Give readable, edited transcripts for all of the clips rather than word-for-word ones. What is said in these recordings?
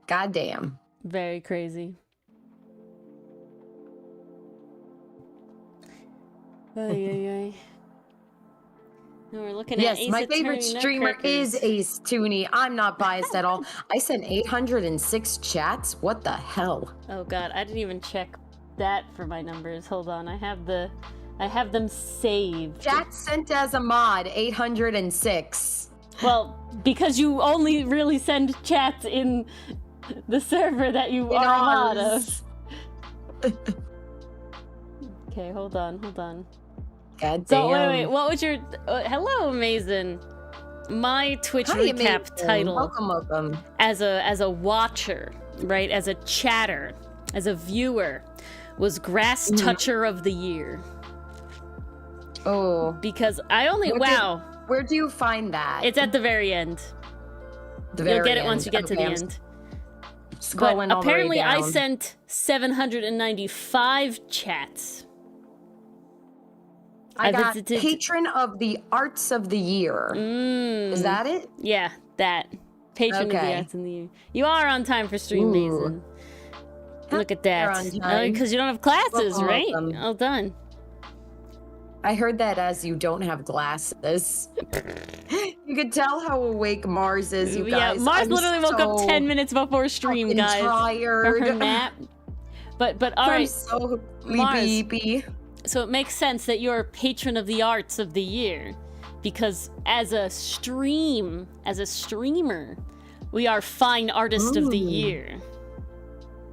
Goddamn. Very crazy. Ay. No, we're looking at Yes, my favorite streamer is Ace Tooney. I'm not biased at all. I sent 806 chats. What the hell? Oh god, I didn't even check that for my numbers. Hold on, I have them saved. Chat sent as a mod, 806. Well, because you only really send chats in the server that you are a mod of. Okay, hold on. God damn. So wait, what was your hello, Amazing? My Twitch recap title. Welcome. As a watcher, right? As a chatter, as a viewer, was Grass Toucher of the Year. Oh. Because I only where do you find that? It's at the very end. You'll get it once you get to the end. Scrolling but apparently all the way down. I sent 795 chats. I got Patron of the Arts of the Year. Is that it? Yeah, that. Patron of the Arts of the Year. You are on time for stream, Mason. Look at that. Because you don't have classes, right? Well done. I heard that as you don't have glasses. You could tell how awake Mars is, you guys. Yeah, Mars literally woke up 10 minutes before stream, guys. Tired. For her nap. But all right. I'm so sleepy. So it makes sense that you're Patron of the Arts of the Year, because as a streamer, we are Fine Artist of the Year.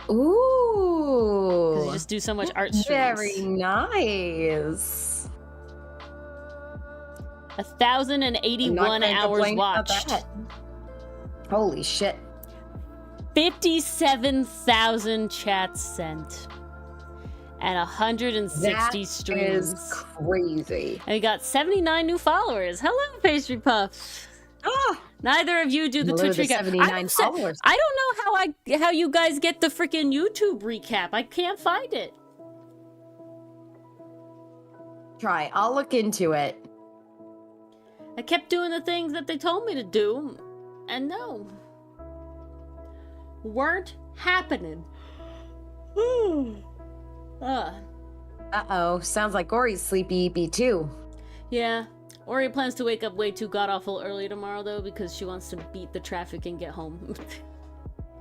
Ooh. Because you just do so much art streams. Very nice. 1,081 hours watched. Holy shit. 57,000 chats sent. And 160 streams. That is crazy. And we got 79 new followers. Hello, Pastry Puffs. Neither of you do the Twitch recap. 79 followers. I don't know how you guys get the freaking YouTube recap. I can't find it. Try. I'll look into it. I kept doing the things that they told me to do, and no. Weren't happening. Uh-oh. Sounds like Ori's sleepy too. Yeah. Ori plans to wake up way too god-awful early tomorrow, though, because she wants to beat the traffic and get home.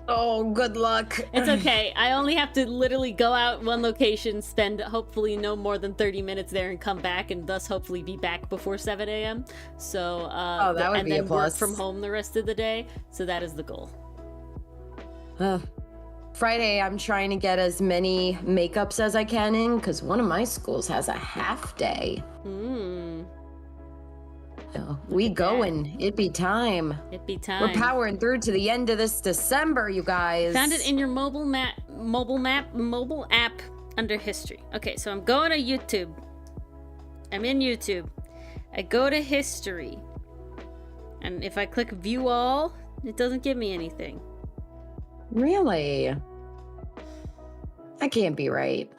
Oh, good luck. It's okay. I only have to literally go out one location, spend hopefully no more than 30 minutes there, and come back, and thus hopefully be back before 7 a.m. So, that would be a plus. Work from home the rest of the day. So that is the goal. Friday, I'm trying to get as many makeups as I can in, because one of my schools has a half day. So we going. It'd be time. It'd be time. We're powering through to the end of this December, you guys. Found it in your mobile app under history. Okay, so I'm going to YouTube. I'm in YouTube. I go to history. And if I click view all, it doesn't give me anything. Really? That can't be right.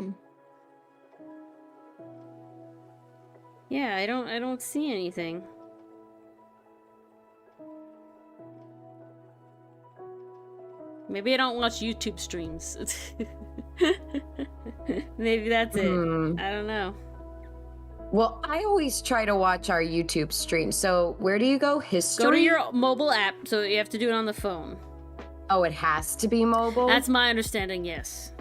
Yeah, I don't see anything. Maybe I don't watch YouTube streams. Maybe that's it. I don't know. Well, I always try to watch our YouTube stream. So where do you go? History? Go to your mobile app. So you have to do it on the phone. Oh, it has to be mobile? That's my understanding, yes.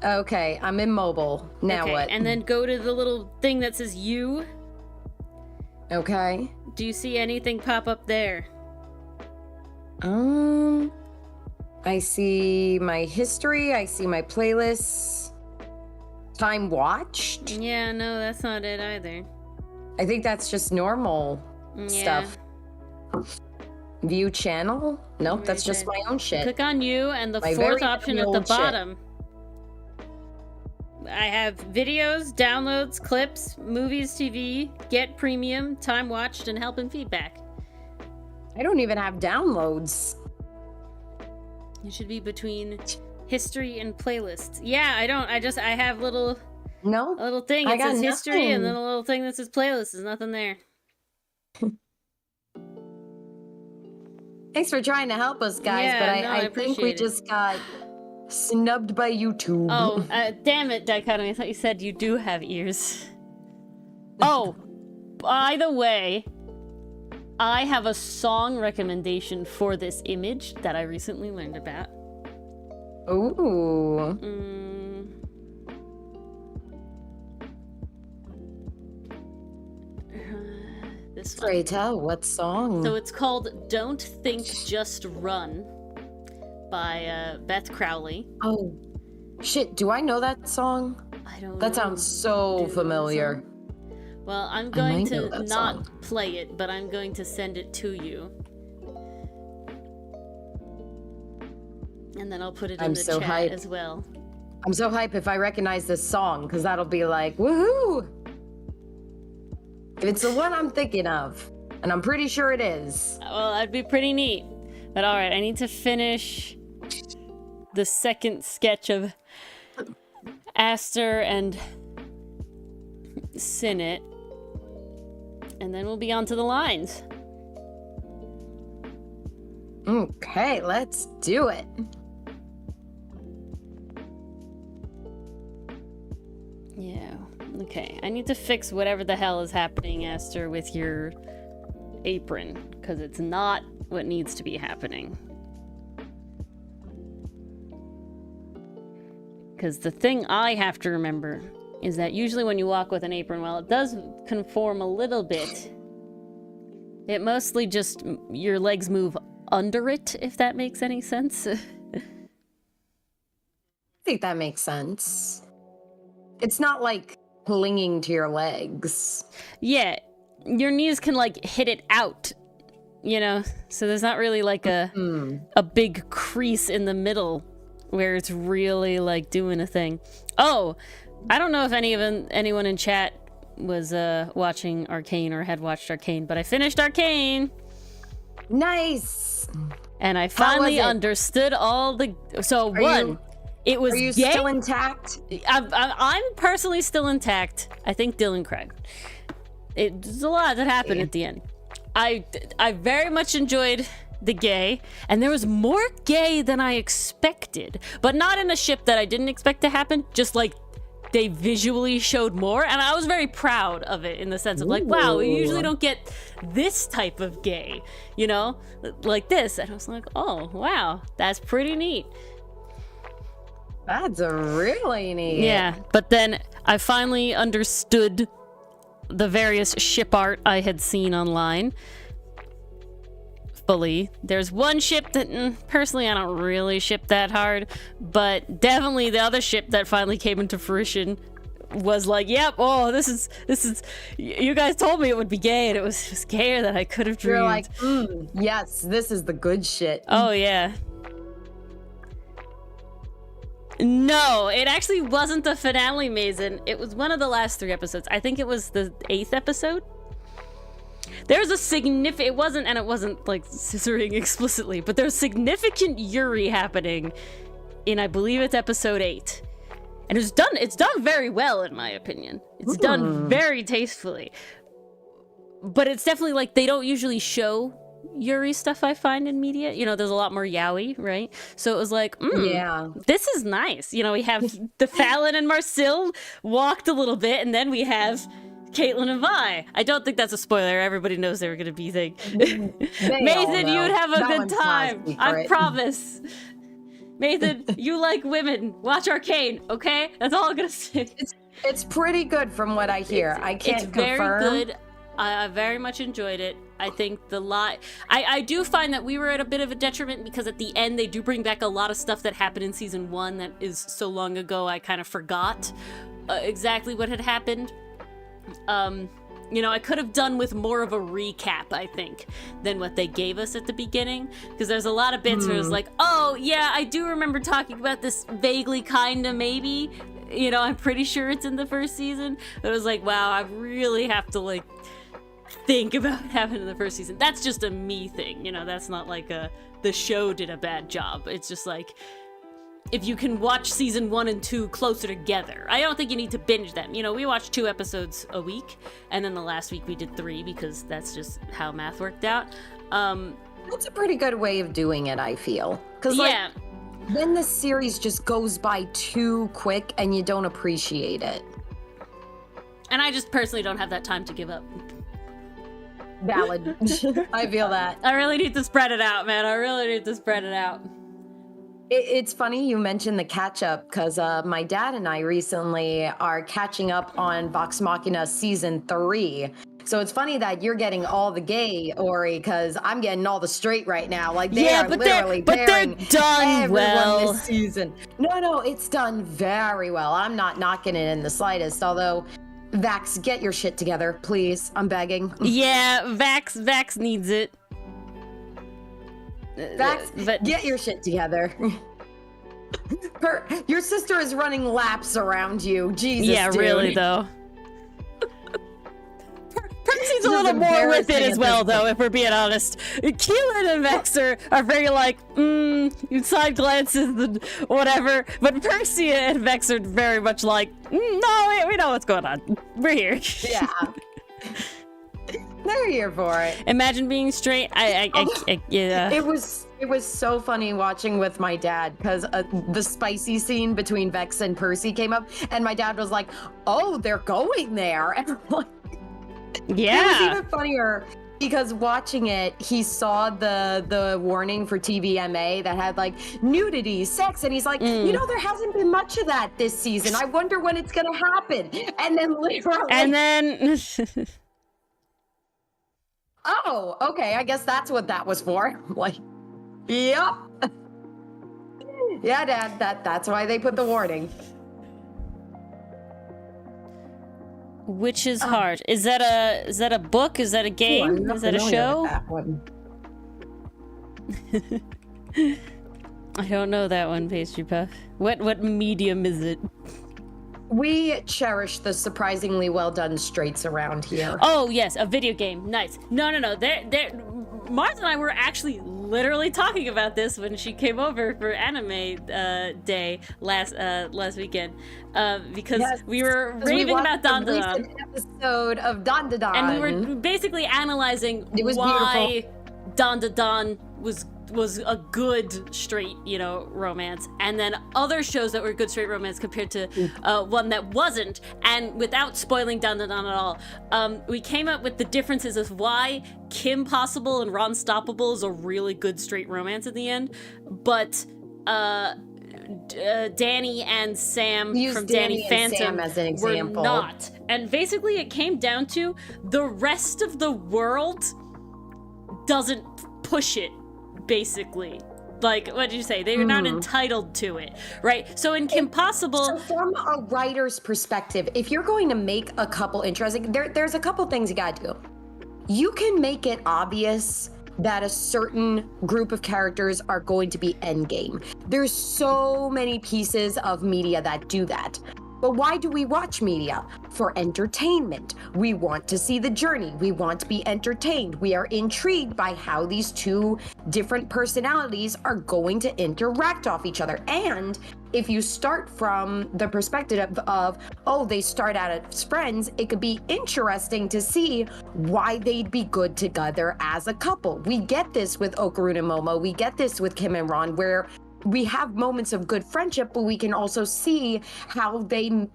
Okay, I'm in mobile. Now what? And then go to the little thing that says you. Okay. Do you see anything pop up there? I see my history. I see my playlists. Time watched? Yeah, no, that's not it either. I think that's just normal stuff. View channel? Nope, that's just my own shit. Click on you and the fourth option at the bottom. I have videos, downloads, clips, movies, TV, get premium, time watched, and help and feedback. I don't even have downloads. You should be between history and playlists. Yeah, I don't. I have little. No. A little thing. It says history, and then a little thing that says playlist. There's nothing there. Thanks for trying to help us, guys, Yeah, but no, I think we appreciate it. just got snubbed by YouTube. Oh, damn it, Dichotomy. I thought you said you do have ears. Oh, by the way, I have a song recommendation for this image that I recently learned about. Ooh. This one. Pray tell, what song? So it's called Don't Think, Just Run by Beth Crowley. Oh, shit, do I know that song? I don't know. That sounds so familiar. Well, I'm going to that not song. play it, but I'm going to send it to you. And then I'll put it in the so chat hyped. as well. I'm so hyped if I recognize this song, because that'll be like, woohoo! If it's the one I'm thinking of, and I'm pretty sure it is. Well, that'd be pretty neat. But alright, I need to finish the second sketch of Aster and Sinnit. And then we'll be on to the lines. Okay, let's do it. Yeah. Okay. I need to fix whatever the hell is happening, Aster, with your apron, because it's not what needs to be happening. Because the thing I have to remember is that usually when you walk with an apron, while it does conform a little bit, it mostly just, your legs move under it, if that makes any sense. I think that makes sense. It's not like clinging to your legs. Yeah, your knees can like hit it out, you know? So there's not really like a big crease in the middle where it's really like doing a thing. Oh, I don't know if anyone in chat was watching Arcane or had watched Arcane, but I finished Arcane. Nice. And I finally understood all the. So it was. Are you gay. still intact? I'm personally still intact. I think Dylan cried. There's a lot that happened at the end. I very much enjoyed the gay, and there was more gay than I expected, but not in a ship that I didn't expect to happen. Just like they visually showed more, and I was very proud of it in the sense of like, wow, we usually don't get this type of gay, you know, like this. And I was like, oh wow, that's pretty neat. That's really neat. Yeah, but then I finally understood the various ship art I had seen online fully. There's one ship that personally I don't really ship that hard, but definitely the other ship that finally came into fruition was like, yep, oh, this is you guys told me it would be gay, and it was just gayer than I could have dreamed. You're like, yes, this is the good shit. Oh yeah. No, it actually wasn't the finale, Mason. It was one of the last 3 episodes. I think it was the 8th episode. There's a significant, it wasn't like scissoring explicitly, but there's significant Yuri happening in, I believe it's episode 8. And it's done very well, in my opinion. It's done very tastefully. But it's definitely like, they don't usually show Yuri stuff, I find, in media. You know, there's a lot more yaoi, right? So it was like, yeah, this is nice. You know, we have the Fallon and Marcel walked a little bit, and then we have Caitlin and Vi. I don't think that's a spoiler. Everybody knows they were going to be things. Mathan, you'd have a good time. I promise. Mathan, you like women. Watch Arcane, okay? That's all I'm going to say. It's pretty good from what I hear. I can't confirm. It's very good. I very much enjoyed it. I think I do find that we were at a bit of a detriment because at the end they do bring back a lot of stuff that happened in season 1 that is so long ago I kind of forgot exactly what had happened. You know, I could have done with more of a recap, I think, than what they gave us at the beginning, because there's a lot of bits where it's like, oh yeah, I do remember talking about this vaguely, kinda, maybe. You know, I'm pretty sure it's in the first season. But it was like, wow, I really have to like think about what happened in the first season. That's just a me thing, you know. That's not like the show did a bad job. It's just like, if you can watch season 1 and 2 closer together, I don't think you need to binge them. You know, we watched 2 episodes a week, and then the last week we did 3 because that's just how math worked out. That's a pretty good way of doing it, I feel. Because, Yeah. then the series just goes by too quick and you don't appreciate it. And I just personally don't have that time to give up. Valid. I feel that. I really need to spread it out, man. I really need to spread it out. It's funny you mentioned the catch up because my dad and I recently are catching up on Vox Machina season 3. So it's funny that you're getting all the gay, Ori, because I'm getting all the straight right now. Like they are literally they're done everyone well this season. No, it's done very well. I'm not knocking it in the slightest. Although, Vax, get your shit together, please. I'm begging. Yeah, Vax needs it. Vax, get your shit together. Your sister is running laps around you. Jesus, yeah, dude. really though. Percy's a little more with it as well, though, if we're being honest. Keelan and Vex are very like, side glances and whatever. But Percy and Vex are very much like, no, we know what's going on. We're here. Yeah. They're here for it. Imagine being straight. Yeah. It was so funny watching with my dad because the spicy scene between Vex and Percy came up, and my dad was like, "Oh, they're going there," and I'm like, yeah. It was even funnier because watching it, he saw the warning for TVMA that had like nudity, sex, and he's like, you know, there hasn't been much of that this season. I wonder when it's gonna happen. And then literally, and then. Oh, okay. I guess that's what that was for. Like, yep. Yeah, Dad. That's why they put the warning. Which is hard. Is that a book? Is that a game? Is that a show? That one. I don't know that one, Pastry Puff. What medium is it? We cherish the surprisingly well done straights around here. Oh yes, a video game. Nice. No. Mars and I were actually literally talking about this when she came over for anime day last weekend, because we were raving about Dan Dan. Recent episode of Dan Dan, and we were basically analyzing why Dan Dan was a good straight, romance, and then other shows that were good straight romance compared to one that wasn't. And without spoiling Dan Dan at all, we came up with the differences of why Kim Possible and Ron Stoppable is a really good straight romance at the end, but Danny and Sam from Danny Phantom as an example. were not. And basically it came down to the rest of the world doesn't push it. Basically, like, what did you say? They're not entitled to it, right? So in Kim Possible, so from a writer's perspective, if you're going to make a couple interesting, there's a couple things you gotta do. You can make it obvious that a certain group of characters are going to be endgame. There's so many pieces of media that do that. But why do we watch media? For entertainment. We want to see the journey. We want to be entertained. We are intrigued by how these two different personalities are going to interact off each other. And if you start from the perspective of, oh, they start out as friends, it could be interesting to see why they'd be good together as a couple. We get this with Okarun and Momo. We get this with Kim and Ron, where we have moments of good friendship, but we can also see how they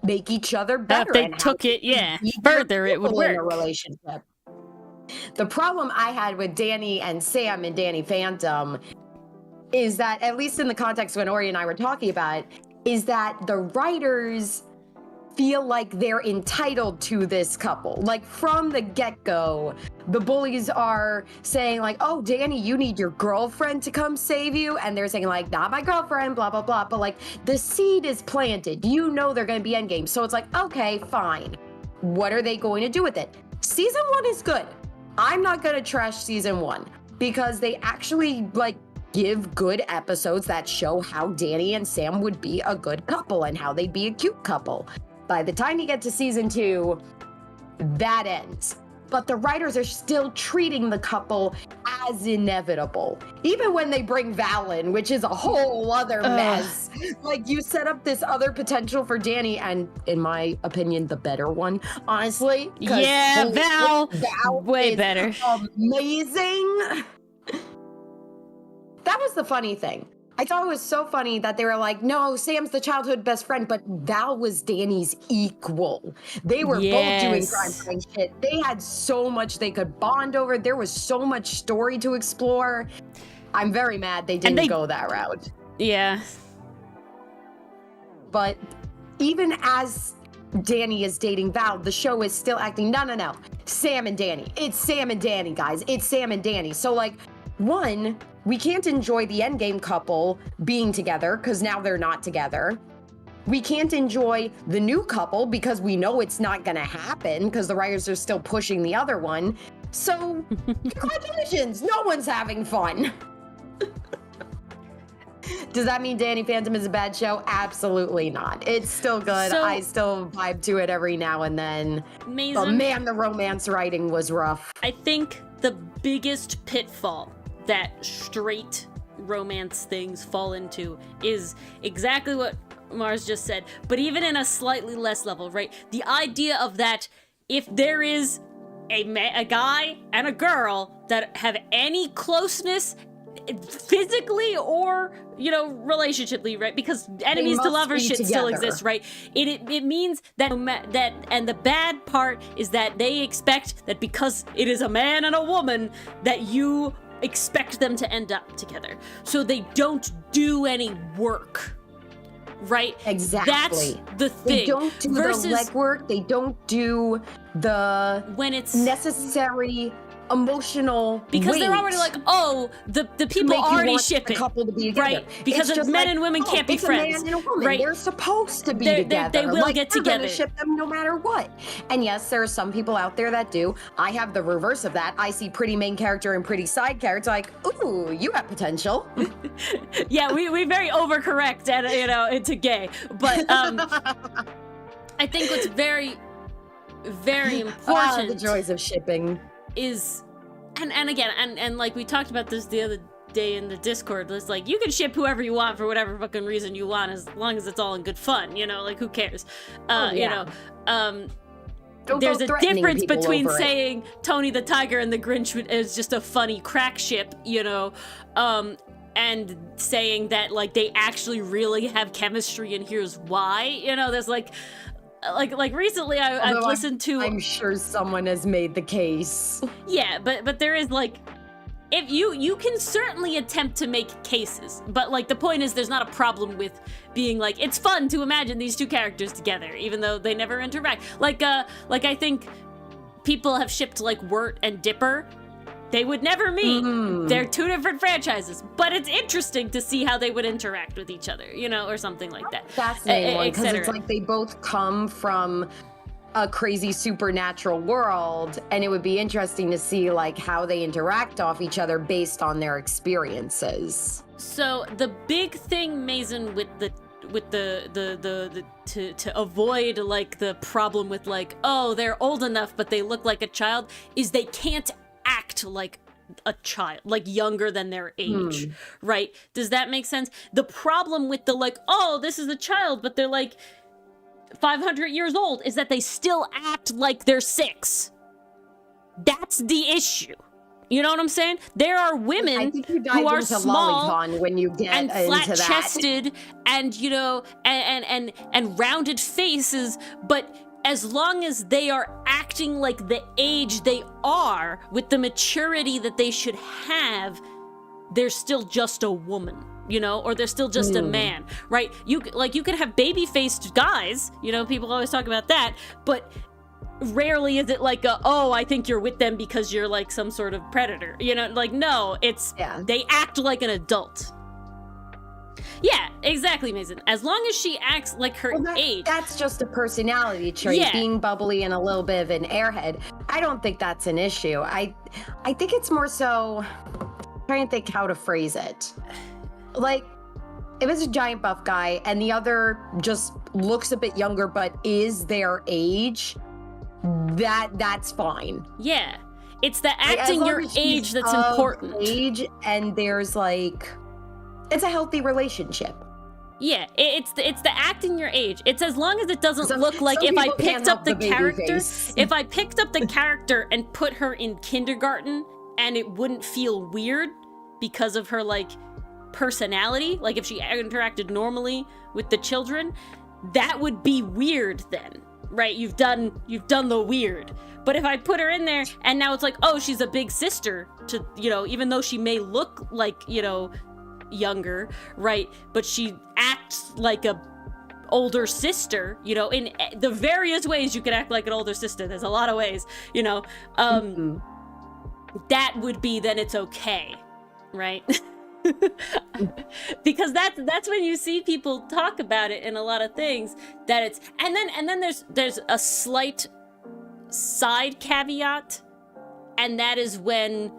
make each other better. If they took it, further, it would work. In a relationship. The problem I had with Danny and Sam and Danny Phantom is that, at least in the context when Ori and I were talking about it, is that the writers feel like they're entitled to this couple. Like, from the get-go, the bullies are saying like, oh, Danny, you need your girlfriend to come save you. And they're saying like, not my girlfriend, blah, blah, blah. But like, the seed is planted. You know they're going to be endgame. So it's like, okay, fine. What are they going to do with it? Season 1 is good. I'm not going to trash season 1 because they actually like give good episodes that show how Danny and Sam would be a good couple and how they'd be a cute couple. By the time you get to season 2, that ends. But the writers are still treating the couple as inevitable. Even when they bring Val in, which is a whole other mess. Like, you set up this other potential for Danny, and in my opinion, the better one, honestly. Yeah, Val Way better. Amazing. That was the funny thing. I thought it was so funny that they were like, no, Sam's the childhood best friend, but Val was Danny's equal. They were both doing crime fighting shit. They had so much they could bond over. There was so much story to explore. I'm very mad they didn't go that route. Yeah. But even as Danny is dating Val, the show is still acting, no. Sam and Danny. It's Sam and Danny, guys. It's Sam and Danny. So, like, one, we can't enjoy the endgame couple being together because now they're not together. We can't enjoy the new couple because we know it's not going to happen because the writers are still pushing the other one. So, congratulations. No one's having fun. Does that mean Danny Phantom is a bad show? Absolutely not. It's still good. So, I still vibe to it every now and then. Amazing. But man, the romance writing was rough. I think the biggest pitfall that straight romance things fall into is exactly what Mars just said, but even in a slightly less level, right? The idea of that if there is a guy and a girl that have any closeness physically or, you know, relationshiply, right? Because enemies to lovers shit still exists, right? It means that and the bad part is that they expect that because it is a man and a woman that you expect them to end up together. So they don't do any work. Right? Exactly. That's the thing. They don't do the legwork. They don't do the when it's necessary emotional because they're already like, oh, the people already shipping, the couple to be together, right? Because men like, and women can't be friends. It's a man and a woman. Right? They're supposed to be together. They will like, get together. Gonna ship them no matter what. And yes, there are some people out there that do. I have the reverse of that. I see pretty main character and pretty side character, like, ooh, you have potential. Yeah, we very overcorrect and into gay, but I think what's very, very important. The joys of shipping. Is and again and like we talked about this the other day in the Discord, it's like you can ship whoever you want for whatever fucking reason you want as long as it's all in good fun, like who cares? There's a difference between saying Tony the Tiger and the Grinch is just a funny crack ship, and saying that like they actually really have chemistry and here's why, there's like recently I've listened to. I'm sure someone has made the case. Yeah, but there is like, if you can certainly attempt to make cases, but like the point is there's not a problem with being like it's fun to imagine these two characters together, even though they never interact. Like I think people have shipped like Wirt and Dipper. They would never meet. They're two different franchises, but it's interesting to see how they would interact with each other, or something like that. Fascinating, because it's like they both come from a crazy supernatural world, and it would be interesting to see like how they interact off each other based on their experiences. So the big thing, Mason, with to avoid like the problem with like, oh, they're old enough but they look like a child, is they can't act like a child, like younger than their age, right? Does that make sense? The problem with the like, oh, this is a child, but they're like 500 years old, is that they still act like they're 6. That's the issue. You know what I'm saying? There are women who are small when you get and flat-chested and, and rounded faces, but as long as they are acting like the age they are with the maturity that they should have, they're still just a woman, or they're still just a man, right? You could have baby-faced guys, people always talk about that, but rarely is it like I think you're with them because you're like some sort of predator, no, it's, they act like an adult. Yeah, exactly, Mason. As long as she acts like her age. That's just a personality trait, being bubbly and a little bit of an airhead. I don't think that's an issue. I think it's more so, I'm trying to think how to phrase it. Like, if it's a giant buff guy and the other just looks a bit younger but is their age, that's fine. Yeah. It's the acting your age that's important. Age, and there's like, it's a healthy relationship. Yeah, it's the acting your age. It's as long as it doesn't look like if I picked up the character, if I picked up the character and put her in kindergarten and it wouldn't feel weird because of her like personality, like if she interacted normally with the children, that would be weird then, right? You've done the weird. But if I put her in there and now it's like, oh, she's a big sister to, even though she may look like, younger, right? But she acts like a older sister, in the various ways you could act like an older sister. There's a lot of ways, that would be, then it's okay, right? Because that's when you see people talk about it in a lot of things, that it's, and then there's a slight side caveat, and that is when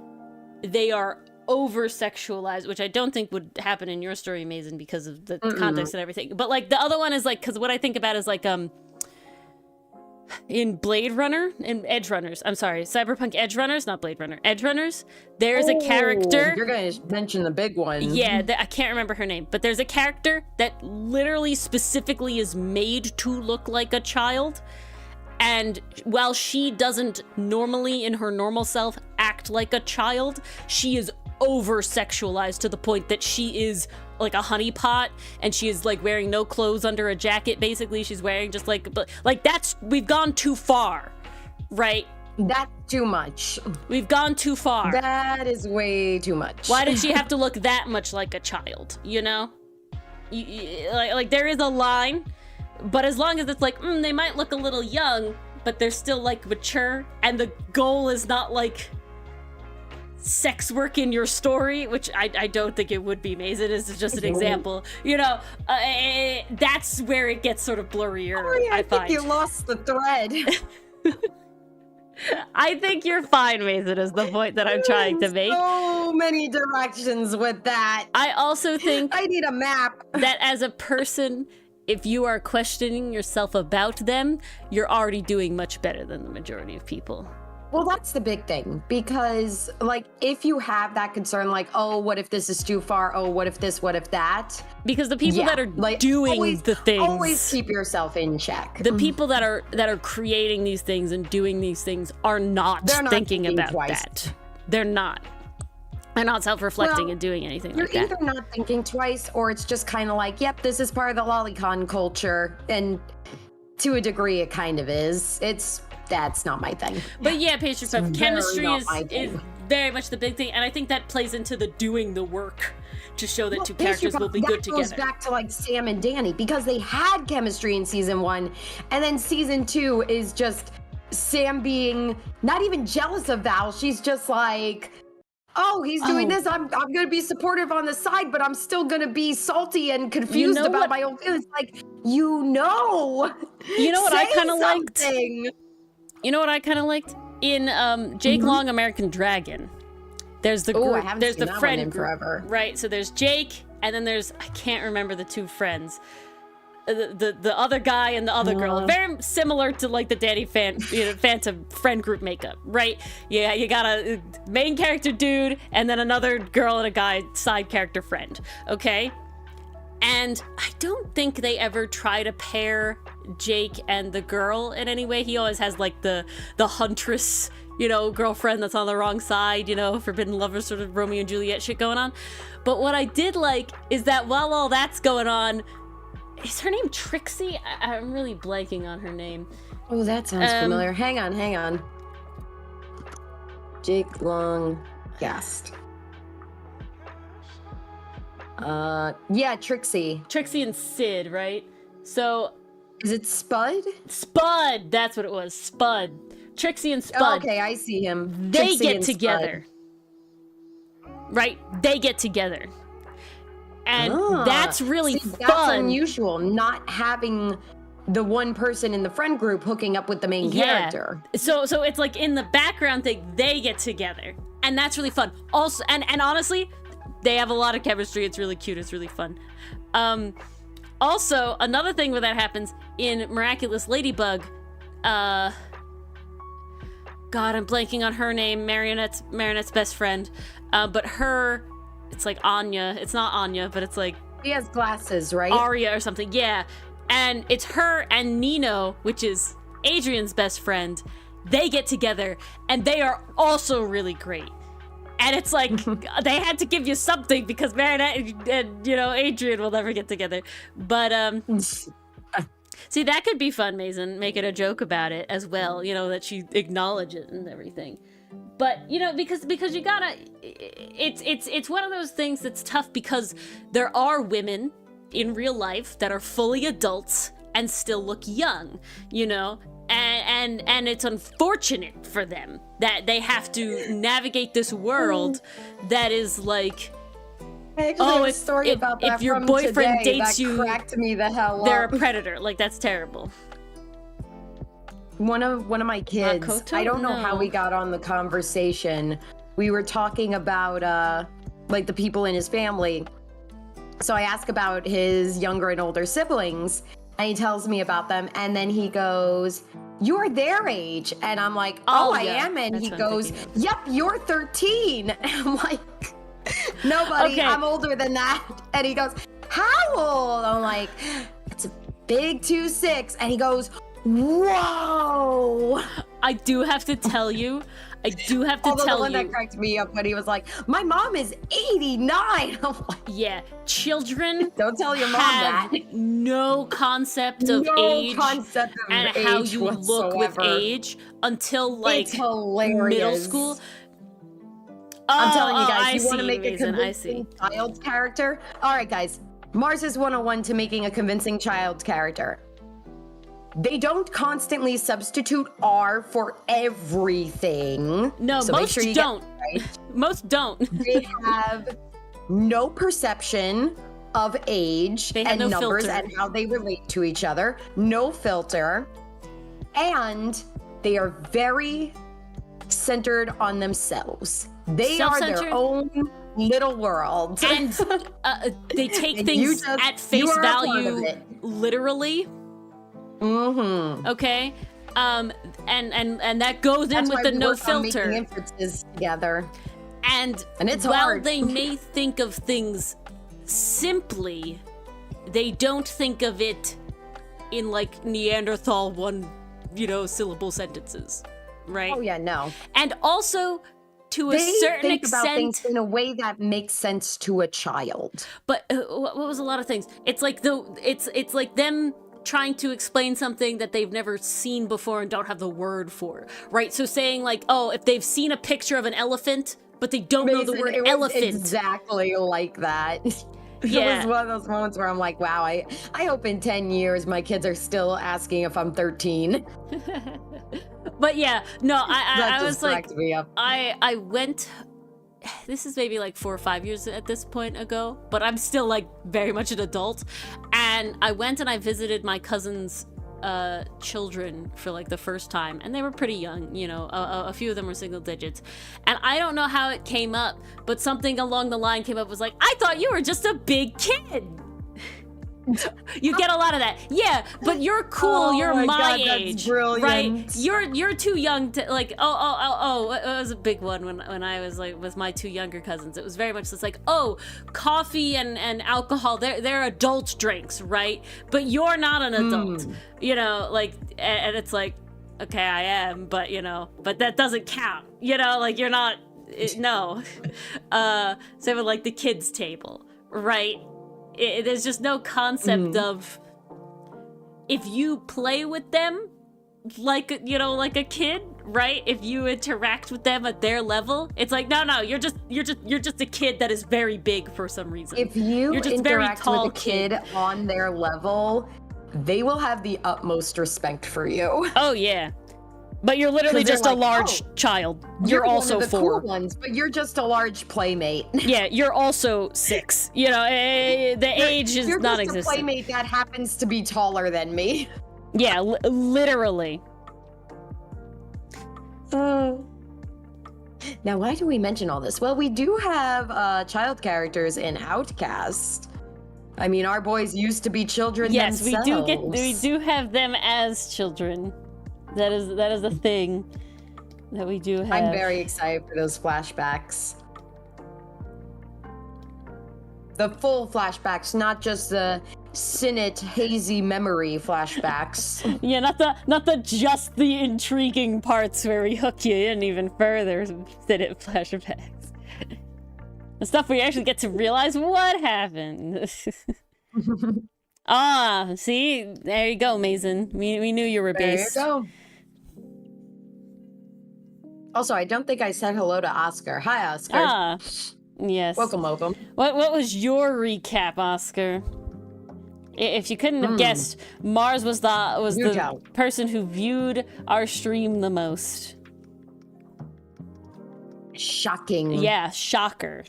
they are over sexualized, which I don't think would happen in your story, Mason, because of the context and everything. But like the other one is like, because what I think about is like in Blade Runner, in Edge Runners, I'm sorry, Cyberpunk Edge Runners, not Blade Runner, Edge Runners, there's a character. You're gonna mention the big one. Yeah, I can't remember her name, but there's a character that literally specifically is made to look like a child. And while she doesn't normally, in her normal self, act like a child, she is over-sexualized to the point that she is like a honeypot, and she is like wearing no clothes under a jacket, basically. She's wearing just like that's, we've gone too far, right? That's too much. We've gone too far. That is way too much. Why did she have to look that much like a child, like there is a line, but as long as it's like, they might look a little young, but they're still like mature, and the goal is not like sex work in your story, which I don't think it would be, Mason. It's just an example. That's where it gets sort of blurrier. I think you lost the thread. I think you're fine, Mason, is the point that I'm trying to make. So many directions with that. I also think I need a map. That as a person, if you are questioning yourself about them, you're already doing much better than the majority of people. Well, that's the big thing, because like if you have that concern, like, oh, what if this is too far? Oh, what if this? What if that? Because the people that are like, doing the things, always keep yourself in check. The people that are creating these things and doing these things are not thinking about twice. That. They're not. They're not self-reflecting and doing anything like that. You're either not thinking twice, or it's just kind of like, yep, this is part of the lolicon culture, and to a degree, it kind of is. That's not my thing. But yeah, Pastry Puff, chemistry is very much the big thing, and I think that plays into the doing the work to show that two characters will be good together. That goes back to like Sam and Danny, because they had chemistry in season 1, and then season 2 is just Sam being not even jealous of Val. She's just like, oh, he's doing this. I'm going to be supportive on the side, but I'm still going to be salty and confused about my own feelings. Like, you know what I kind of liked? You know what I kind of liked? In Jake Long, American Dragon, there's the group, there's the friend group, forever. Right? So there's Jake, and then there's, I can't remember the two friends. The other guy and the other girl, very similar to like the Danny Phantom friend group makeup, right? Yeah, you got a main character dude and then another girl and a guy side character friend, okay? And I don't think they ever try to pair Jake and the girl in any way. He always has like the huntress, girlfriend that's on the wrong side, forbidden lover sort of Romeo and Juliet shit going on. But what I did like is that while all that's going on, is her name Trixie? I'm really blanking on her name. Oh, that sounds familiar. Hang on. Jake Long guest. Yeah, Trixie. Trixie and Sid, right? So... Is it Spud? Spud! That's what it was. Spud. Trixie and Spud. Oh, okay, I see him. They get together. Right? They get together. And that's really fun. That's unusual, not having the one person in the friend group hooking up with the main character. So it's like in the background thing, they get together. And that's really fun. Also, and honestly, they have a lot of chemistry. It's really cute. It's really fun. Also, another thing where that happens in Miraculous Ladybug, God, I'm blanking on her name, Marionette's best friend. But her, it's like Anya. It's not Anya, but it's like... She has glasses, right? Aria or something, yeah. And it's her and Nino, which is Adrian's best friend. They get together, and they are also really great. And it's like, they had to give you something because Marinette and, you know, Adrian will never get together. But, see, that could be fun, Mason, making a joke about it as well, you know, that she acknowledges it and everything. But, you know, because you gotta, it's one of those things that's tough because there are women in real life that are fully adults and still look young, you know? And it's unfortunate for them that they have to navigate this world that is like, oh, if your boyfriend dates you, cracked me the hell they're up. a predator. Like, that's terrible. One of my kids, Makoto? I don't know No. how we got on the conversation. We were talking about like the people in his family. So I ask about his younger and older siblings, and he tells me about them, and then he goes, "You're their age," and I'm like, "Oh, I yeah, am," and that's he what I'm goes, thinking of. "Yep, you're 13." And I'm like, "No, buddy, Okay. I'm older than that." And he goes, "How old?" I'm like, "It's a big 2'6", and he goes, "Whoa!" I do have to tell you, Although the one that cracked me up when he was like, "My mom is 89." I'm like, yeah, children don't tell your mom have that. no concept of No age concept of and age how you look with whatsoever. age until like It's hilarious. middle school. I'm telling you I guys, you want to see, make a Mason, I see. convincing child character? All right, guys. Mars's 101 to making a convincing child character. They don't constantly substitute R for everything. No, so make most sure you don't. Get it right. Most don't. They have no perception of age They have and no numbers filter. and how they relate to each other. No filter. And they are very centered on themselves. They are Self-centered? their own little world. And they take And things you at face are a part of value it. literally. Mm-hmm. Okay. And that goes That's in with why the we no work on making filter. inferences together. And it's while hard. they may think of things simply, they don't think of it in like Neanderthal syllable sentences, right? Oh yeah, no. And also to a They certain think about things extent, in a way that makes sense to a child. but what was a lot of things? It's like it's like them trying to explain something that they've never seen before and don't have the word for, right? So saying like, oh, if they've seen a picture of an elephant, but they don't know the Mason, word it was elephant. exactly like that. Yeah. It was one of those moments where I'm like, wow, I hope in 10 years my kids are still asking if I'm 13. But yeah, no, That I just was like, cracked me up. I went, this is maybe like 4 or 5 years at this point ago, but I'm still like very much an adult. And I went and I visited my cousin's children for like the first time, and they were pretty young, you know, a few of them were single digits. And I don't know how it came up, but something along the line came up was like, I thought you were just a big kid. You get a lot of that. Yeah, but you're cool. Oh you're my my God, that's age, brilliant. right? You're too young to like. Oh. It was a big one when I was like with my 2 younger cousins. It was very much just like, oh, coffee and alcohol. They're adult drinks, right? But you're not an adult, you know. Like, and it's like, okay, I am, but you know, but that doesn't count, you know. Like you're not. No. Same with like the kids table, right? There's just no concept of if you play with them like, you know, like a kid, right? If you interact with them at their level, it's like, no, you're just a kid that is very big for some reason. If you You're just very interact tall with a kid on their level, they will have the utmost respect for you. Oh yeah. But you're literally 'Cause they're just a like, large oh, child. You're one also of the 4. cool ones, but you're just a large playmate. Yeah, you're also 6. You know, the age is You're just a non-existent. playmate that happens to be taller than me. Yeah, literally. Now, why do we mention all this? Well, we do have child characters in Outcast. I mean, our boys used to be children Yes, themselves. we do have them as children. That is a thing that we do have. I'm very excited for those flashbacks. The full flashbacks, not just the cynic, hazy memory flashbacks. Yeah, not the just the intriguing parts where we hook you in even further. Flashbacks. The stuff where you actually get to realize what happened. Ah, see? There you go, Mason. We knew you were based. There you go. Also, I don't think I said hello to Oscar. Hi, Oscar. Ah, yes. Welcome. What was your recap, Oscar? If you couldn't have guessed, Mars was the person who viewed our stream the most. Shocking. Yeah, shocker.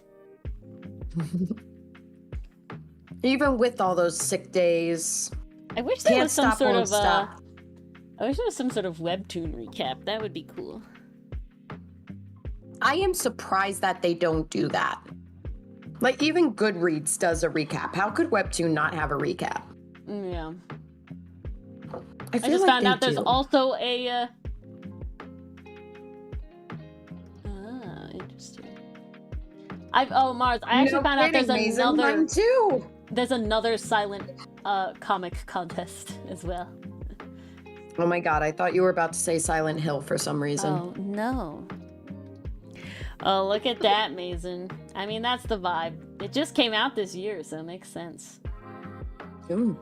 Even with all those sick days. I wish there was some sort of stop. I wish there was some sort of webtoon recap. That would be cool. I am surprised that they don't do that. Like, even Goodreads does a recap. How could Webtoon not have a recap? Yeah. I just found out there's also a... interesting. Mars, I actually found out there's another... Mine too! There's another silent comic contest as well. Oh my god, I thought you were about to say Silent Hill for some reason. Oh, no. Oh, look at that, Mason. I mean, that's the vibe. It just came out this year, so it makes sense. Ooh.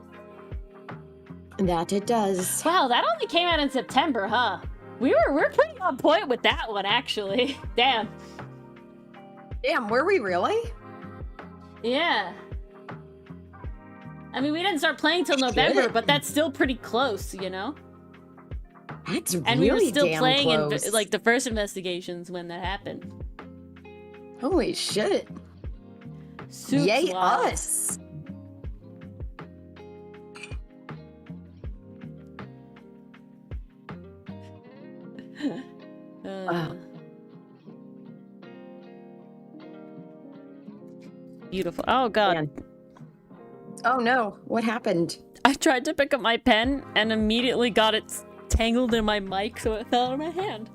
That it does. Wow, that only came out in September, huh? We're pretty on point with that one, actually. Damn. Damn, were we really? Yeah. I mean, we didn't start playing till November, but that's still pretty close, you know? That's really and we were still damn playing close. in like the first investigations when that happened. Holy shit. Soups Yay wild. us. Beautiful. Oh god. Man. Oh no, what happened? I tried to pick up my pen and immediately got it tangled in my mic, so it fell out of my hand.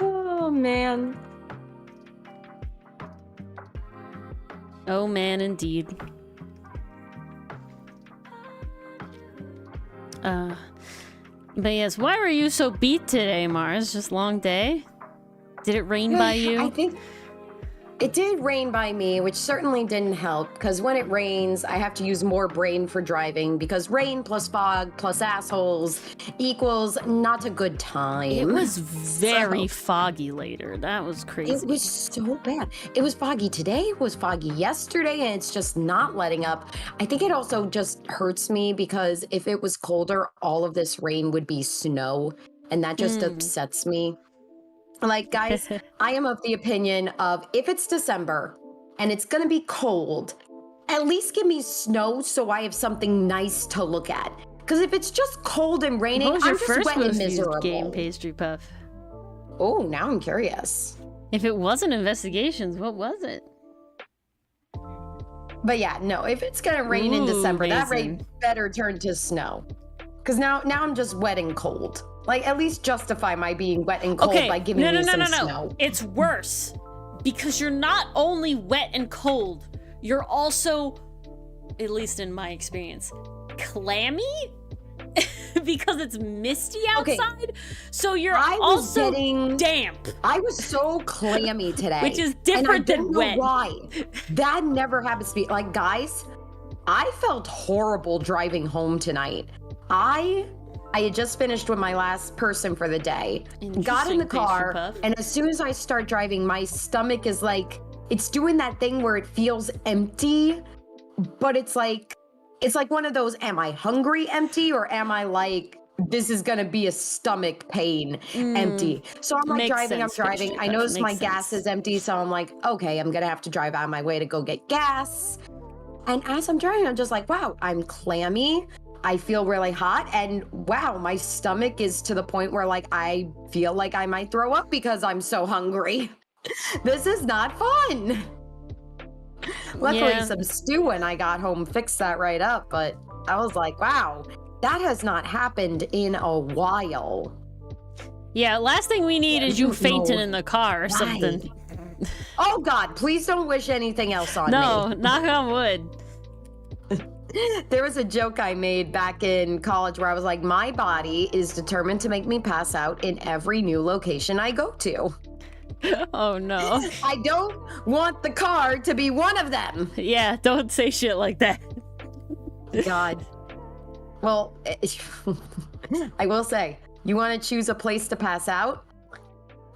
Oh man. Oh man, indeed. But yes, why were you so beat today, Mars? Just long day? Did it rain by you? I think it did rain by me, which certainly didn't help, because when it rains, I have to use more brain for driving, because rain plus fog plus assholes equals not a good time. It was very foggy later. That was crazy. It was so bad. It was foggy today, it was foggy yesterday, and it's just not letting up. I think it also just hurts me because if it was colder, all of this rain would be snow, and that just upsets me. Like, guys, I am of the opinion of if it's December and it's gonna be cold, at least give me snow so I have something nice to look at. Because if it's just cold and raining, What was your I'm just first wet and most used miserable. game, Pastry Puff? Oh, now I'm curious. If it wasn't investigations, what was it? But yeah, no, if it's gonna rain in December, that rain better turn to snow. Because now I'm just wet and cold. Like, at least justify my being wet and cold by giving me some snow. It's worse. Because you're not only wet and cold, you're also, at least in my experience, clammy? Because it's misty outside. So you're also damp. I was so clammy today. Which is different than wet. I don't know why. That never happens to me. Like, guys, I felt horrible driving home tonight. I had just finished with my last person for the day, got in the car, and as soon as I start driving, my stomach is like, it's doing that thing where it feels empty, but it's like one of those, am I hungry empty, or am I like, this is gonna be a stomach pain empty? So I'm like driving, I notice my gas is empty, so I'm like, okay, I'm gonna have to drive out of my way to go get gas. And as I'm driving, I'm just like, wow, I'm clammy. I feel really hot, and wow, my stomach is to the point where like I feel like I might throw up because I'm so hungry. This is not fun. Luckily, some stew when I got home fixed that right up, but I was like, wow, that has not happened in a while. Yeah, last thing we need is you fainting in the car or something. Oh God, please don't wish anything else on me. No, knock on wood. There was a joke I made back in college where I was like, my body is determined to make me pass out in every new location I go to. Oh no. I don't want the car to be one of them. Yeah, don't say shit like that. God. Well, I will say, you want to choose a place to pass out?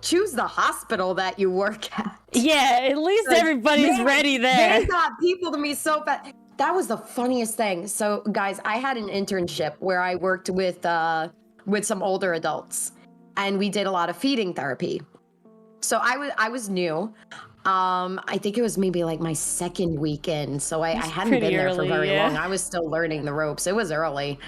Choose the hospital that you work at. Yeah, at least everybody's ready there. They got people to me so fast. That was the funniest thing. So, guys, I had an internship where I worked with some older adults, and we did a lot of feeding therapy. So I was new. I think it was maybe like my second weekend, so I hadn't been there for very long. I was still learning the ropes. It was early.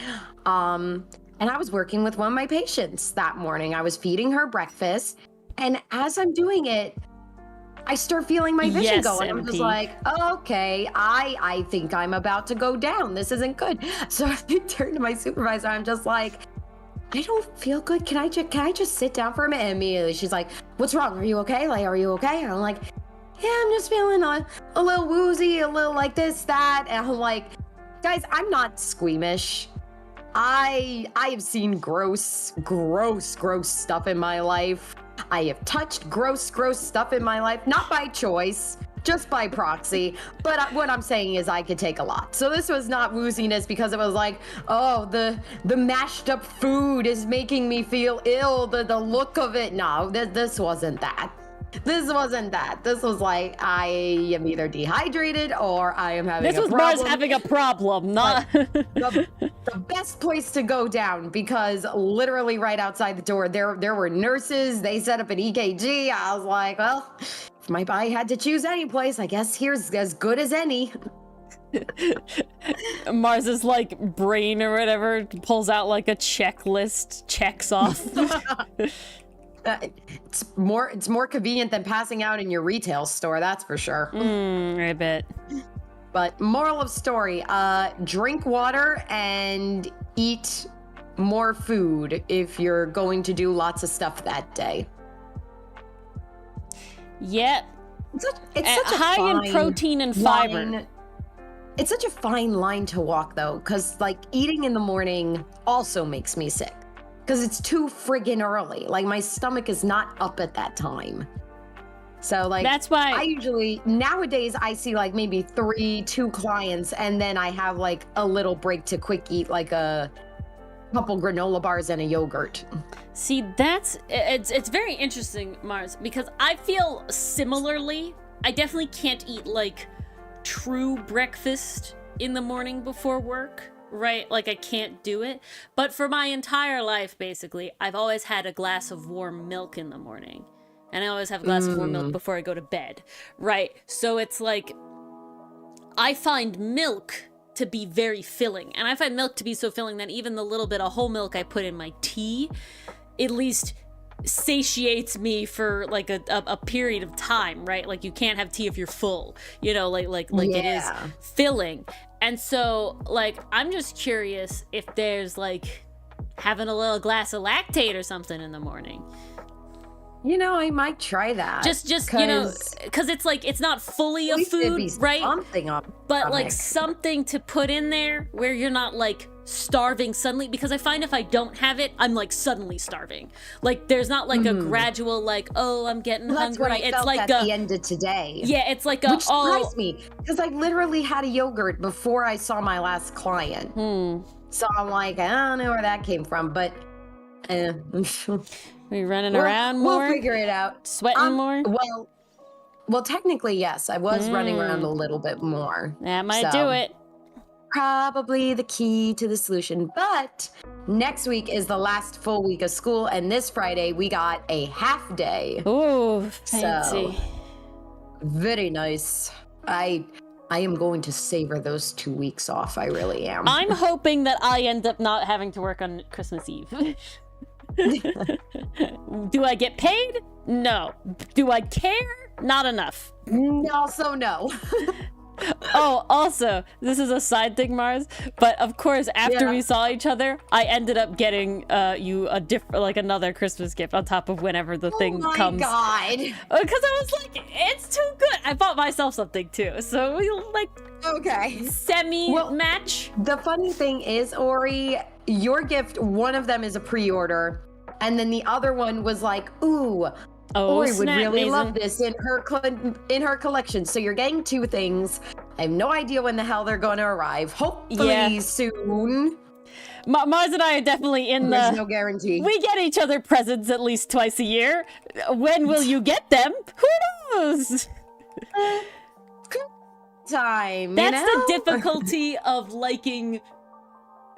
And I was working with one of my patients that morning. I was feeding her breakfast, and as I'm doing it, I start feeling my vision go, and I'm just like, okay, I think I'm about to go down. This isn't good. So I turned to my supervisor. I'm just like, I don't feel good. Can I just sit down for a minute? And immediately she's like, what's wrong? Are you okay? Like, are you okay? And I'm like, yeah, I'm just feeling a little woozy, a little like this, that. And I'm like, guys, I'm not squeamish. I have seen gross stuff in my life. I have touched gross stuff in my life, not by choice, just by proxy. But what I'm saying is I could take a lot. So this was not wooziness because it was like, oh, the mashed up food is making me feel ill. The look of it. No, this wasn't that. This wasn't that. This was like, I am either dehydrated or I am having a problem. This was Mars having a problem, not... the best place to go down, because literally right outside the door, there were nurses. They set up an EKG. I was like, well, if my body had to choose any place, I guess here's as good as any. Mars's like brain or whatever pulls out like a checklist, checks off. It's more convenient than passing out in your retail store, that's for sure. I bet. But moral of story, drink water and eat more food if you're going to do lots of stuff that day. Yep. It's such a high in protein and fiber. It's such a fine line to walk, though, because like eating in the morning also makes me sick. Because it's too friggin' early. Like, my stomach is not up at that time. So, like, that's why I usually, nowadays, I see, like, maybe 2 clients, and then I have, like, a little break to quick eat, like, a couple granola bars and a yogurt. See, it's very interesting, Mars, because I feel similarly. I definitely can't eat, like, true breakfast in the morning before work. Right? Like, I can't do it. But for my entire life, basically, I've always had a glass of warm milk in the morning. And I always have a glass of warm milk before I go to bed. Right? So it's like, I find milk to be very filling. And I find milk to be so filling that even the little bit of whole milk I put in my tea, at least satiates me for like a period of time, right? Like, you can't have tea if you're full, you know, like it is filling. And so, like, I'm just curious if there's like having a little glass of lactate or something in the morning. You know, I might try that. Just you know, because it's like, it's not fully a food, right? But like something to put in there where you're not like starving suddenly, because I find if I don't have it, I'm like suddenly starving. Like, there's not like a gradual like, oh, I'm getting hungry. That's what I felt like at the end of today. Yeah, it's like which surprised me, because I literally had a yogurt before I saw my last client. So I'm like, I don't know where that came from, but we running around more? We'll figure it out. Sweating more? Well, technically, yes. I was running around a little bit more. That might do it. Probably the key to the solution. But next week is the last full week of school, and this Friday we got a half day. Ooh, fancy. So, very nice. I am going to savor those 2 weeks off. I really am. I'm hoping that I end up not having to work on Christmas Eve. Do I get paid? No. Do I care? Not enough. Also, no. Oh, also, this is a side thing, Mars, but of course, after we saw each other, I ended up getting you a another Christmas gift on top of whenever the thing comes. Oh my god. Because I was like, it's too good. I bought myself something too, so we like semi-match. The funny thing is, Ori, your gift, one of them is a pre-order, and then the other one was like, ooh, Oh, Ori would snap, really love Mason. this in her collection. So you're getting 2 things. I have no idea when the hell they're going to arrive. Hopefully Yeah. soon. Mars and I are definitely in There's the... no guarantee. We get each other presents at least twice a year. When will you get them? Who knows? Time. That's you know? the difficulty of liking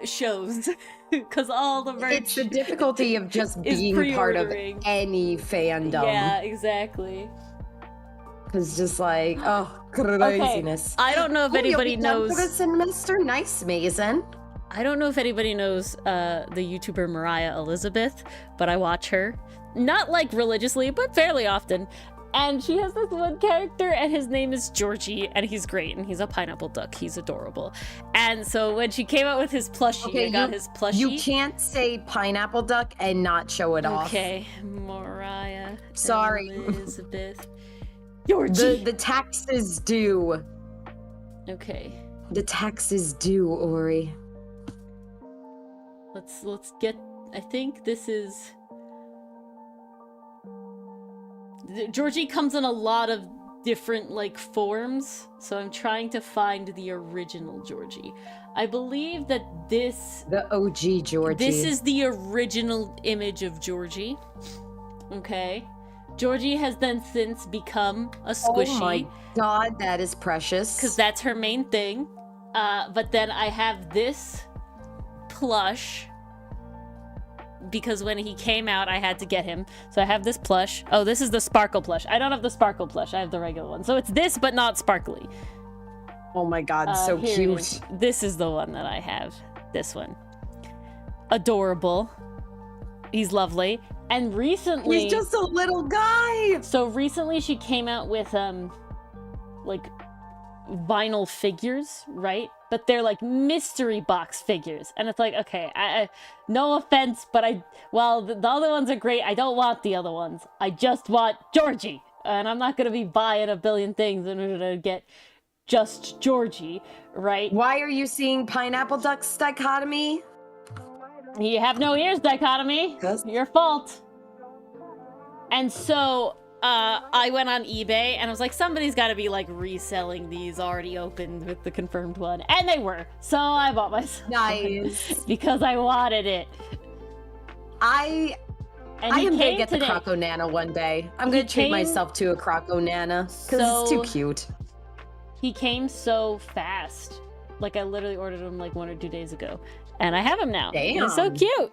shows. Because all the merch... It's the difficulty of just is being part of pre-ordering. any fandom. Yeah, exactly. Because just like, craziness. I don't know if anybody knows... For the semester? Nice, Mason. I don't know if anybody knows the YouTuber Mariah Elizabeth, but I watch her. Not like religiously, but fairly often. And she has this one character, and his name is Georgie, and he's great, and he's a pineapple duck. He's adorable. And so when she came out with his plushie, I got his plushie. You can't say pineapple duck and not show it off. Okay, Mariah Sorry. Elizabeth. Georgie! The tax is due. Okay. The tax is due, Ori. Let's get... I think this is... Georgie comes in a lot of different, like, forms, so I'm trying to find the original Georgie. I believe that this... The OG Georgie. This is the original image of Georgie. Okay. Georgie has then since become a squishy. Oh my god, that is precious. Because that's her main thing. But then I have this plush, because when he came out, I had to get him. So I have this plush. Oh, this is the sparkle plush. I don't have the sparkle plush. I have the regular one. So it's this, but not sparkly. Oh my god, so Here it cute. is. This is the one that I have. This one. Adorable. He's lovely. And recently... He's just a little guy! So recently she came out with, like, vinyl figures, right? But they're like mystery box figures. And it's like, okay, I no offense, but while the other ones are great, I don't want the other ones. I just want Georgie. And I'm not going to be buying a billion things in order to get just Georgie, right? Why are you seeing pineapple ducks dichotomy? You have no ears dichotomy. Your fault. And so I went on eBay and I was like, somebody's got to be like reselling these already opened with the confirmed one. And they were. So I bought myself Nice. because I wanted it. I am going to get the Croco Nana one day. I'm going to treat myself to a Croco Nana because it's too cute. He came so fast. Like I literally ordered him like 1 or 2 days ago. And I have him now. Damn. He's so cute.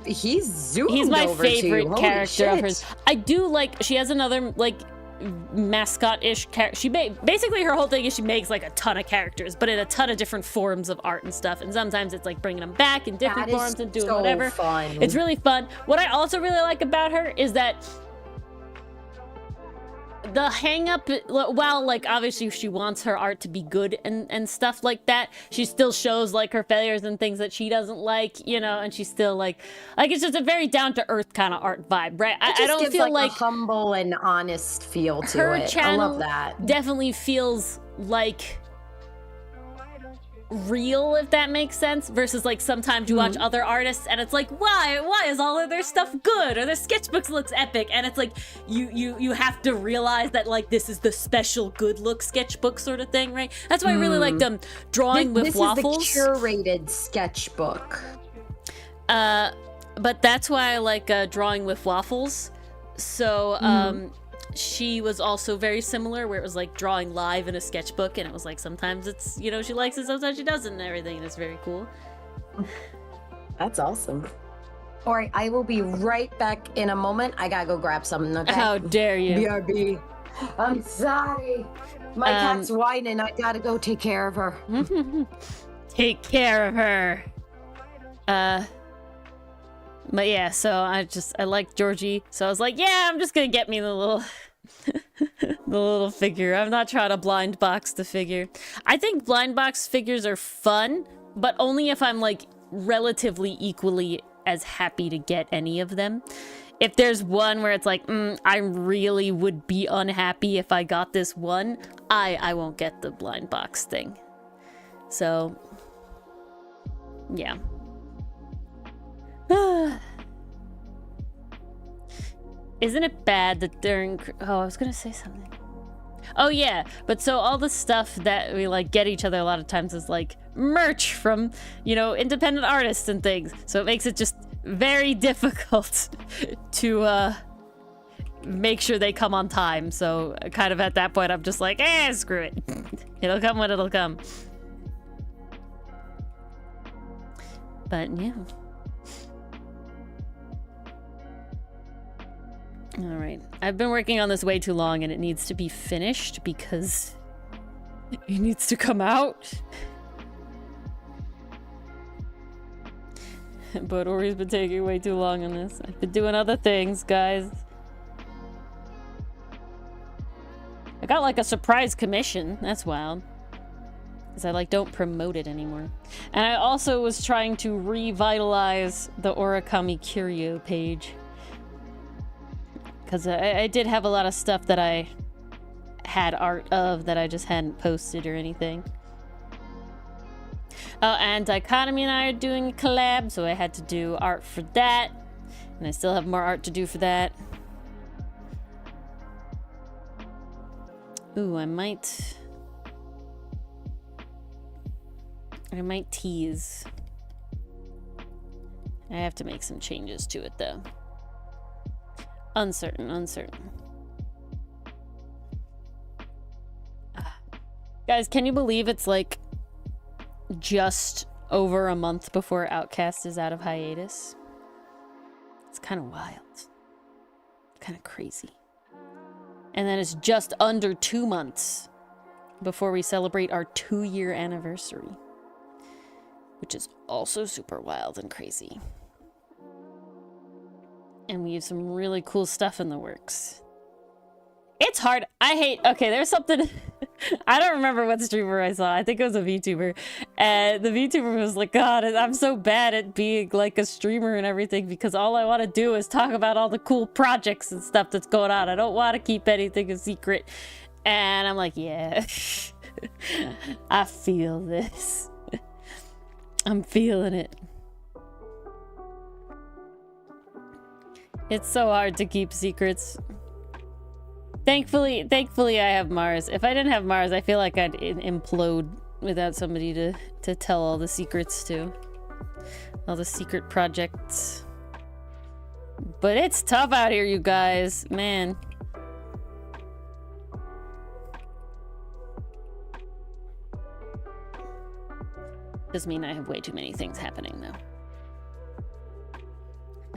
He's zoomed He's my over favorite character of shit. hers. I do like, she has another like mascot-ish character. She basically her whole thing is she makes like a ton of characters, but in a ton of different forms of art and stuff. And sometimes it's like bringing them back in different forms and doing so whatever. Fun. It's really fun. What I also really like about her is that the hang up, well, like obviously she wants her art to be good and stuff like that, she still shows like her failures and things that she doesn't like, you know, and she's still like it's just a very down-to-earth kind of art vibe, right? I don't feel like a humble and honest feel to her it. channel I love that. definitely feels like real, if that makes sense, versus like sometimes you watch other artists and it's like, why is all of their stuff good, or their sketchbooks looks epic, and it's like you have to realize that like this is the special good look sketchbook sort of thing, right? That's why I really like them drawing with waffles. This is the curated sketchbook. But that's why I like drawing with waffles. So she was also very similar, where it was like drawing live in a sketchbook, and it was like sometimes it's, you know, she likes it, sometimes she doesn't, and everything, and it's very cool. That's awesome. Alright, I will be right back in a moment. I gotta go grab something, okay? How dare you? BRB. I'm sorry. My cat's whining. I gotta go take care of her. Take care of her. But yeah, so I like Georgie, so I was like, yeah, I'm just gonna get me the little the little figure. I'm not trying to blind box the figure. I think blind box figures are fun, but only if I'm like relatively equally as happy to get any of them. If there's one where it's like, I really would be unhappy if I got this one, I won't get the blind box thing. So yeah. isn't it bad that during... Oh, I was gonna say something. Oh yeah, but so all the stuff that we like get each other a lot of times is like merch from, you know, independent artists and things. So it makes it just very difficult to make sure they come on time. So kind of at that point I'm just like, screw it. It'll come when it'll come. But yeah. All right. I've been working on this way too long and it needs to be finished because it needs to come out. But Ori's been taking way too long on this. I've been doing other things, guys. I got like a surprise commission. That's wild. Because I like don't promote it anymore. And I also was trying to revitalize the Origami Curio page. Because I did have a lot of stuff that I had art of that I just hadn't posted or anything. Oh, and Dichotomy and I are doing a collab, so I had to do art for that. And I still have more art to do for that. Ooh, I might tease. I have to make some changes to it, though. Uncertain. Guys, can you believe it's like just over a month before Outcast is out of hiatus? It's kind of wild. Kind of crazy. And then it's just under 2 months before we celebrate our 2-year anniversary. Which is also super wild and crazy. And we have some really cool stuff in the works. It's hard. Okay, there's something... I don't remember what streamer I saw. I think it was a VTuber. And the VTuber was like, God, I'm so bad at being like a streamer and everything because all I want to do is talk about all the cool projects and stuff that's going on. I don't want to keep anything a secret. And I'm like, yeah. I feel this. I'm feeling it. It's so hard to keep secrets. Thankfully I have Mars. If I didn't have Mars, I feel like I'd implode without somebody to tell all the secrets to. All the secret projects. But it's tough out here, you guys. Man. Does mean I have way too many things happening, though.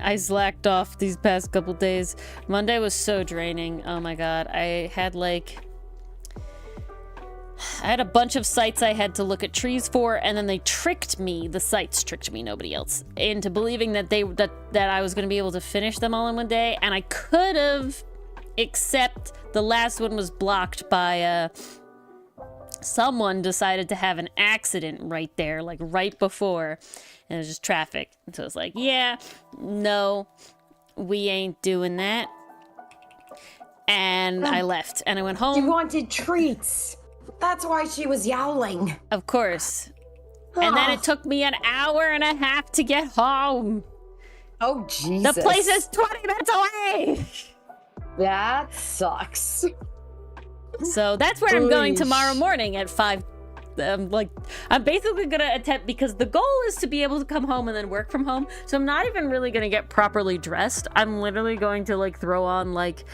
I slacked off these past couple days. Monday was so draining. Oh my god. I had a bunch of sites I had to look at trees for, and then they tricked me, the sites tricked me, nobody else, into believing that I was going to be able to finish them all in one day, and I could have, except the last one was blocked by someone decided to have an accident right there, like right before. And it was just traffic. And so it's like, yeah, no, we ain't doing that. And I left. And I went home. She wanted treats. That's why she was yowling. Of course. And then it took me an hour and a half to get home. Oh, Jesus. The place is 20 minutes away. That sucks. So that's where I'm going tomorrow morning at 5. I'm basically gonna attempt, because the goal is to be able to come home and then work from home. So I'm not even really gonna get properly dressed. I'm literally going to like throw on like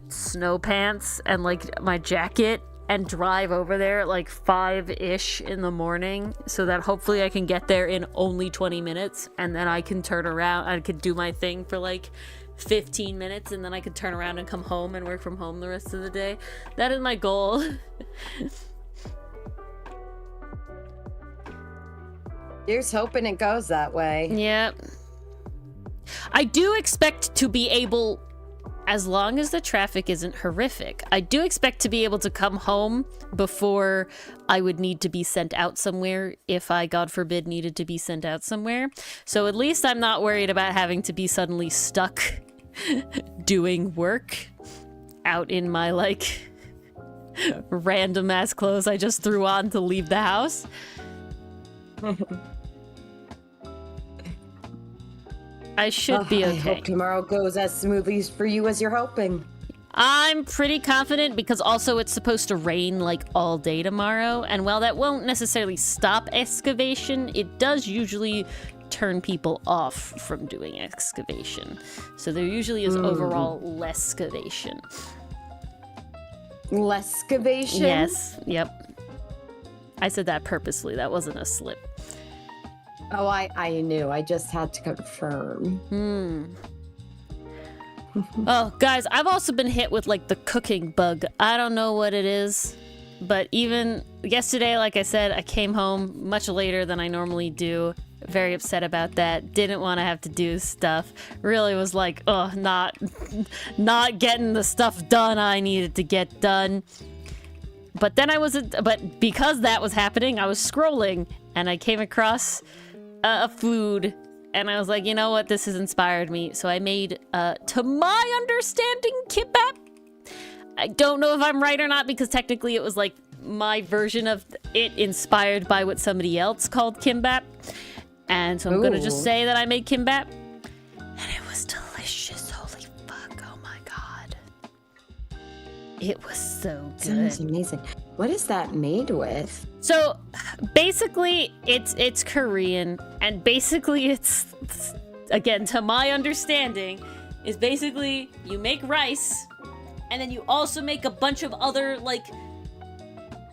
snow pants and like my jacket and drive over there at like 5-ish in the morning, so that hopefully I can get there in only 20 minutes, and then I can turn around. I could do my thing for like 15 minutes, and then I could turn around and come home and work from home the rest of the day. That is my goal. Here's hoping it goes that way. Yep. I do expect to be able, as long as the traffic isn't horrific, I do expect to be able to come home before I would need to be sent out somewhere if I, God forbid, needed to be sent out somewhere. So at least I'm not worried about having to be suddenly stuck doing work out in my, like, random ass clothes I just threw on to leave the house. I should be okay. I hope tomorrow goes as smoothly for you as you're hoping. I'm pretty confident because also it's supposed to rain like all day tomorrow, and while that won't necessarily stop excavation, it does usually turn people off from doing excavation. So there usually is overall less excavation. Less excavation? Yes, yep. I said that purposely, that wasn't a slip. Oh, I knew. I just had to confirm. Oh, guys, I've also been hit with like the cooking bug. I don't know what it is, but even yesterday, like I said, I came home much later than I normally do. Very upset about that. Didn't want to have to do stuff. Really was like, oh, not getting the stuff done I needed to get done. But then but because that was happening, I was scrolling and I came across a food. And I was like, you know what? This has inspired me. So I made, to my understanding, kimbap. I don't know if I'm right or not because technically it was like my version of it inspired by what somebody else called kimbap. And so I'm going to just say that I made kimbap. And it was delicious. Holy fuck. Oh my God. It was so good. Sounds amazing. What is that made with? So basically it's Korean, and basically it's, again, to my understanding, is basically you make rice and then you also make a bunch of other like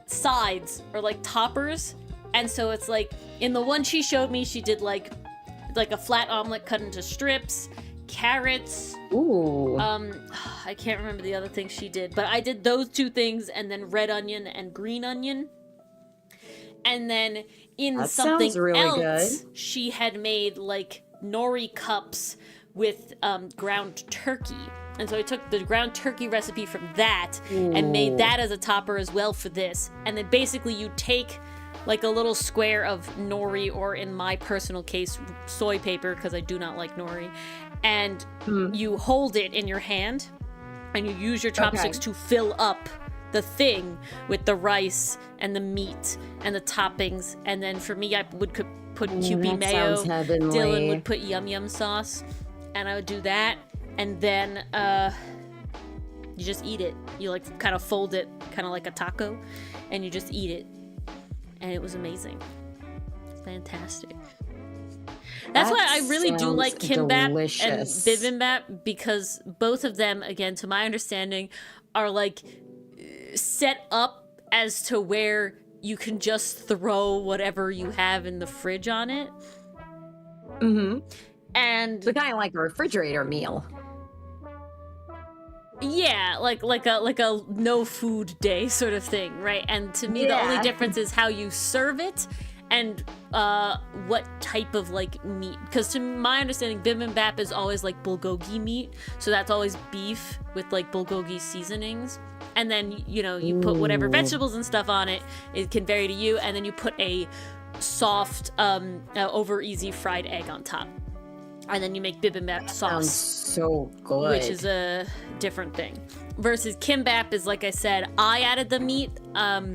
sides or like toppers. And so it's like in the one she showed me, she did like a flat omelet cut into strips, carrots. Ooh. I can't remember the other thing she did, but I did those two things and then red onion and green onion. And then in that something really else, good. She had made like nori cups with ground turkey. And so I took the ground turkey recipe from that and made that as a topper as well for this. And then basically you take like a little square of nori, or in my personal case, soy paper, because I do not like nori, and you hold it in your hand and you use your chopsticks to fill up the thing with the rice and the meat and the toppings. And then for me, I would put Kewpie mayo. Dylan would put yum yum sauce, and I would do that. And then you just eat it. You like kind of fold it, kind of like a taco, and you just eat it. And it was amazing. Fantastic. That's why I really do like kimbap and bibimbap, because both of them, again, to my understanding, are like set up as to where you can just throw whatever you have in the fridge on it. And so kind of like a refrigerator meal. Yeah, like a no food day sort of thing, right? And to me, the only difference is how you serve it and what type of like meat. Because to my understanding, bibimbap is always like bulgogi meat, so that's always beef with like bulgogi seasonings. And then you put whatever vegetables and stuff on it. It can vary to you, and then you put a soft, over easy fried egg on top. And then you make bibimbap sauce. Sounds so good. Which is a different thing. Versus kimbap is, like I said, I added the meat. I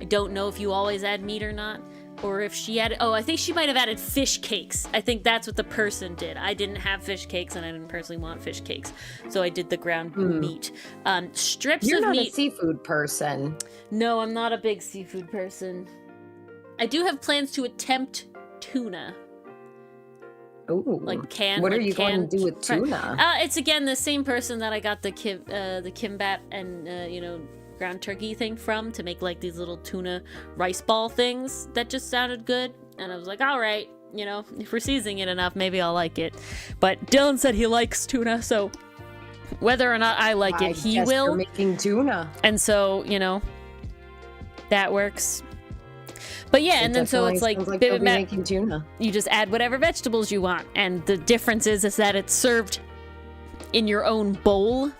don't know if you always add meat or not. Or if she added... Oh, I think she might have added fish cakes. I think that's what the person did. I didn't have fish cakes, and I didn't personally want fish cakes. So I did the ground meat. Strips You're of meat... You're not a seafood person. No, I'm not a big seafood person. I do have plans to attempt tuna. Ooh. Like canned. What like are you going to do with tuna? It's again the same person that I got the kimbap and ground turkey thing from, to make like these little tuna rice ball things that just sounded good. And I was like, all right, if we're seasoning it enough, maybe I'll like it. But Dylan said he likes tuna, so whether or not I like it, he will. You're making tuna, and so that works. But yeah, and then so it's like making tuna. You just add whatever vegetables you want, and the difference is that it's served in your own bowl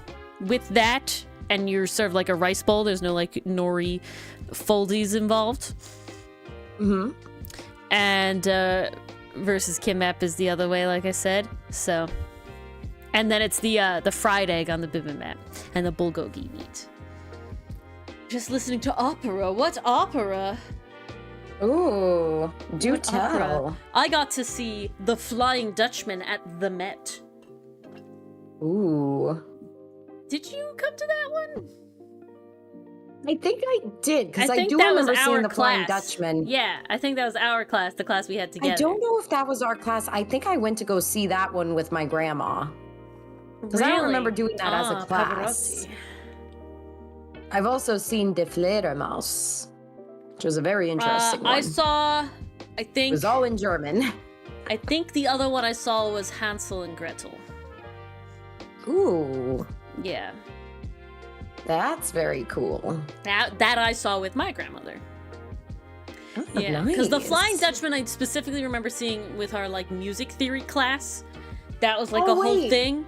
with that, and you're served like a rice bowl. There's no like nori foldies involved. And versus kimbap is the other way, like I said. So, and then it's the fried egg on the bibimbap and the bulgogi meat. Just listening to opera. What opera? Ooh, do What opera? tell. I got to see The Flying Dutchman at the Met. Ooh. Did you come to that one? I think I did, because I think do that was remember seeing our the Flying class. Dutchman. Yeah, I think that was our class, the class we had together. I don't know if that was our class. I think I went to go see that one with my grandma. Because I don't remember doing that as a class. Pavarotti. I've also seen De Fledermaus, which was a very interesting one. I saw, I think... It was all in German. I think the other one I saw was Hansel and Gretel. Ooh. Yeah. That's very cool. That I saw with my grandmother. Oh, Yeah, because the nice. Flying Dutchman I specifically remember seeing with our like music theory class. That was like Oh, a whole wait. thing.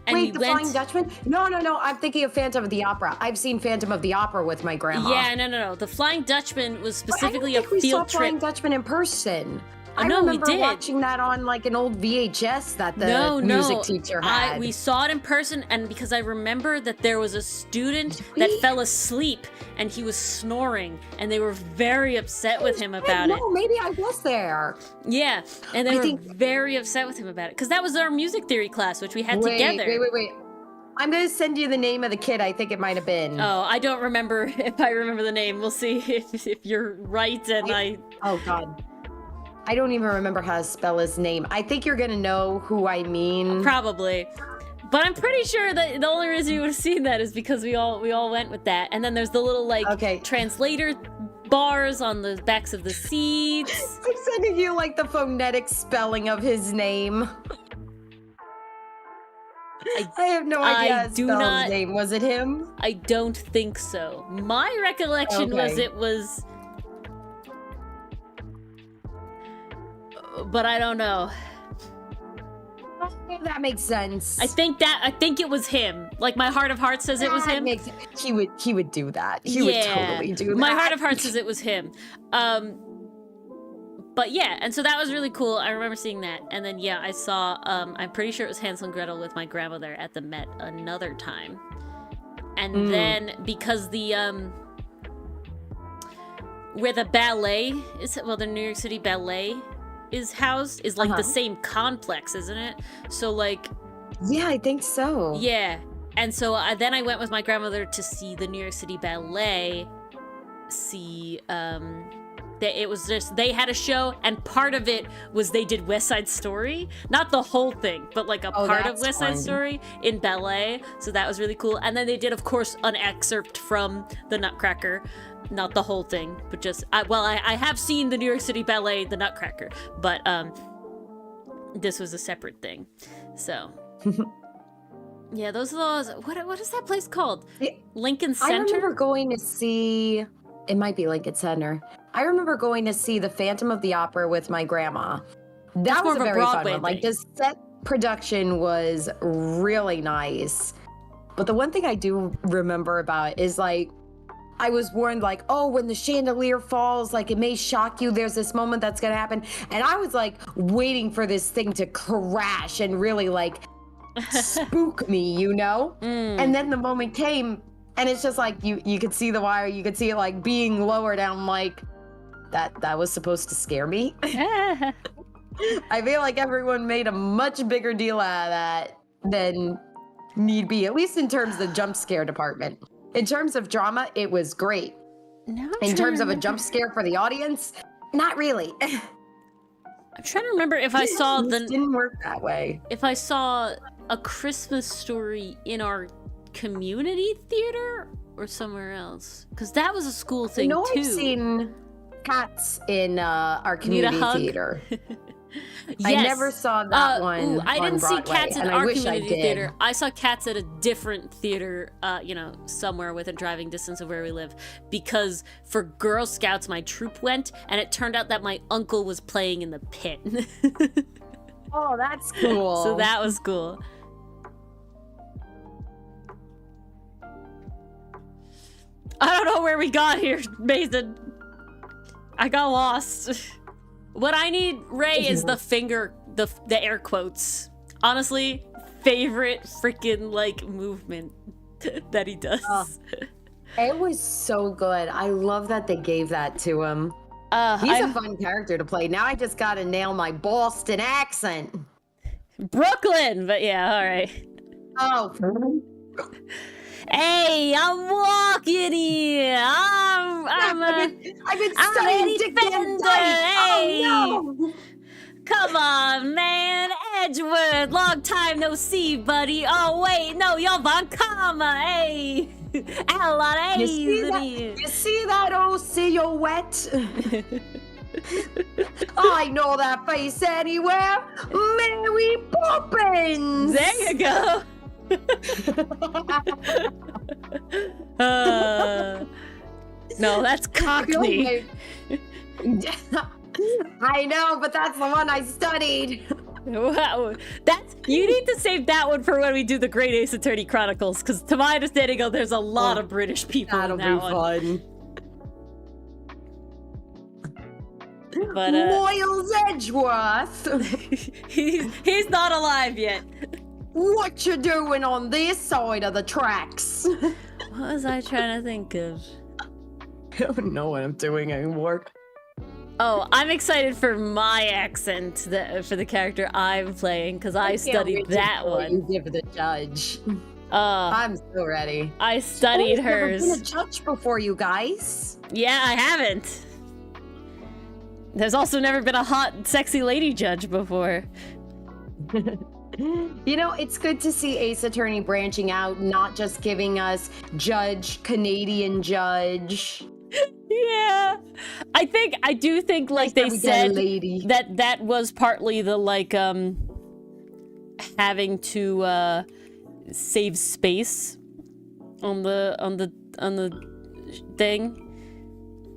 And Wait, we the went... Flying Dutchman? No. I'm thinking of Phantom of the Opera. I've seen Phantom of the Opera with my grandma. Yeah, no. The Flying Dutchman was specifically I don't think a we saw field trip. Flying Dutchman in person. I no, we remember did. watching that on like an old VHS that the music teacher had. We saw it in person, and because I remember that there was a student that fell asleep and he was snoring, and they were very upset with him about it. No, maybe I was there. Yeah, and they were very upset with him about it because that was our music theory class, which we had together. Wait. I'm gonna send you the name of the kid. I think it might have been. Oh, I don't remember if I remember the name. We'll see if you're right and I... Oh, God. I don't even remember how to spell his name. I think you're gonna know who I mean. Probably. But I'm pretty sure that the only reason you would have seen that is because we all went with that. And then there's the little like translator bars on the backs of the seats. I'm sending you like the phonetic spelling of his name. I have no idea how to spell his name. Was it him? I don't think so. My recollection was it was... But I don't know. That makes sense. I think it was him. Like my heart of hearts says it was him. He would do that. He would totally do that. My heart of hearts says it was him. But yeah, and so that was really cool. I remember seeing that. And then yeah, I saw I'm pretty sure it was Hansel and Gretel with my grandmother at the Met another time. And then because the where the ballet is, well, the New York City Ballet is housed is like the same complex, isn't it? So like, yeah, I think so. Yeah, and so then I went with my grandmother to see the New York City Ballet. It was just they had a show, and part of it was they did West Side Story, not the whole thing, but like a part of West Side Story in ballet. So that was really cool. And then they did, of course, an excerpt from the Nutcracker. Not the whole thing, but just I have seen the New York City Ballet, the Nutcracker, but this was a separate thing. So yeah, those are those. What is that place called? Lincoln Center. I remember going to see. It might be Lincoln Center. I remember going to see the Phantom of the Opera with my grandma. That was a very fun one. Like the set production was really nice. But the one thing I do remember about is like, I was warned like, oh, when the chandelier falls, like it may shock you. There's this moment that's gonna happen. And I was like waiting for this thing to crash and really like spook me, you know? And then the moment came and it's just like, you could see the wire, you could see it like being lowered and I'm like, that was supposed to scare me. I feel like everyone made a much bigger deal out of that than need be, at least in terms of the jump scare department. In terms of drama, it was great. In terms of a jump scare for the audience, not really. I'm trying to remember if I saw the... It didn't work that way. If I saw A Christmas Story in our community theater or somewhere else. Because that was a school thing, too. I've seen Cats in our community theater. Yes. I never saw that one. I didn't see Cats in our community theater. I saw Cats at a different theater, somewhere within driving distance of where we live. Because for Girl Scouts, my troop went, and it turned out that my uncle was playing in the pit. Oh, that's cool. So that was cool. I don't know where we got here, Mason. I got lost. What I need, Ray, is the finger, the air quotes. Honestly, favorite freaking like movement that he does. It was so good. I love that they gave that to him. He's a fun character to play. Now I just gotta nail my Boston accent. Brooklyn, but yeah, all right. Oh. Hey, I'm walking here. I've been studying Dick Van Dyke. Hey. Oh no. Come on, man. Edgeworth, long time no see, buddy. Oh, wait, no, you're Von Karma. Hey. A lot of A's in here. You see that old silhouette? I know that face anywhere. Mary Poppins. There you go. No, that's Cockney. I know, but that's the one I studied. Wow, you need to save that one for when we do the Great Ace Attorney Chronicles, because to my understanding, there's a lot of British people in that one. Fun. But Moyles Edgeworth. he's not alive yet. What you doing on this side of the tracks? What was I trying to think of? I don't know what I'm doing anymore. Oh, I'm excited for my accent for the character I'm playing, because I studied that one. You give the judge. I'm so ready. I studied hers. I've never been a judge before, you guys. Yeah, I haven't. There's also never been a hot, sexy lady judge before. You know, it's good to see Ace Attorney branching out, not just giving us judge, Canadian judge. Yeah, I do think like they said that was partly the like having to save space on the thing.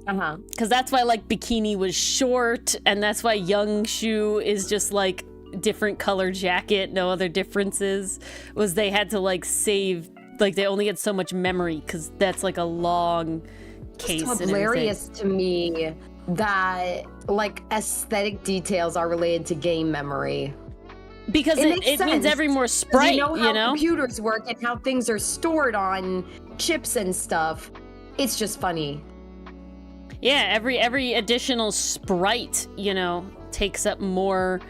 Because that's why like Bikini was short, and that's why Young Shu is just like different color jacket, no other differences. Was they had to like save, like they only had so much memory because that's like a long case. It's hilarious to me that like aesthetic details are related to game memory. Because it means every more sprite, you know how computers work and how things are stored on chips and stuff. It's just funny. Yeah, every additional sprite, you know, takes up more.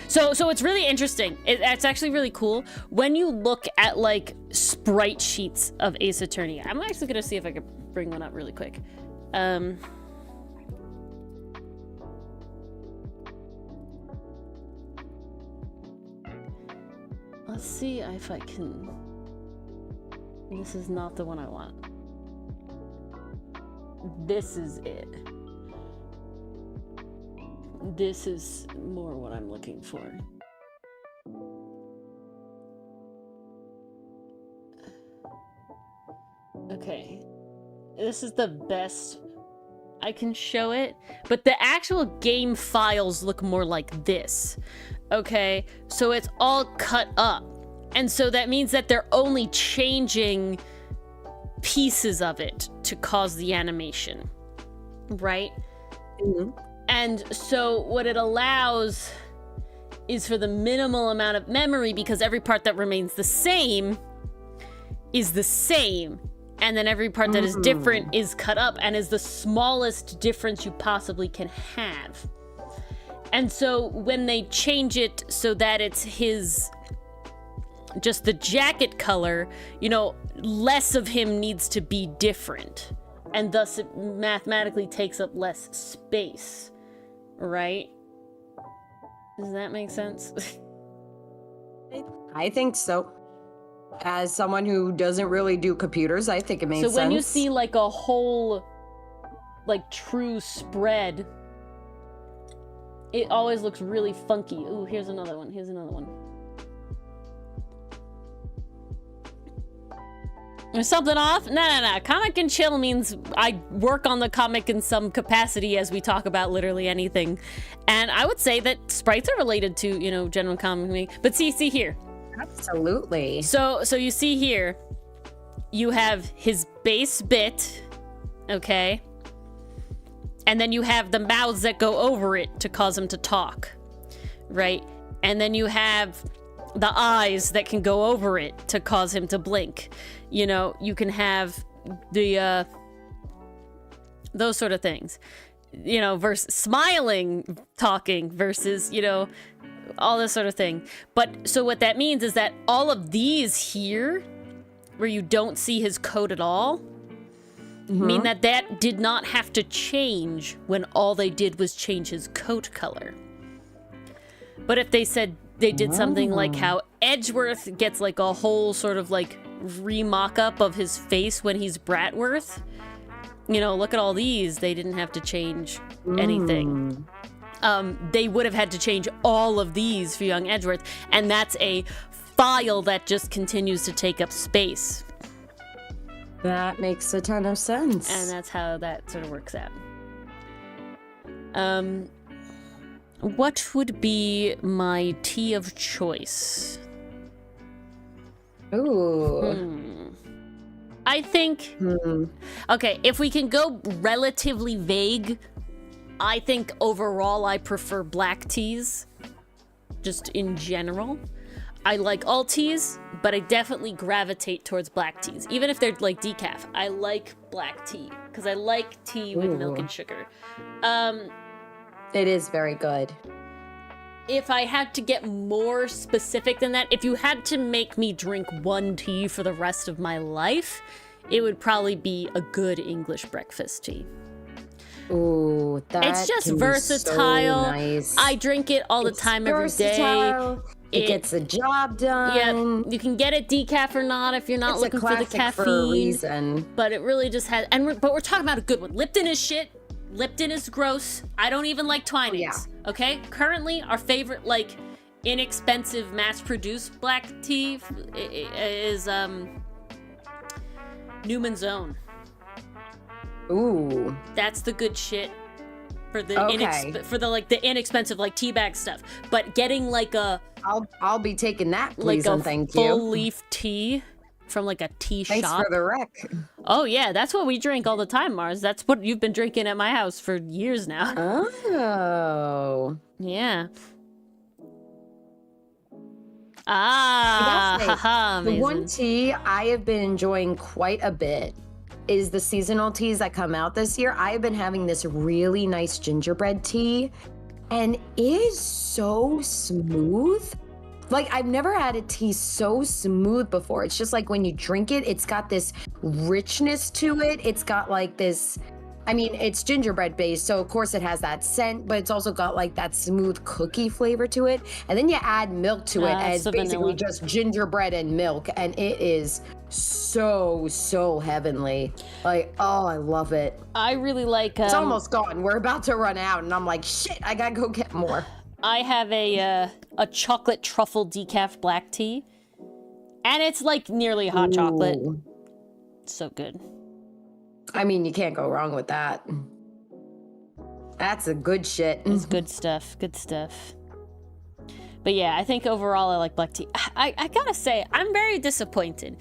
So it's really interesting. It's actually really cool when you look at like sprite sheets of Ace Attorney. I'm actually gonna see if I can bring one up really quick. Let's see if I can. This is not the one I want. This is it. This is more what I'm looking for. Okay. This is the best I can show it, but the actual game files look more like this. Okay, so it's all cut up. And so that means that they're only changing pieces of it to cause the animation, right? Mm-hmm. And so what it allows is for the minimal amount of memory, because every part that remains the same is the same. And then every part that is different is cut up and is the smallest difference you possibly can have. And so when they change it so that it's just the jacket color, you know, less of him needs to be different. And thus it mathematically takes up less space, right? Does that make sense? I think so. As someone who doesn't really do computers, I think it makes sense. So when you see like a whole, like true spread, it always looks really funky. Ooh, here's another one. Here's another one. There's something off? No. Comic and chill means I work on the comic in some capacity as we talk about literally anything. And I would say that sprites are related to, you know, general comic. But see here. Absolutely. So you see here, you have his base bit, okay? And then you have the mouths that go over it to cause him to talk, right? And then you have the eyes that can go over it to cause him to blink. You know, you can have the those sort of things. you know, versus smiling, talking versus, you know, all this sort of thing. But so what that means is that all of these here, where you don't see his coat at all, mean that did not have to change when all they did was change his coat color. But if they said they did something like how Edgeworth gets like a whole sort of like re-mock-up of his face when he's Bratworth, you know, look at all these, they didn't have to change anything. They would have had to change all of these for young Edgeworth, and that's a file that just continues to take up space. That makes a ton of sense. And that's how that sort of works out. What would be my tea of choice? Ooh. I think... Okay, if we can go relatively vague, I think overall I prefer black teas. Just in general. I like all teas, but I definitely gravitate towards black teas. Even if they're like decaf, I like black tea. Because I like tea with milk and sugar. It is very good. If I had to get more specific than that, if you had to make me drink one tea for the rest of my life, it would probably be a good English breakfast tea. Ooh, that it's just can versatile. Be so nice. I drink it all the time every day. It gets the job done. Yeah, you can get it decaf or not if you're not looking for the caffeine. For a reason. But it really just has, but we're talking about a good one. Lipton is shit. Lipton is gross. I don't even like Twinings. Yeah. Okay? Currently, our favorite, like, inexpensive, mass-produced black tea is, Newman's Own. Ooh. That's the good shit for the the inexpensive, like, tea bag stuff. But getting, like, I'll be taking that, please, like and thank you. Full leaf tea from, like, a tea shop. Thanks for the rec. Oh, yeah, that's what we drink all the time, Mars. That's what you've been drinking at my house for years now. Oh. Yeah. Haha, the one tea I have been enjoying quite a bit is the seasonal teas that come out this year. I have been having this really nice gingerbread tea, and it is so smooth. Like, I've never had a tea so smooth before. It's just like when you drink it, it's got this richness to it. It's got like this, I mean, it's gingerbread based, so of course it has that scent, but it's also got like that smooth cookie flavor to it. And then you add milk to it, and it's basically just gingerbread and milk, and it is so heavenly. Like, oh, I love it. I really like... it's almost gone. We're about to run out, and I'm like, shit, I gotta go get more. I have a chocolate truffle decaf black tea, and it's like nearly hot chocolate. So good. I mean, you can't go wrong with that. That's a good shit. It's good stuff. Good stuff. But yeah, I think overall I like black tea. I gotta say, I'm very disappointed.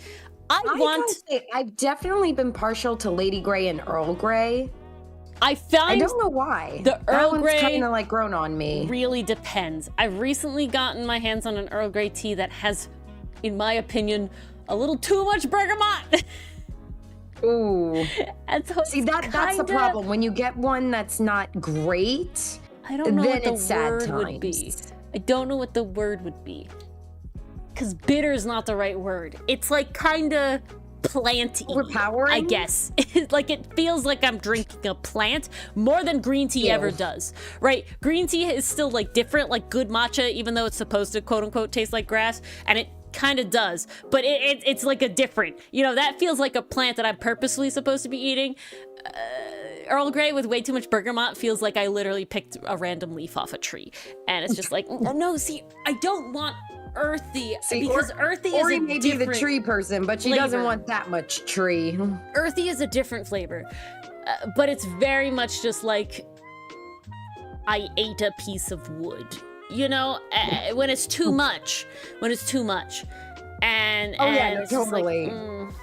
I've definitely been partial to Lady Grey and Earl Grey. I don't know why. The Earl Grey kind of like grown on me. Really depends. I've recently gotten my hands on an Earl Grey tea that has, in my opinion, a little too much bergamot. Ooh. And so see, that's the problem. When you get one that's not great, I don't know what the word would be. I don't know what the word would be. Because bitter is not the right word. It's like kind of plant-y, overpowering, I guess. Like, it feels like I'm drinking a plant more than green tea ever does, right? Green tea is still like different, like good matcha, even though it's supposed to quote unquote taste like grass, and it kind of does, but it's like a different, you know, that feels like a plant that I'm purposely supposed to be eating. Earl Grey with way too much bergamot feels like I literally picked a random leaf off a tree, and it's just like, no, see, I don't want earthy, because earthy is a may different be the tree person, but she flavor. doesn't want that much tree. Earthy is a different flavor, but it's very much just like I ate a piece of wood, you know, when it's too much, and no, it's totally. Just like,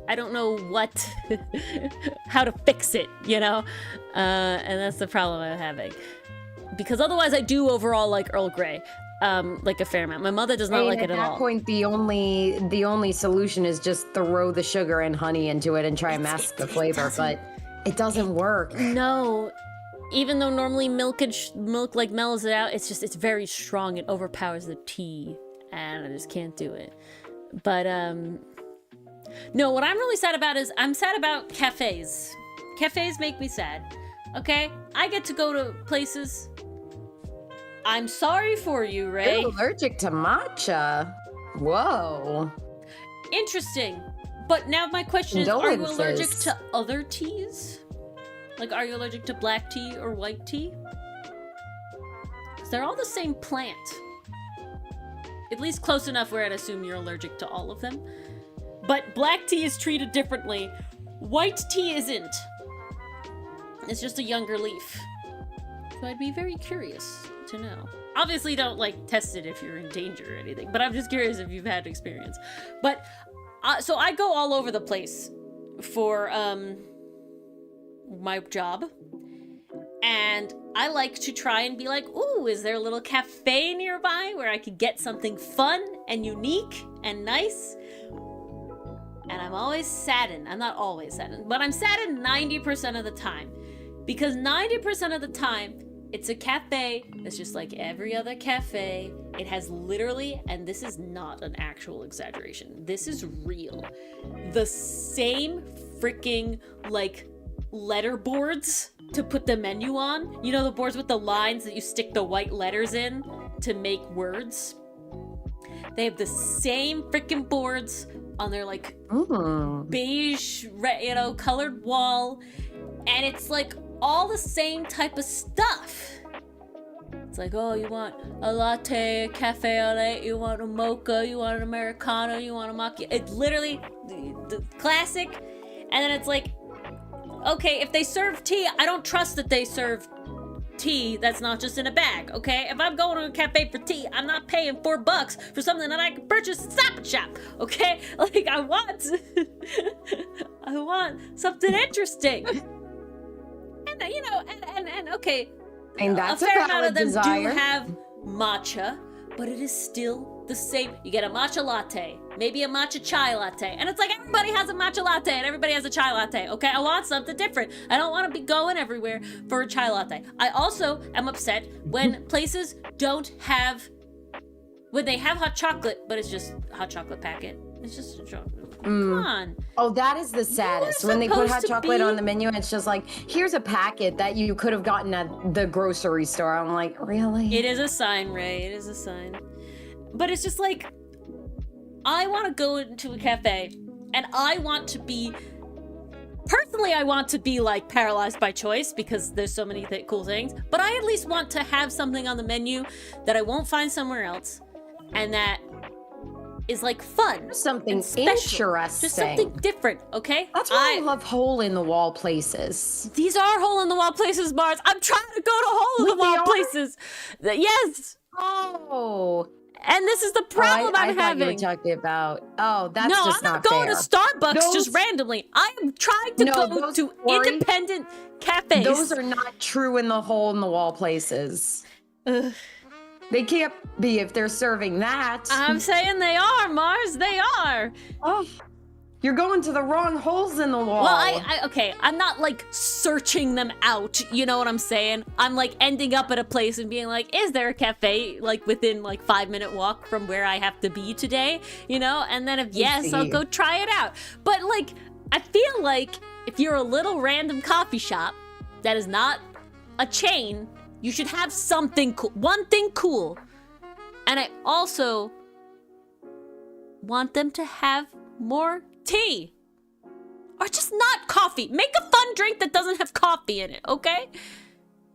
I don't know how to fix it, you know, and that's the problem I'm having, because otherwise I do overall like Earl Grey. Like a fair amount. My mother does not like it at all. At that point, the only solution is just throw the sugar and honey into it and try and mask the flavor. But It doesn't work. No. Even though normally milk like mellows it out, it's very strong. It overpowers the tea, and I just can't do it. But no, what I'm really sad about is I'm sad about cafes. Cafes make me sad. Okay, I get to go to places. I'm sorry for you, Ray. You're allergic to matcha. Whoa. Interesting. But now my question is, are you allergic to other teas? Like, are you allergic to black tea or white tea? Because they're all the same plant. At least close enough where I'd assume you're allergic to all of them. But black tea is treated differently. White tea isn't. It's just a younger leaf. So I'd be very curious to know. Obviously don't, like, test it if you're in danger or anything. But I'm just curious if you've had experience. But, so I go all over the place for, my job, and I like to try and be like, ooh, is there a little cafe nearby where I could get something fun and unique and nice? And I'm always saddened. I'm not always saddened, but I'm saddened 90% of the time, because 90% of the time it's a cafe that's just like every other cafe. It has literally, and this is not an actual exaggeration, this is real, the same freaking, like, letterboards to put the menu on. You know, the boards with the lines that you stick the white letters in to make words? They have the same freaking boards on their, like, beige, colored wall. And it's, like, all the same type of stuff. It's like, oh, you want a latte, a cafe au lait, you want a mocha, you want an Americano, you want a macchiato. It's literally the classic. And then it's like, okay, if they serve tea, I don't trust that they serve tea that's not just in a bag, okay? If I'm going to a cafe for tea, I'm not paying $4 for something that I can purchase at Stop and Shop, okay? Like, I want something interesting. And, you know, and okay, And that's a fair a amount of them desire. do have matcha, but it is still the same. You get a matcha latte, maybe a matcha chai latte, and it's like everybody has a matcha latte and everybody has a chai latte, okay? I want something different. I don't want to be going everywhere for a chai latte. I also am upset when places don't have, when they have hot chocolate, but it's just a hot chocolate packet. It's just a chocolate. Come on. Oh, that is the saddest. When they put hot chocolate on the menu, and it's just like, here's a packet that you could have gotten at the grocery store. I'm like, really? It is a sign, Ray. It is a sign. But it's just like, I want to go into a cafe, and I want to be, personally, I want to be, like, paralyzed by choice because there's so many cool things, but I at least want to have something on the menu that I won't find somewhere else, and that is, like, fun. Something interesting. interesting. Just something different, okay? That's why I love hole-in-the-wall places. These are hole-in-the-wall places, Mars. I'm trying to go to hole-in-the-wall places. Yes. Oh. And this is the problem I'm having. I thought you were talking about. Oh, that's no, just I'm not not going fair. to Starbucks just randomly. I am trying to go to independent cafes. Those are not true in the hole-in-the-wall places. Ugh. They can't be if they're serving that. I'm saying they are, Mars. They are. Oh, you're going to the wrong holes in the wall. Well, okay, I'm not, like, searching them out, you know what I'm saying? I'm, like, ending up at a place and being like, is there a cafe, like, within, like, 5-minute walk from where I have to be today, you know? And then if yes, I'll go try it out. But, like, I feel like if you're a little random coffee shop that is not a chain, you should have something cool, one thing cool. And I also want them to have more tea. Or just not coffee. Make a fun drink that doesn't have coffee in it, okay?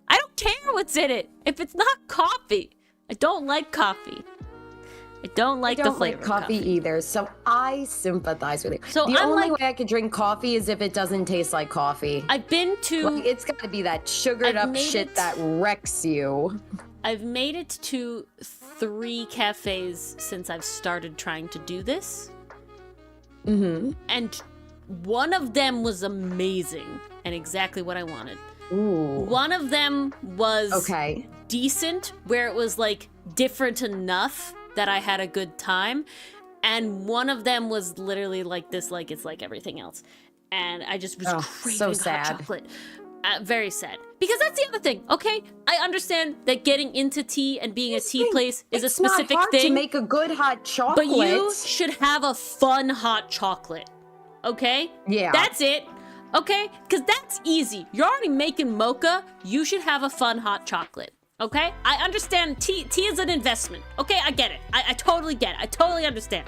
I don't care what's in it if it's not coffee. I don't like coffee. I don't like the flavor of coffee either, so I sympathize with you. So the only way I could drink coffee is if it doesn't taste like coffee. I've been to... Like, it's got to be that sugared up shit that wrecks you. I've made it to 3 cafes since I've started trying to do this. Mm-hmm. And one of them was amazing and exactly what I wanted. Ooh. One of them was decent, where it was, like, different enough that I had a good time. And one of them was literally like this, like, it's like everything else. and I just was craving so hot sad. chocolate. Very sad. Because that's the other thing, okay? I understand that getting into tea and being a tea place is a specific It's not hard thing. to make a good hot chocolate. But you should have a fun hot chocolate, okay? Yeah. That's it, okay? Because that's easy. You're already making mocha. You should have a fun hot chocolate, okay? I understand tea is an investment, okay? I get it. I totally get it. I totally understand.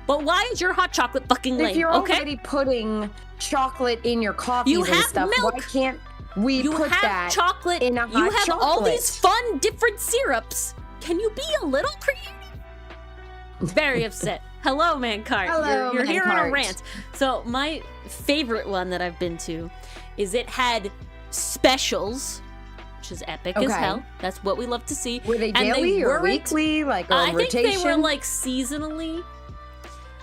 But why is your hot chocolate fucking lame, If you're okay? already putting chocolate in your coffees You and have stuff, milk. why can't we You put have that chocolate. in a hot You have chocolate? all these fun different syrups. Can you be a little creative? Very upset. Hello, Mancart. Hello, you're here on a Mancart. rant. So my favorite one that I've been to is it had specials, which is epic as Okay. hell. That's what we love to see. Were they And daily or weren't- weekly, like on I think rotation? they were like seasonally.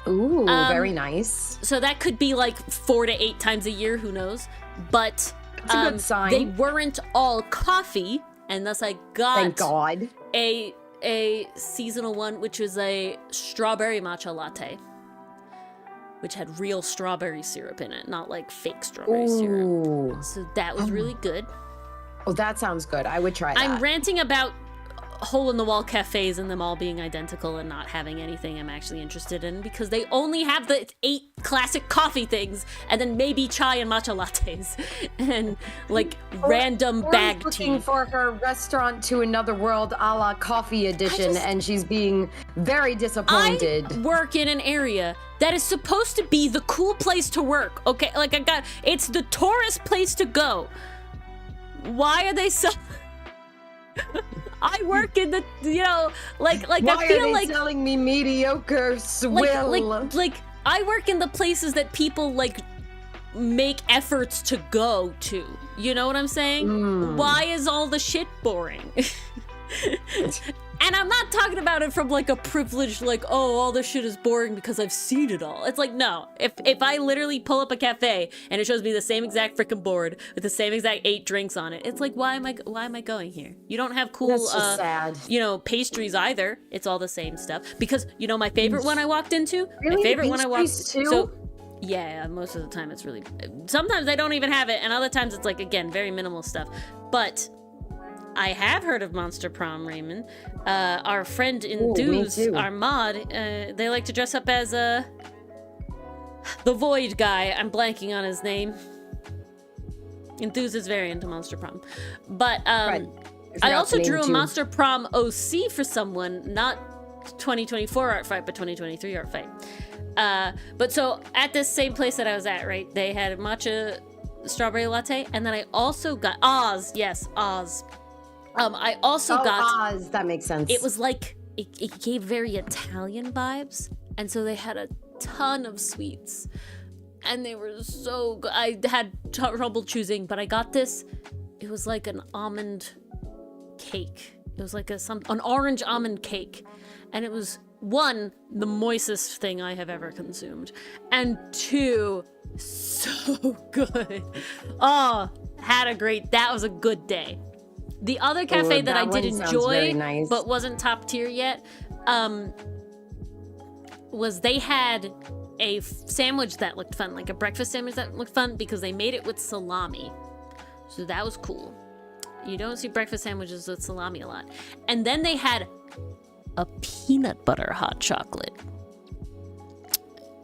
Ooh, very nice. So that could be like 4 to 8 times a year, who knows? But That's a good sign. they weren't all coffee, and thus I got Thank God. a seasonal one, which was a strawberry matcha latte, which had real strawberry syrup in it, not like fake strawberry syrup. Ooh. So that was really good. Oh, that sounds good. I would try that. I'm ranting about hole-in-the-wall cafes and them all being identical and not having anything I'm actually interested in because they only have the 8 classic coffee things and then maybe chai and matcha lattes and like random bag looking tea. for her restaurant to another world a la coffee edition, and she's being very disappointed. I work in an area that is supposed to be the cool place to work, okay? Like it's the tourist place to go. Why are they so... I work in the, like Why I feel are they like selling me mediocre swill? like I work in the places that people like make efforts to go to. You know what I'm saying? Why is all the shit boring? And I'm not talking about it from like a privileged, like, oh, all this shit is boring because I've seen it all. It's like, no. If I literally pull up a cafe and it shows me the same exact freaking board with the same exact 8 drinks on it, it's like, why am I going here? You don't have cool, That's just sad. pastries either. It's all the same stuff. Because my favorite one I walked into, Really? my favorite one I walked Pastries too? so. Yeah, most of the time it's really. Sometimes they don't even have it, and other times it's like again very minimal stuff. But I have heard of Monster Prom, Raymond. Our friend Enthuse, too. our mod, they like to dress up as the Void guy. I'm blanking on his name. Enthuse is very into Monster Prom. But Right. I also forgot the drew name, a too. Monster Prom OC for someone, not 2024 art fight, but 2023 art fight. But so at this same place that I was at, right, they had a matcha strawberry latte, and then I also got Oz. Yes, Oz. I also got Oz, that makes sense. it was like it gave very Italian vibes, and so they had a ton of sweets, and they were so good. I had trouble choosing, but I got this. It was like an almond cake. It was like an orange almond cake, and it was 1, the moistest thing I have ever consumed, and 2, so good. Oh, that was a good day. The other cafe that I did one sounds very enjoy, nice. but wasn't top tier yet, was they had a sandwich that looked fun, like a breakfast sandwich that looked fun because they made it with salami. So that was cool. You don't see breakfast sandwiches with salami a lot. And then they had a peanut butter hot chocolate,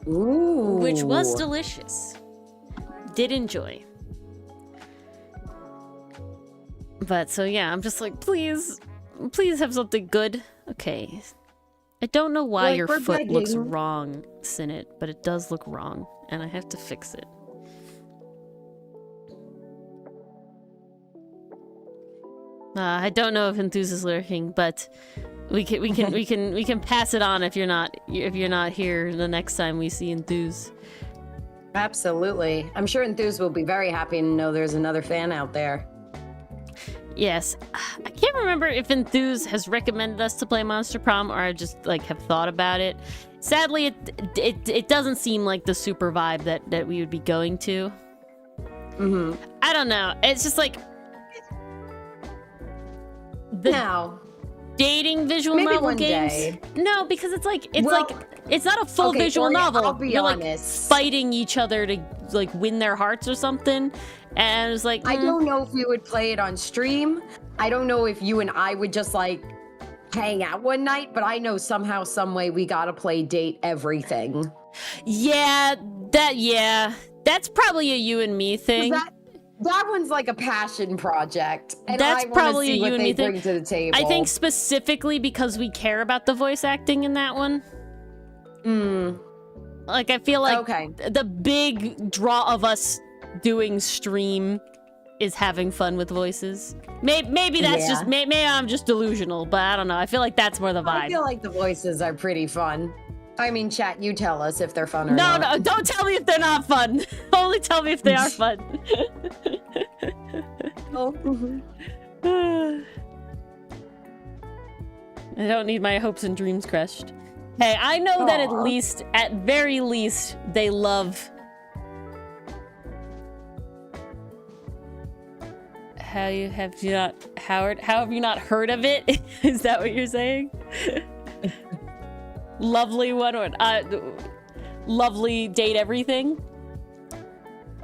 Ooh. which was delicious. Did enjoy. But so yeah, I'm just like, please have something good. Okay. I don't know why Like your we're foot looks begging. wrong, Sinnit, but it does look wrong, and I have to fix it. I don't know if Enthuse is lurking, but we can pass it on if you're not here the next time we see Enthuse. Absolutely. I'm sure Enthuse will be very happy to know there's another fan out there. Yes, I can't remember if Enthuse has recommended us to play Monster Prom or I just like have thought about it. Sadly, it doesn't seem like the super vibe that we would be going to. I don't know. It's just like the Now, dating visual maybe novel one games. day. No, because it's like well, It's not a full Okay, visual Ori, novel. I'll be You're honest. like fighting each other to like win their hearts or something. And it's like I don't know if we would play it on stream. I don't know if you and I would just like hang out one night, but I know somehow, some way we gotta play date everything. Yeah, that's probably a you and me thing. That one's like a passion project, and That's I want to probably see a what you and they me thing. bring to the table. I think specifically because we care about the voice acting in that one. Like, I feel like the big draw of us doing stream is having fun with voices. Maybe that's just maybe I'm just delusional, but I don't know. I feel like that's more the vibe. I feel like the voices are pretty fun. I mean, chat, you tell us if they're fun or not. No, don't tell me if they're not fun. Only tell me if they are fun. I don't need my hopes and dreams crushed. Hey, I know that at very least, they love... How have you not heard of it? Is that what you're saying? Lovely one, lovely date everything.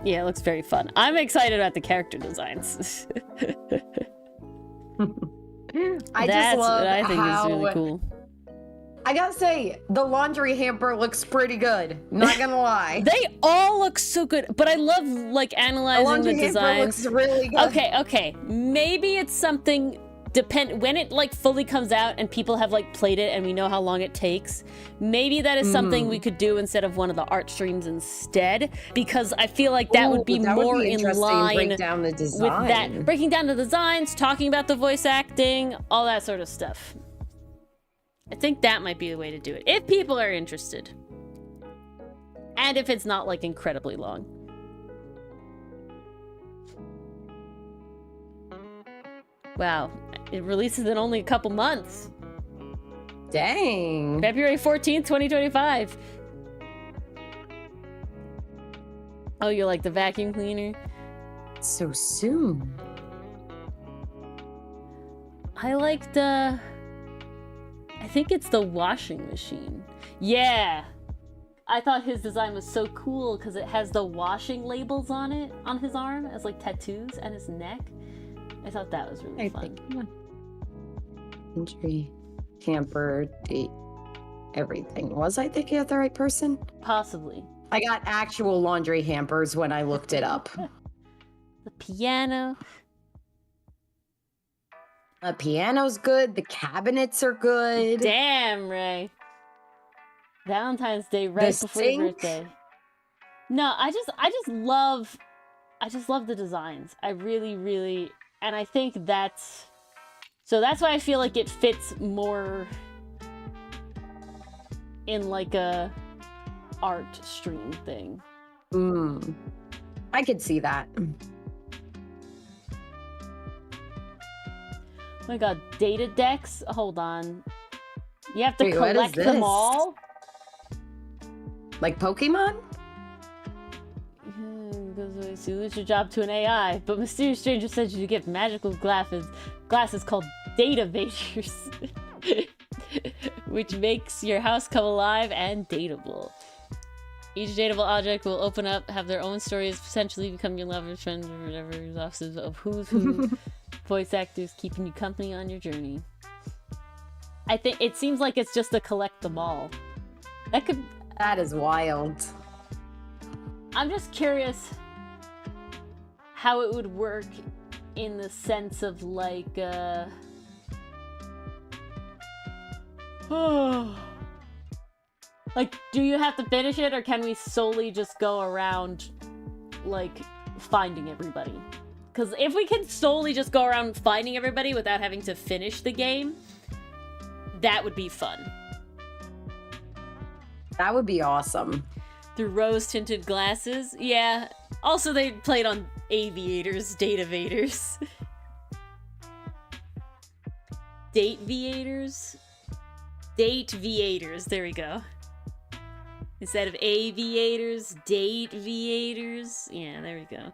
Yeah, it looks very fun. I'm excited about the character designs. I just love I think how, is really cool. I gotta say, the laundry hamper looks pretty good. Not gonna lie. They all look so good, but I love like analyzing the designs. Looks really good. Okay. Maybe it's something when it like fully comes out and people have like played it and we know how long it takes. Maybe that is something we could do instead of one of the art streams instead, because I feel like that would be more in line with that. Breaking down the designs, talking about the voice acting, all that sort of stuff. I think that might be the way to do it, if people are interested. And if it's not, like, incredibly long. Wow. It releases in only a couple months. Dang. February 14th, 2025. Oh, you're like the vacuum cleaner? So soon. I like the... I think it's the washing machine. Yeah. I thought his design was so cool because it has the washing labels on it, on his arm, as like tattoos, and his neck. I thought that was really fun. Laundry, hamper, date, everything. Was I thinking of the right person? Possibly. I got actual laundry hampers when I looked it up. The piano. The piano's good. The cabinets are good. Damn, Ray. Valentine's Day right before your birthday. No, I just love the designs. I really, and I think that's why I feel like it fits more in like a art stream thing. I could see that. Oh my god, data decks? Hold on. You have to collect them all? Like Pokemon? You lose your job to an AI, but mysterious stranger said you get magical glasses called data vaders, which makes your house come alive and dateable. Each dateable object will open up, have their own stories, potentially become your lover's friend, or whatever, offices of who's who. Voice actors keeping you company on your journey. I think it seems like it's just to collect them all. That is wild. I'm just curious how it would work in the sense of like like, do you have to finish it, or can we solely just go around like finding everybody? Because if we can solely just go around finding everybody without having to finish the game, that would be fun. That would be awesome. Through rose-tinted glasses? Yeah. Also, they played on aviators, data vaders. Date viators? Date viators, there we go. Instead of aviators, date viators. Yeah, there we go.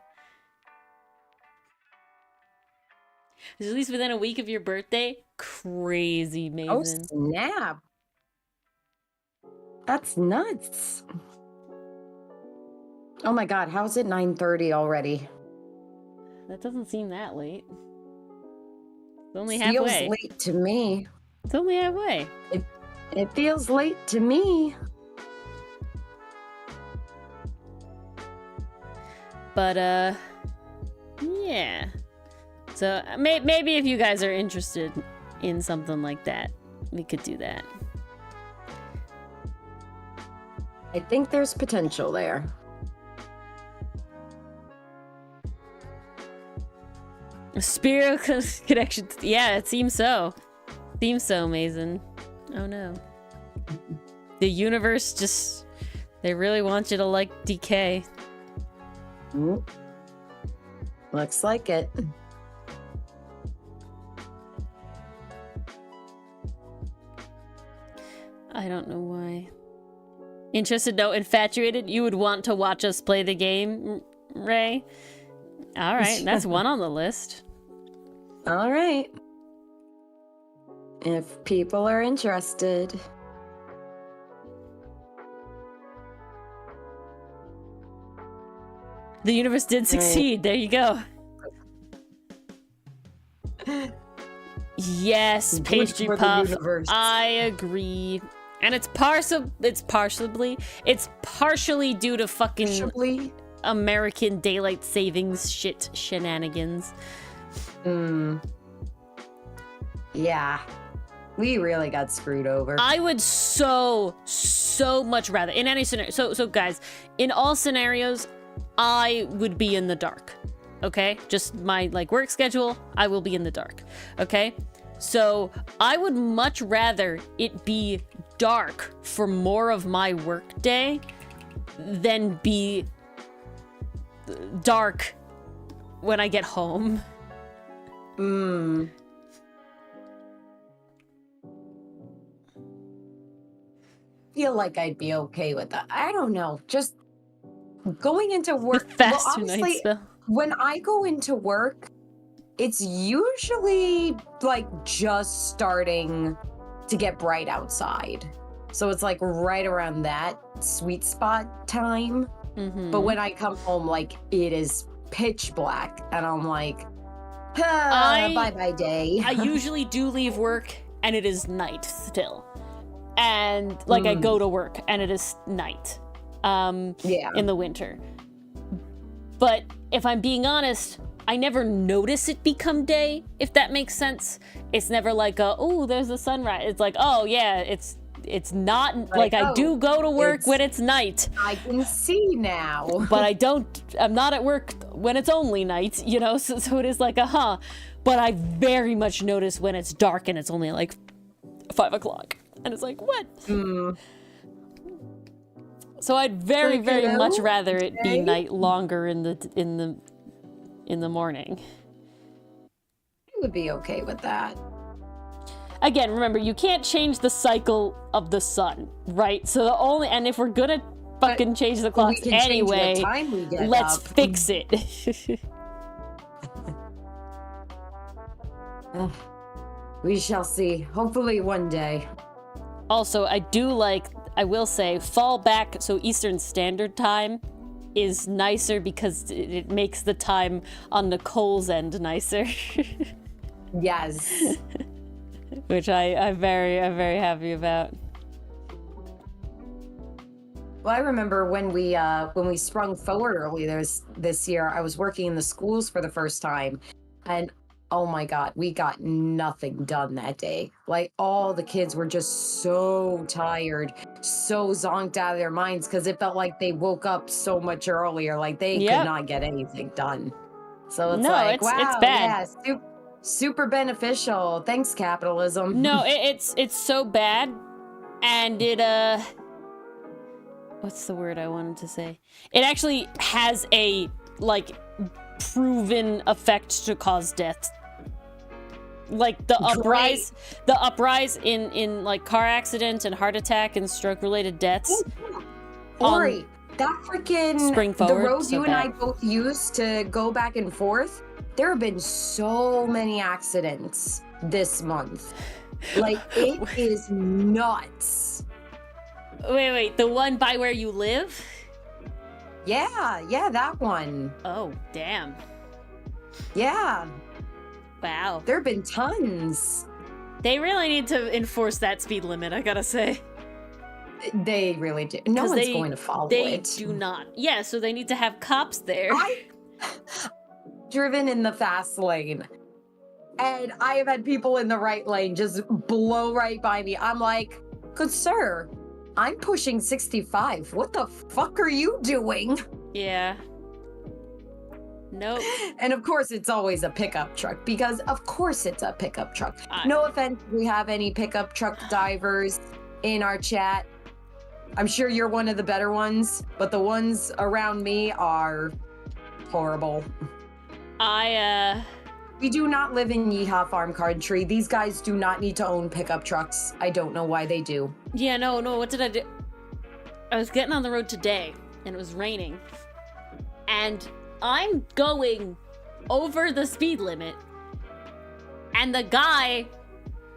It's at least within a week of your birthday. Crazy, Mason. Oh, snap. That's nuts. Oh my God, how is it 9:30 already? That doesn't seem that late. It's only Feels halfway. late to me. It's only halfway. It feels late to me. But, yeah. So, maybe if you guys are interested in something like that, we could do that. I think there's potential there. Spiritual connection. Yeah, it seems so. Seems so, Mason. Oh no. The universe just... They really want you to like DK. Looks like it. I don't know why. Interested, no, infatuated? You would want to watch us play the game, Ray? All right, that's one on the list. All right. If people are interested. The universe did succeed. There you go. Yes, pastry puff. I agree. And it's partially due to fucking American daylight savings shit shenanigans. Yeah. We really got screwed over. I would so much rather in any scenario. So guys, in all scenarios, I would be in the dark. Okay? Just my work schedule, I will be in the dark. Okay? So I would much rather it be dark for more of my work day than be dark when I get home. Feel like I'd be okay with that. I don't know. Just going into work. Faster night spell. When I go into work, it's usually just starting to get bright outside. So it's right around that sweet spot time. But when I come home, it is pitch black and I'm bye-bye day. I usually do leave work and it is night still. And I go to work and it is night in the winter. But if I'm being honest, I never notice it become day, if that makes sense. It's never oh, there's the sunrise. It's oh yeah, it's not I do go to work when it's night. I can see now. But I'm not at work when it's only night, so it is but I very much notice when it's dark and it's only 5 o'clock. And it's what? So I'd very much rather it be night longer in the morning. I would be okay with that. Again, remember, you can't change the cycle of the sun, right? So and if we're gonna fucking change the clocks anyway, let's fix it. We shall see. Hopefully one day. Also, I will say, fall back, so Eastern Standard Time is nicer because it makes the time on Nicole's end nicer. Yes. Which I'm very happy about. Well, I remember when we sprung forward early this year, I was working in the schools for the first time, and oh my God, we got nothing done that day. All the kids were just so tired, so zonked out of their minds because it felt like they woke up so much earlier. They could not get anything done. So it's wow, it's bad. Yeah, super beneficial. Thanks, capitalism. No, it's so bad, and it what's the word I wanted to say? It actually has a proven effect to cause death. The uprise in car accidents and heart attack and stroke related deaths. Ori, that freaking spring forward, the road so you and I both used to go back and forth. There have been so many accidents this month. It is nuts. Wait, the one by where you live? Yeah, that one. Oh, damn. Yeah. Wow. There have been tons. They really need to enforce that speed limit, I gotta say. They really do. No one's going to follow it. They do not. Yeah, so they need to have cops there. Driven in the fast lane. And I have had people in the right lane just blow right by me. I'm like, good sir, I'm pushing 65. What the fuck are you doing? Yeah. Nope. And of course, it's always a pickup truck because, of course, it's a pickup truck. No offense, if we have any pickup truck divers in our chat. I'm sure you're one of the better ones, but the ones around me are horrible. We do not live in Yeehaw Farm country. These guys do not need to own pickup trucks. I don't know why they do. Yeah, no, what did I do? I was getting on the road today, and it was raining. And I'm going over the speed limit, and the guy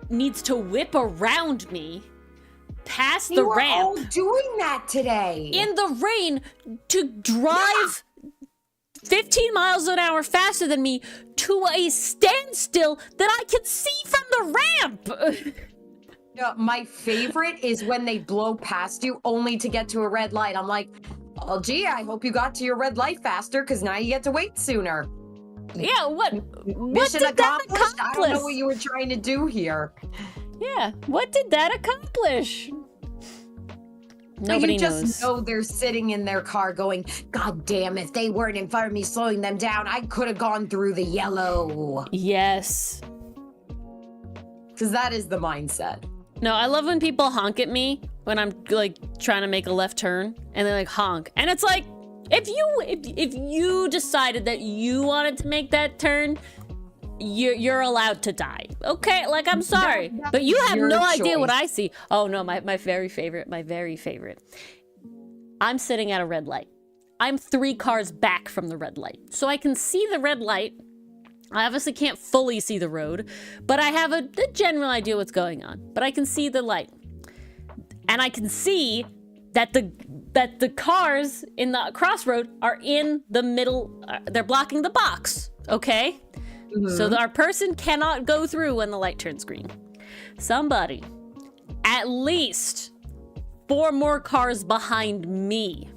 needs to whip around me past the ramp. You were all doing that today. In the rain to drive 15 miles an hour faster than me to a standstill that I can see from the ramp. My favorite is when they blow past you only to get to a red light. I'm like, oh, gee, I hope you got to your red light faster because now you get to wait sooner. Yeah, what Mission did that accomplish? I don't know what you were trying to do here. Yeah, what did that accomplish? Nobody knows. You just know they're sitting in their car going, God damn, if they weren't in front of me slowing them down, I could have gone through the yellow. Yes. Because that is the mindset. No, I love when people honk at me when I'm like trying to make a left turn and they like honk. And it's like, if you decided that you wanted to make that turn, you're allowed to die. Okay, like I'm sorry, but you have no idea what I see. Oh no, my very favorite. I'm sitting at a red light. I'm 3 cars back from the red light. So I can see the red light. I obviously can't fully see the road, but I have a general idea what's going on. But I can see the light. And I can see that the cars in the crossroad are in the middle. They're blocking the box, okay? Mm-hmm. So our person cannot go through when the light turns green. Somebody, at least 4 more cars behind me,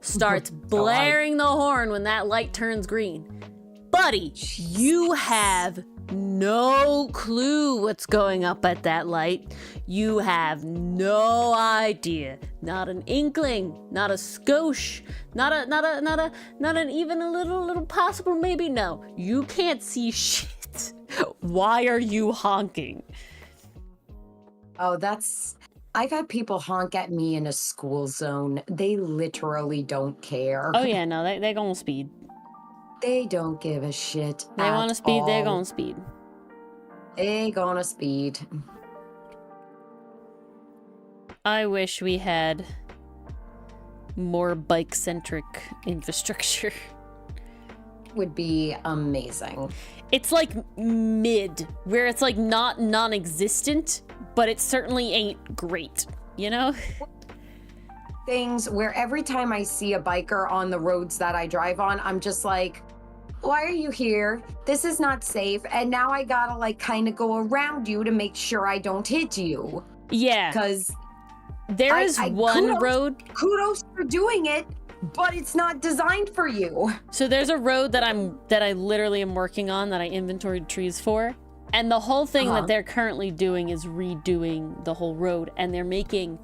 starts blaring the horn when that light turns green. Buddy, you have no clue what's going up at that light. You have no idea. Not an inkling, not a skosh, not an even a little possible maybe. No, you can't see shit. Why are you honking? Oh, I've had people honk at me in a school zone. They literally don't care. Oh yeah, no, they gonna speed. They don't give a shit. They want to speed, they're gonna speed. They gonna speed. I wish we had more bike-centric infrastructure. Would be amazing. It's like mid, where it's like not non-existent, but it certainly ain't great, you know? Things where every time I see a biker on the roads that I drive on, I'm just like, why are you here? This is not safe. And now I gotta like kind of go around you to make sure I don't hit you. Yeah. Because there is one road. Kudos for doing it, but it's not designed for you. So there's a road that I literally am working on that I inventoried trees for. And the whole thing that they're currently doing is redoing the whole road. And they're making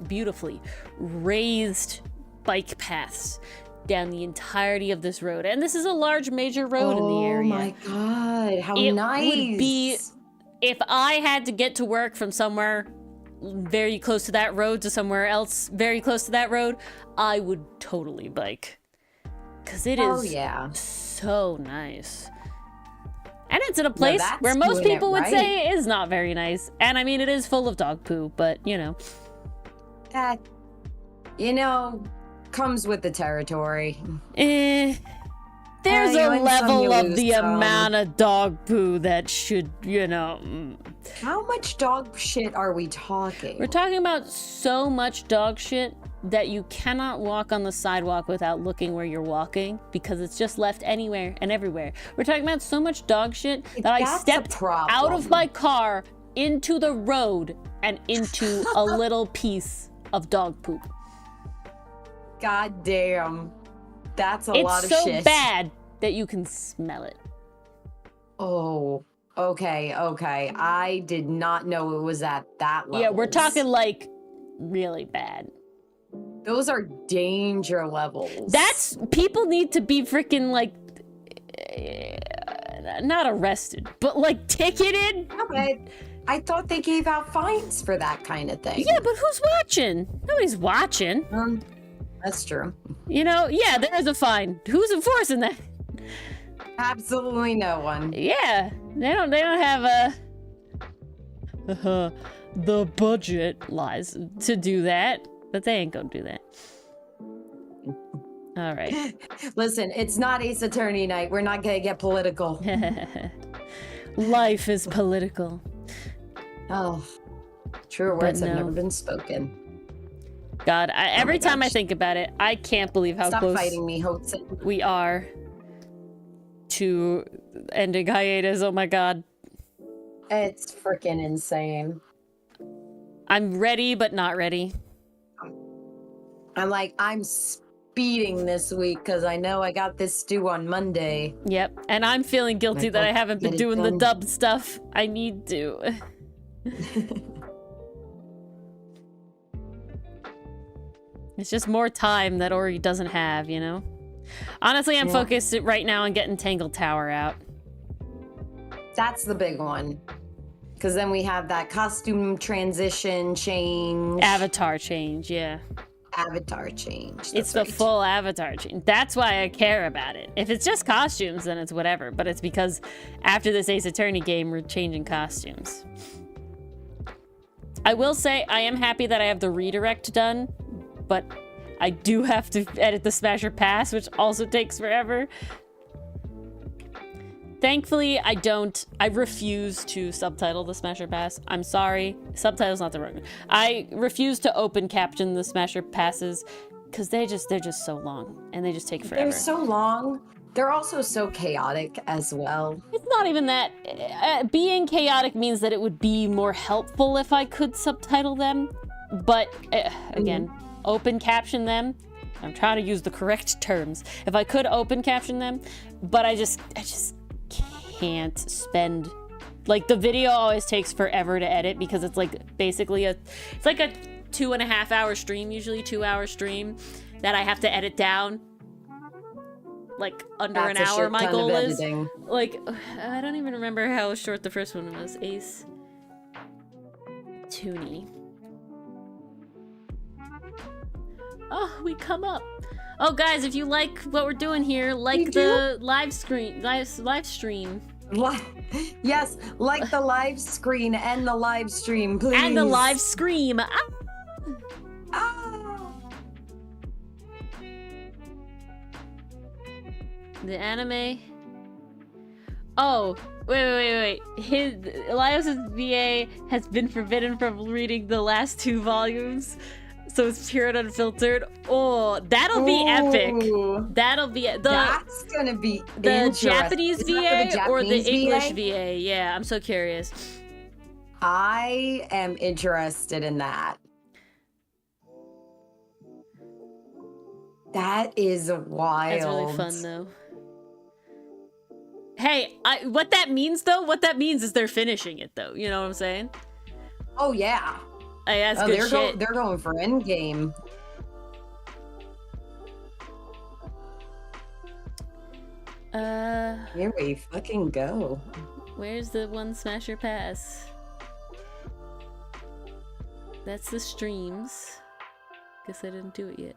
beautifully raised bike paths down the entirety of this road. And this is a large major road in the area. Oh my God, how nice. It would be, if I had to get to work from somewhere very close to that road to somewhere else very close to that road, I would totally bike. Because it is so nice. And it's in a place where most people would say is not very nice. And I mean, it is full of dog poo, but you know. That, comes with the territory. There's you a win some, level you of lose the some. amount of dog poo that should, How much dog shit are we talking? We're talking about so much dog shit that you cannot walk on the sidewalk without looking where you're walking because it's just left anywhere and everywhere. We're talking about so much dog shit that I stepped out of my car into the road and into a little piece of dog poop. God damn. That's a lot of It's shit. so bad that you can smell it. Oh, okay. I did not know it was at that level. Yeah, we're talking like really bad. Those are danger levels. People need to be freaking like, not arrested, but like ticketed. Yeah, but I thought they gave out fines for that kind of thing. Yeah, but who's watching? Nobody's watching. That's true. Yeah, there is a fine. Who's enforcing that? Absolutely no one. Yeah, they don't have the budget lies to do that, but they ain't gonna do that. All right. Listen, it's not Ace Attorney night. We're not gonna get political. Life is political. Oh, true words have never been spoken. God, every time I think about it, I can't believe how Stop close fighting me, Hudson. we are to ending hiatus. Oh my God. It's freaking insane. I'm ready, but not ready. I'm speeding this week because I know I got this due on Monday. Yep, and I'm feeling guilty that I haven't been doing the dub stuff. I need to. It's just more time that Ori doesn't have, Honestly, I'm focused right now on getting Tangled Tower out. That's the big one. Because then we have that costume transition change. Avatar change, yeah. Avatar change. It's the full avatar change. That's why I care about it. If it's just costumes, then it's whatever. But it's because after this Ace Attorney game, we're changing costumes. I will say I am happy that I have the redirect done, but I do have to edit the Smasher Pass, which also takes forever. Thankfully, I refuse to subtitle the Smasher Pass. I'm sorry. Subtitle's not the right word. I refuse to open caption the Smasher Passes because they're just so long and they just take forever. They're so long. They're also so chaotic as well. It's not even that. Being chaotic means that it would be more helpful if I could subtitle them. But again, open caption them. I'm trying to use the correct terms. If I could open caption them, but I just can't spend, like, the video always takes forever to edit because it's like basically it's like a 2.5 hour stream, usually 2 hour stream that I have to edit down like under an hour. My goal is like, I don't even remember how short the first one was. Ace Toonie. Oh, we come up. Oh, guys, if you like what we're doing here, like the live stream. Yes, like the live screen and the live stream, please. And the live scream. The anime. Oh, wait. Elias's VA has been forbidden from reading the last 2 volumes. So it's pure and unfiltered. Oh, that'll be epic. That'll be that's gonna be the Japanese VA or the English VA? VA. Yeah, I'm so curious. I am interested in that. That is wild. That's really fun, though. Hey, what that means is they're finishing it, though. You know what I'm saying? Oh yeah. Hey, that's good shit. They're going for endgame. Here we fucking go. Where's the one Smasher Pass? That's the streams. Guess I didn't do it yet.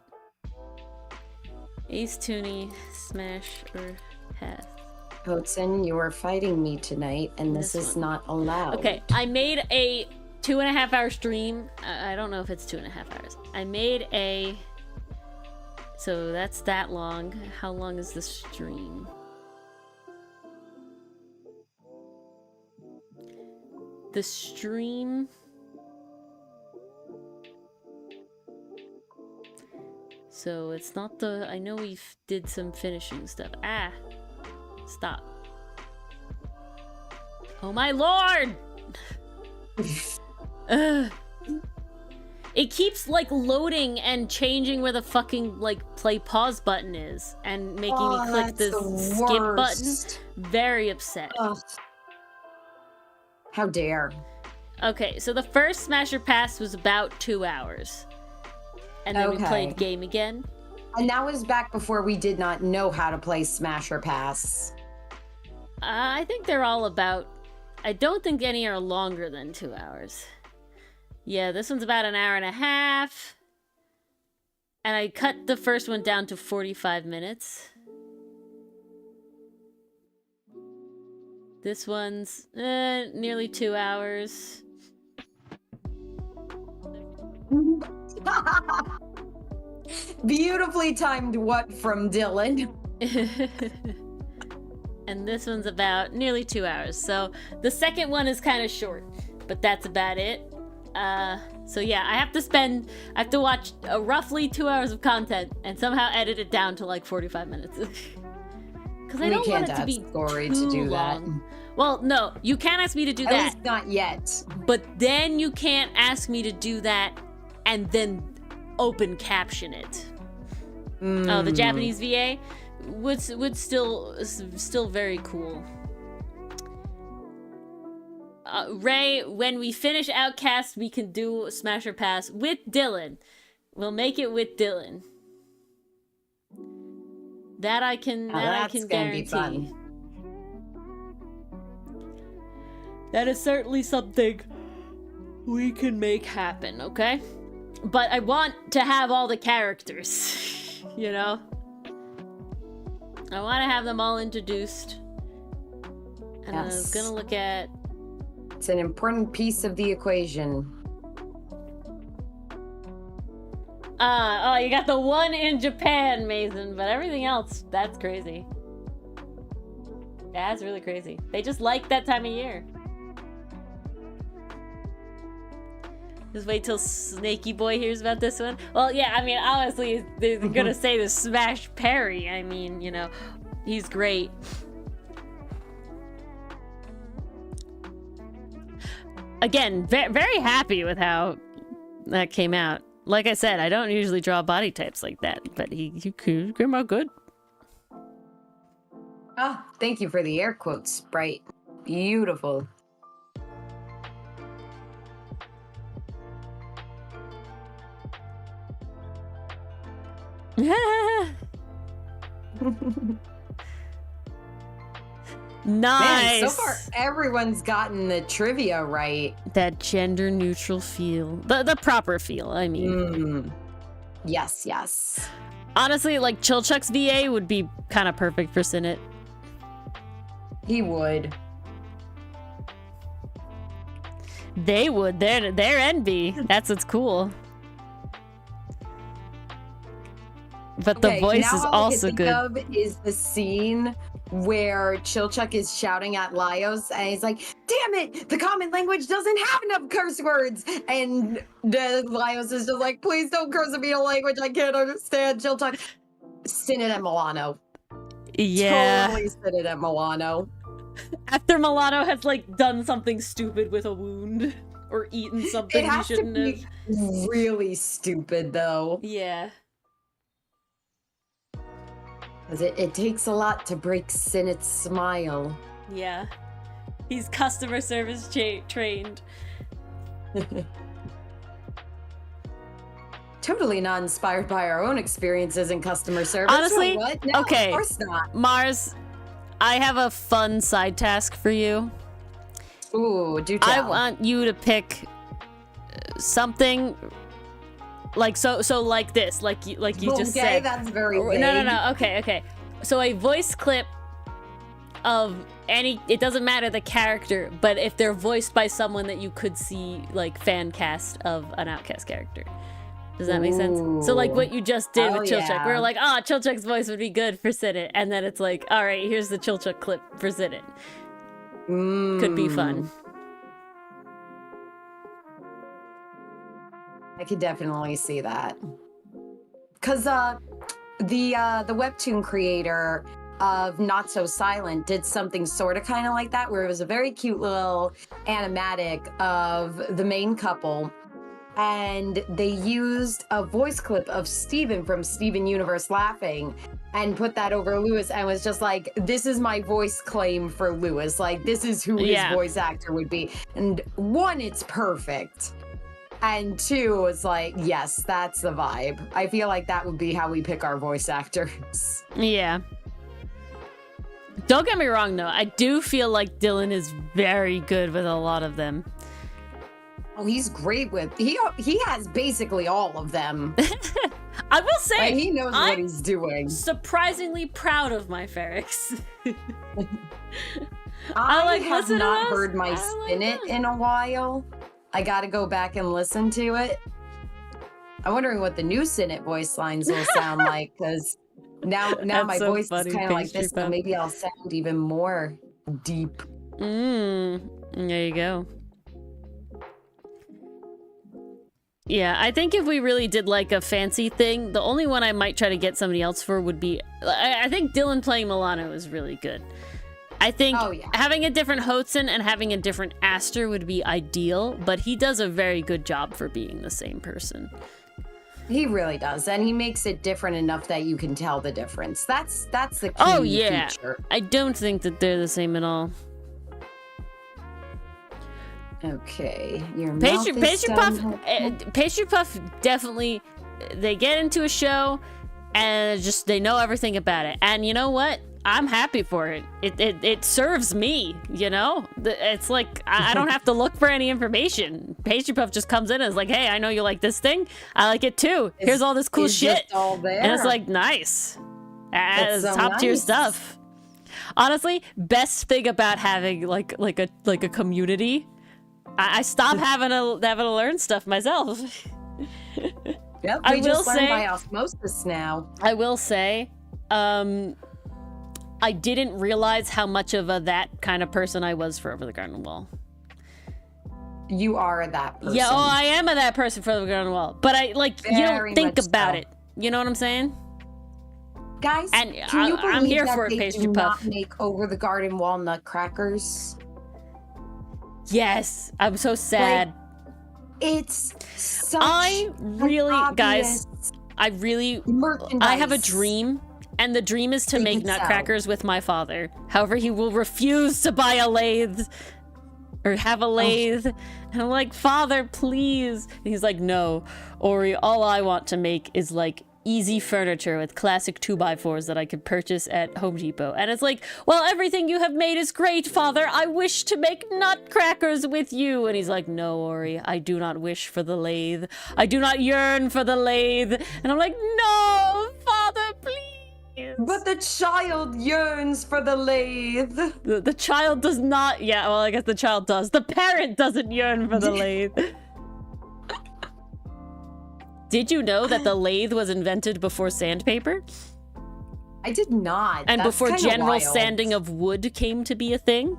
Ace Toonie, Smash or Pass. Hudson, you are fighting me tonight, and this is not allowed. Okay, I made a 2.5 hour stream. I don't know if it's 2.5 hours. I made a So that's that long. How long is the stream? The stream... So it's not the... I know we did some finishing stuff. Ah! Stop. Oh my lord! Ugh. It keeps, like, loading and changing where the fucking, like, play pause button is. And making me click the skip button. Very upset. Ugh. How dare. Okay, so the first Smasher Pass was about 2 hours. And then we played game again. And that was back before we did not know how to play Smasher Pass. I think they're all about... I don't think any are longer than 2 hours. Yeah, this one's about an hour and a half. And I cut the first one down to 45 minutes. This one's nearly 2 hours. Beautifully timed what from Dylan. And this one's about nearly 2 hours. So the second one is kind of short, but that's about it. So yeah, I have to watch roughly 2 hours of content and somehow edit it down to like 45 minutes. Because I don't want it to be too long. Well, no, you can't ask me to do that. At least not yet. But then you can't ask me to do that and then open caption it. Oh, the Japanese VA would still very cool. Ray, when we finish Outcast, we can do Smasher Pass with Dylan. We'll make it with Dylan. That I can guarantee. Be fun. That is certainly something we can make happen, okay? But I want to have all the characters, you know? I want to have them all introduced. And I was gonna look at... It's an important piece of the equation. Oh, you got the one in Japan, Mason, but everything else, that's crazy. That's really crazy. They just like that time of year. Just wait till Snaky Boy hears about this one. Well, yeah, I mean, honestly, they're gonna say the Smash Perry. I mean, you know, he's great. Again, very happy with how that came out. Like I said, I don't usually draw body types like that, but he came out good. Oh, thank you for the air quotes, Sprite. Beautiful. Nice. Man, so far everyone's gotten the trivia right. That gender neutral feel, the proper feel. I mean, yes, yes. Honestly, like Chilchuck's VA would be kind of perfect for Sinnet. He would. They would. They're envy. That's what's cool. But the voice is also good. All I can think of is the scene where Chilchuck is shouting at Laios and he's like, damn it, the common language doesn't have enough curse words. And Laios is just like, please don't curse me in a language I can't understand. Chilchuck, Sinnet and Milano. Yeah. Totally Sinnet and Milano. After Milano has like done something stupid with a wound or eaten something he shouldn't have. Really stupid though. Yeah. Because it takes a lot to break Sinnet's smile. Yeah. He's customer service trained. Totally not inspired by our own experiences in customer service. Honestly, what? No, okay. Of course not. Mars, I have a fun side task for you. Ooh, do tell. I want you to pick something like so like this, like you just said. Okay, that's very vague. No. Okay. So a voice clip of any, it doesn't matter the character, but if they're voiced by someone that you could see like fan cast of an Outcast character. Does that make sense? So like what you just did with Chilchuk. Yeah. We were like, Chilchuk's voice would be good for Sidit. And then it's like, all right, here's the Chilchuk clip for Sidit. Could be fun. I could definitely see that. Because the webtoon creator of Not So Silent did something sort of kind of like that, where it was a very cute little animatic of the main couple. And they used a voice clip of Steven from Steven Universe laughing and put that over Lewis and was just like, this is my voice claim for Lewis. Like, this is who his voice actor would be. And one, it's perfect. And two, it's like, yes, that's the vibe. I feel like that would be how we pick our voice actors. Yeah. Don't get me wrong, though. I do feel like Dylan is very good with a lot of them. Oh, he's great with he has basically all of them. I will say, like, he knows what he's doing. Surprisingly proud of my Ferrix. I have not heard my Spin-It in a while. I gotta go back and listen to it. I'm wondering what the new Spin-It voice lines will sound like, because now my so voice funny, is kind of like this, Puff. so maybe I'll sound even more deep. There you go. Yeah, I think if we really did like a fancy thing, the only one I might try to get somebody else for would be, I think Dylan playing Milano is really good. I think having a different Hotson and having a different Aster would be ideal, but he does a very good job for being the same person. He really does, and he makes it different enough that you can tell the difference. That's the key feature. I don't think that they're the same at all. Okay, your Pastry Puff definitely, they get into a show and just they know everything about it, and you know what? I'm happy for it. It serves me, you know? It's like I don't have to look for any information. Pastry Puff just comes in and is like, hey, I know you like this thing. I like it too. Here's all this cool shit. All there. And it's like, nice. It's so top tier stuff. Honestly, best thing about having like a community. I stopped having to learn stuff myself. Yep, we just learn by osmosis now. I will say, I didn't realize how much of that kind of person I was for Over the Garden Wall. You are that person. Yeah, I am that person for Over the Garden Wall. But I you don't think about it. You know what I'm saying? Guys, and can you believe I'm here that for they Pastry do Puff. not make Over the Garden Wall nutcrackers? Yes, I'm so sad. Like, it's such I have a dream, and the dream is to make nutcrackers with my father. However, he will refuse to buy a lathe or have a lathe. And I'm like, Father, please. And he's like, no, Ori, all I want to make is like easy furniture with classic 2x4s that I could purchase at Home Depot. And it's like, well, everything you have made is great, Father. I wish to make nutcrackers with you. And he's like, no, Ori, I do not wish for the lathe. I do not yearn for the lathe. And I'm like, no, Father, please. But the child yearns for the lathe. The child does not. Yeah, well, I guess the child does. The parent doesn't yearn for the lathe. Did you know that the lathe was invented before sandpaper? I did not. And That's before kinda general wild. sanding of wood came to be a thing?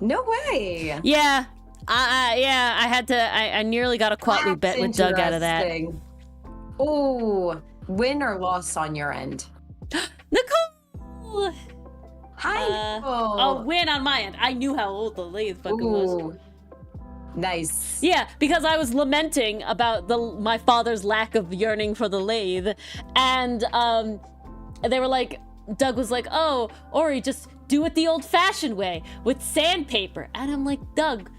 No way. Yeah. I had to. I nearly got a Quatlu bet with Doug out of that. Oh, win or loss on your end? Nicole! Hi, Nicole. Oh, win on my end. I knew how old the lathe fucking was. Nice. Yeah, because I was lamenting about my father's lack of yearning for the lathe, and they were like, Doug was like, oh, Ori, just do it the old-fashioned way with sandpaper. And I'm like, Doug,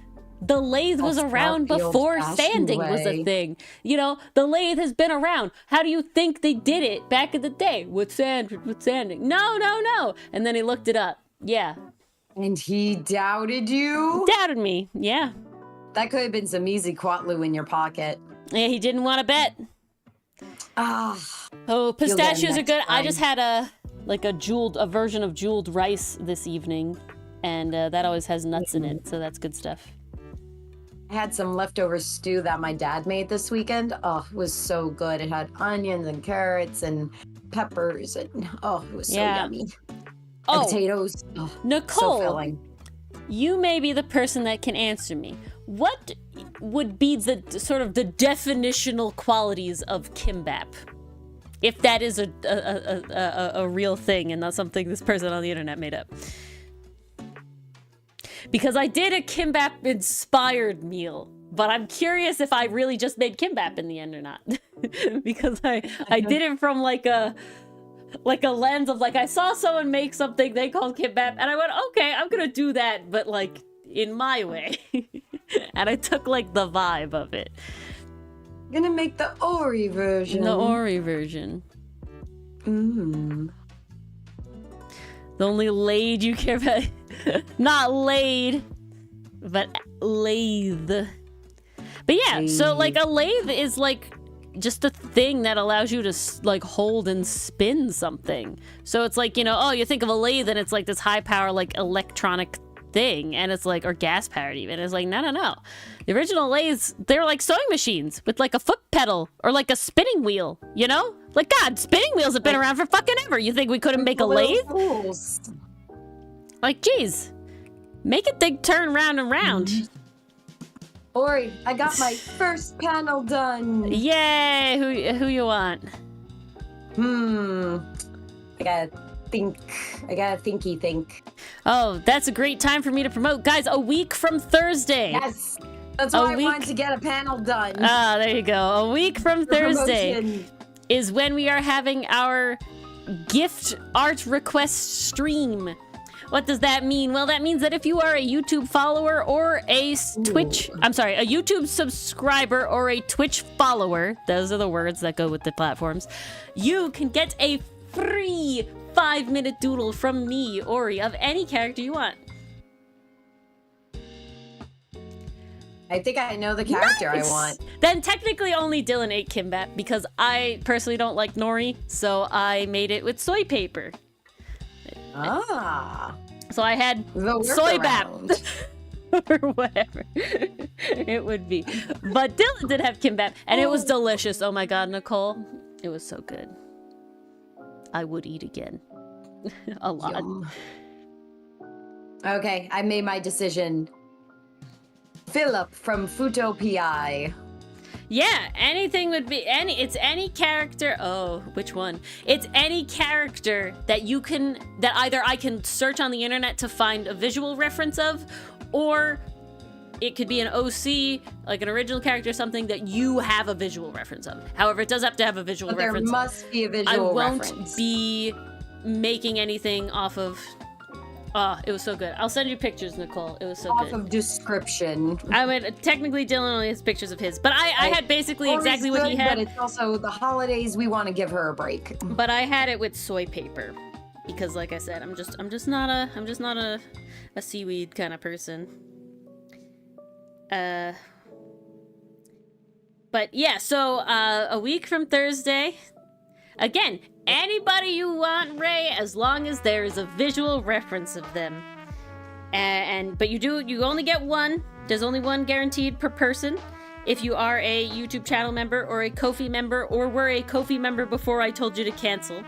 the lathe was around before sanding was a thing. You know, the lathe has been around. How do you think they did it back in the day? With sanding. No. And then he looked it up. Yeah. And he doubted you? Doubted me, yeah. That could have been some easy Quatlu in your pocket. Yeah, he didn't want to bet. Oh, pistachios are good. Time. I just had a version of jeweled rice this evening, and that always has nuts in it, so that's good stuff. I had some leftover stew that my dad made this weekend. Oh, it was so good. It had onions and carrots and peppers, and oh, it was so yummy. And potatoes. Oh, Nicole, so filling. You may be the person that can answer me. What would be the sort of the definitional qualities of kimbap? If that is a real thing and not something this person on the internet made up. Because I did a kimbap-inspired meal, but I'm curious if I really just made kimbap in the end or not. Because I did it from like a lens of like, I saw someone make something they called kimbap, and I went, okay, I'm gonna do that, but like in my way. And I took like the vibe of it. Gonna make the Ori version. The Ori version. Mmm. The only lathe you care about. Not laid, but lathe. But yeah, so like a lathe is like just a thing that allows you to like hold and spin something. So it's like, you know, oh, you think of a lathe and it's like this high power like electronic thing, and it's like, or gas powered even. It's like, no. The original lathes, they're like sewing machines with like a foot pedal or like a spinning wheel, you know? Like, God, spinning wheels have been around for fucking ever. You think we couldn't make a lathe? Like, geez, make it thing turn round and round. Ori, I got my first panel done. Yay! Who you want? I gotta think. Oh, that's a great time for me to promote. Guys, a week from Thursday. Yes, that's why I wanted to get a panel done. Ah, there you go. A week from Thursday is when we are having our gift art request stream. What does that mean? Well, that means that if you are a YouTube follower or a YouTube subscriber or a Twitch follower, those are the words that go with the platforms, you can get a free 5-minute doodle from me, Ori, of any character you want. I think I know the character I want. Then technically only Dylan ate kimbap because I personally don't like nori, so I made it with soy paper. So I had soy bap or whatever it would be. But Dylan did have kimbap, and it was delicious. Oh my God, Nicole, it was so good. I would eat again. A lot. Yum. Okay, I made my decision. Philip from Futopii. Yeah, anything would be it's any character. Oh, which one? It's any character that that either I can search on the internet to find a visual reference of, or it could be an OC, like an original character, something that you have a visual reference of. However, it does have to have a visual reference. There must be a visual reference. I won't be making anything off of. Oh, it was so good. I'll send you pictures, Nicole. It was so good. Off of description. I mean, technically Dylan only has pictures of his, but I had basically exactly what he had. But it's also the holidays. We want to give her a break. But I had it with soy paper because, like I said, I'm just not a seaweed kind of person. But yeah, so a week from Thursday, again. Anybody you want, Ray, as long as there is a visual reference of them. But you only get one. There's only one guaranteed per person. If you are a YouTube channel member or a Ko-fi member, or were a Ko-fi member before I told you to cancel,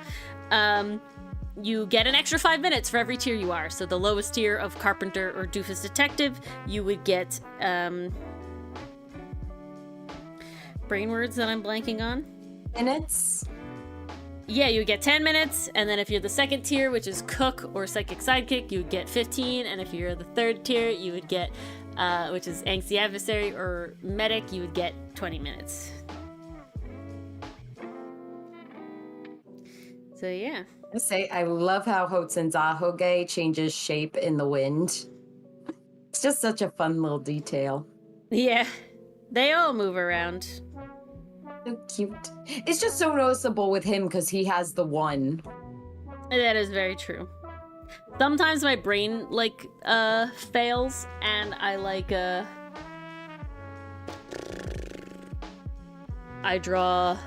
you get an extra 5 minutes for every tier you are. So the lowest tier of Carpenter or Doofus Detective, you would get brain words that I'm blanking on. Minutes. Yeah, you would get 10 minutes, and then if you're the second tier, which is Cook or Psychic Sidekick, you would get 15, and if you're the third tier, you would get, which is Angsty Adversary or Medic, you would get 20 minutes. So yeah. I love how Hotsun's Ahoge changes shape in the wind. It's just such a fun little detail. Yeah, they all move around. So cute. It's just so noticeable with him because he has the one. That is very true. Sometimes my brain fails and I I draw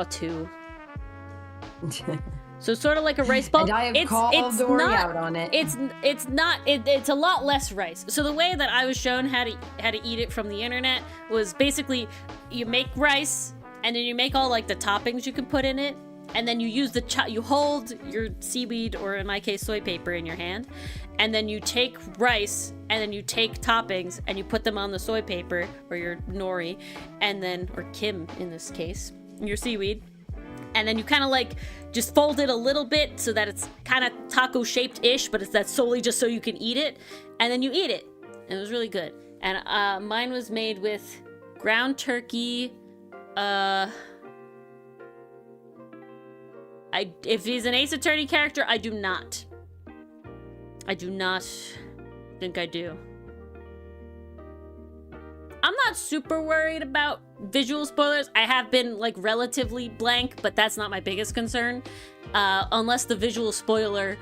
two. So sort of like a rice ball. And I have called Dory out on it. It's a lot less rice. So the way that I was shown how to eat it from the internet was basically you make rice and then you make all like the toppings you can put in it, and then you use you hold your seaweed, or in my case soy paper, in your hand, and then you take rice and then you take toppings and you put them on the soy paper or your nori, and then, or kim in this case, your seaweed. And then you kind of like just fold it a little bit so that it's kind of taco shaped ish, but that's solely just so you can eat it. And then you eat it. And it was really good. And mine was made with ground turkey. If he's an Ace Attorney character, I do not think I do. I'm not super worried about visual spoilers. I have been like relatively blank, but that's not my biggest concern. Unless the visual spoiler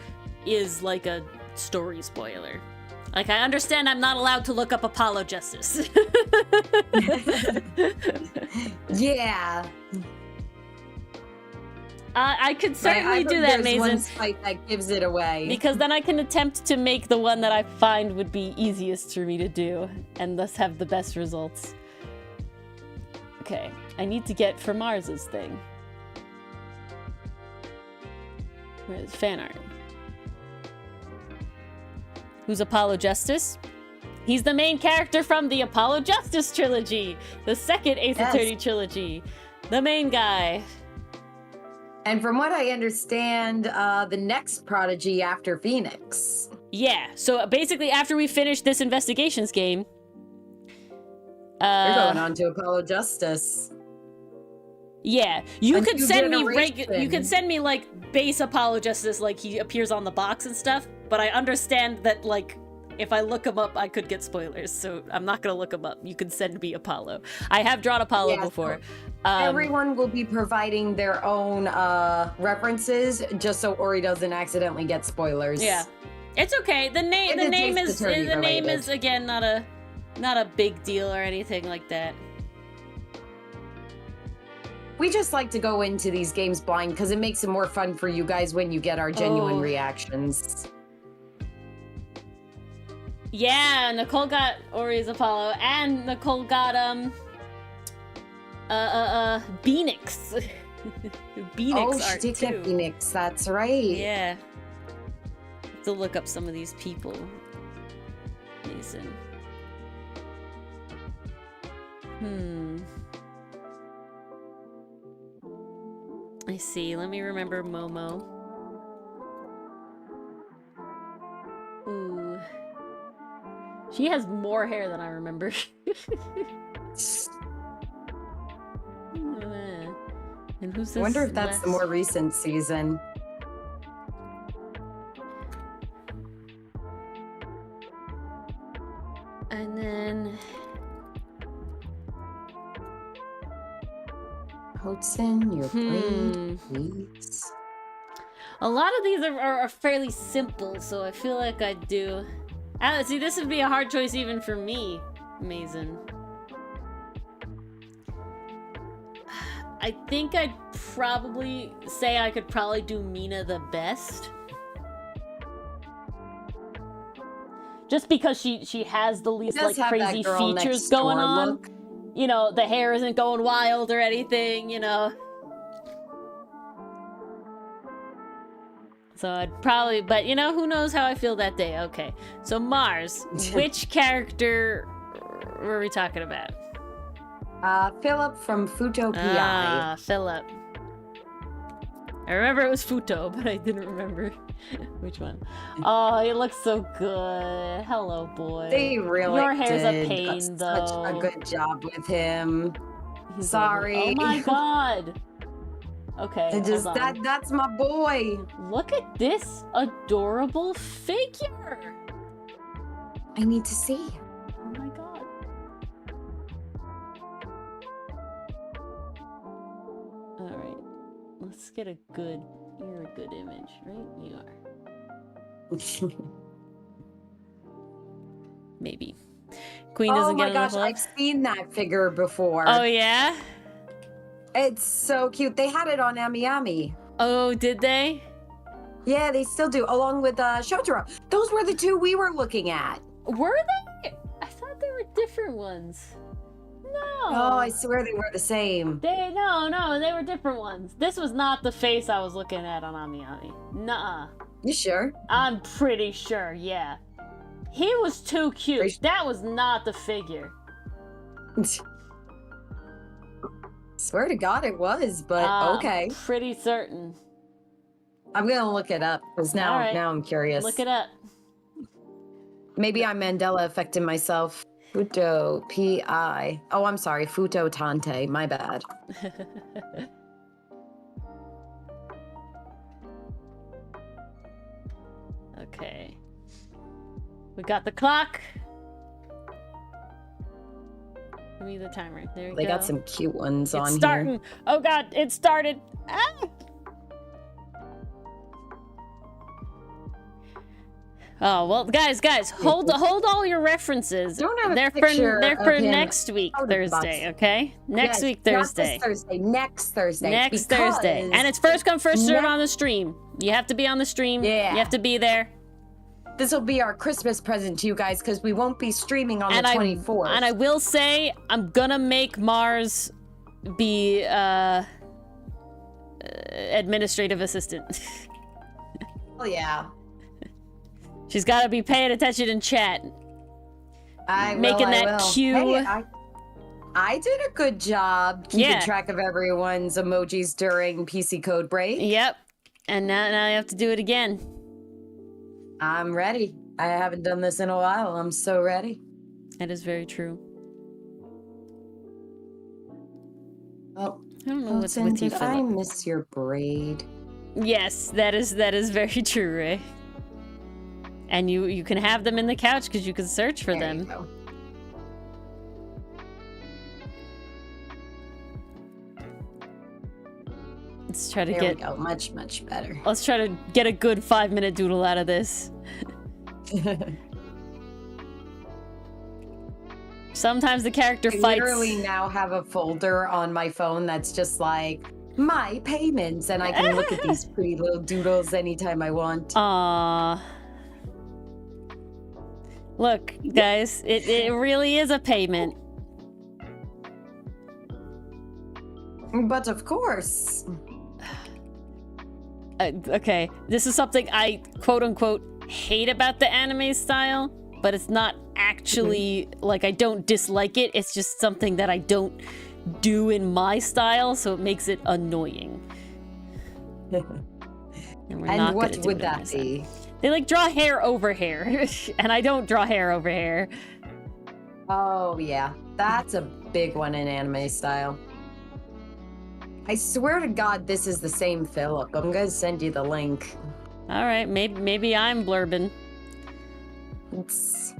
is like a story spoiler. Like, I understand I'm not allowed to look up Apollo Justice. Yeah. I could certainly do that, Mason. One site that gives it away. Because then I can attempt to make the one that I find would be easiest for me to do, and thus have the best results. Okay, I need to get for Mars's thing. Where's fan art? Who's Apollo Justice? He's the main character from the Apollo Justice trilogy, the second Ace Attorney trilogy. The main guy. And from what I understand, the next prodigy after Phoenix. Yeah, so basically after we finish this investigations game... You're going on to Apollo Justice. Yeah, you could send me like base Apollo Justice, like he appears on the box and stuff, but I understand that like if I look him up I could get spoilers, so I'm not gonna look him up. You can send me Apollo. I have drawn Apollo before. Everyone will be providing their own references just so Ori doesn't accidentally get spoilers. Yeah, it's okay. The name is again not a big deal or anything like that. We just like to go into these games blind because it makes it more fun for you guys when you get our genuine reactions. Yeah, Nicole got Ori's Apollo, and Nicole got Phoenix. Phoenix art she did get Phoenix. That's right. Yeah. Have to look up some of these people. Mason. I see. Let me remember Momo. Ooh. She has more hair than I remember. And who's this? I wonder if that's the more recent season. And then Hudson, your plate, please. A lot of these are fairly simple, so I feel like I do. See, this would be a hard choice even for me, Mason. I think I'd probably say I could probably do Mina the best. Just because she has the least like crazy features going on. Look. You know, the hair isn't going wild or anything, you know. So I'd probably, but you know, who knows how I feel that day. Okay, so Mars, which character were we talking about? Philip from Futo PI. Ah, Philip. I remember it was Futo, but I didn't remember which one. Oh, he looks so good. Hello, boy. They really Your hair's did a pain, though. Such a good job with him. Sorry. Oh my god. Okay, just that's my boy. Look at this adorable figure. I need to see. Oh my god. All right, let's get a good. You're a good image, right? You are. Maybe. Queen doesn't get enough love. Oh my gosh, I've seen that figure before. Oh yeah. It's so cute. They had it on Ami Ami. Oh, did they? Yeah, they still do, along with Shotaro. Those were the two we were looking at. Were they? I thought they were different ones. No. Oh, I swear they were the same. No, they were different ones. This was not the face I was looking at on Ami Ami. Nuh-uh. You sure? I'm pretty sure, yeah. He was too cute. That was not the figure. Swear to God it was, but okay. Pretty certain. I'm gonna look it up, because now I'm curious. Look it up. Maybe I'm Mandela affecting myself. Futo, P-I. Oh, I'm sorry. Futo Tante. My bad. Okay. We got the clock. Give me the timer. There we go. They got some cute ones on It's starting. here. Oh God, it started. Ah! Oh well, guys, hold all your references. Don't have a they're picture for of him next week out of the Thursday, box. okay? Next Yes, week not Thursday. this Thursday. Next Thursday. Next because Thursday, and it's first come first serve on the stream. You have to be on the stream. Yeah. You have to be there. This will be our Christmas present to you guys because we won't be streaming on the 24th. And I will say, I'm gonna make Mars be administrative assistant. Oh yeah. She's got to be paying attention in chat. Making that cue. Hey, I did a good job keeping track of everyone's emojis during PC code break. Yep. And now you have to do it again. I'm ready. I haven't done this in a while. I'm so ready. That is very true. Oh, I don't know what's with you, Philip. I miss your braid. Yes, that is very true, Ray. And you can have them in the couch because you can search for them. Let's try to There we go. Much better. Let's try to get a good 5-minute doodle out of this. Sometimes the character fights. I literally now have a folder on my phone that's just like my payments, and I can look at these pretty little doodles anytime I want. Aww. Look, guys, it really is a payment. But of course. Okay, this is something I quote-unquote hate about the anime style, but it's not actually, like, I don't dislike it, it's just something that I don't do in my style, so it makes it annoying. And what would that be? They like draw hair over hair, and I don't draw hair over hair. Oh yeah, that's a big one in anime style. I swear to God, this is the same Philip. I'm gonna send you the link. All right, maybe I'm blurbing. It's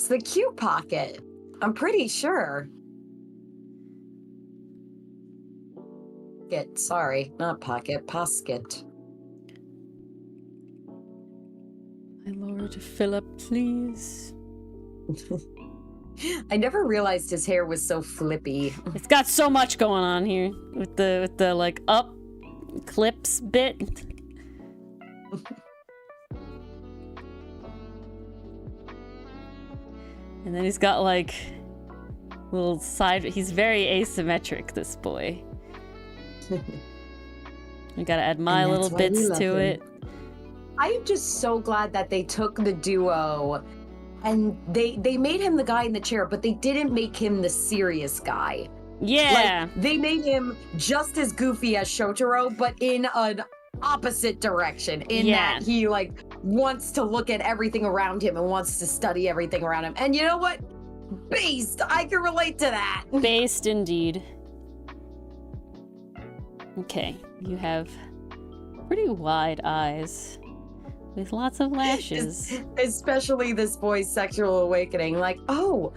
the cute pocket. I'm pretty sure. Sorry, not pocket, posket. My lord, Philip, please. I never realized his hair was so flippy. It's got so much going on here with the like up clips bit. And then he's got like little side. He's very asymmetric, this boy. We gotta add my little bits to it. I am just so glad that they took the duo and they made him the guy in the chair, but they didn't make him the serious guy. Yeah. Like, they made him just as goofy as Shotaro, but in an opposite direction. That he like wants to look at everything around him and wants to study everything around him. And you know what? Based, I can relate to that. Based indeed. Okay, you have pretty wide eyes with lots of lashes. Especially this boy's sexual awakening. Like, oh,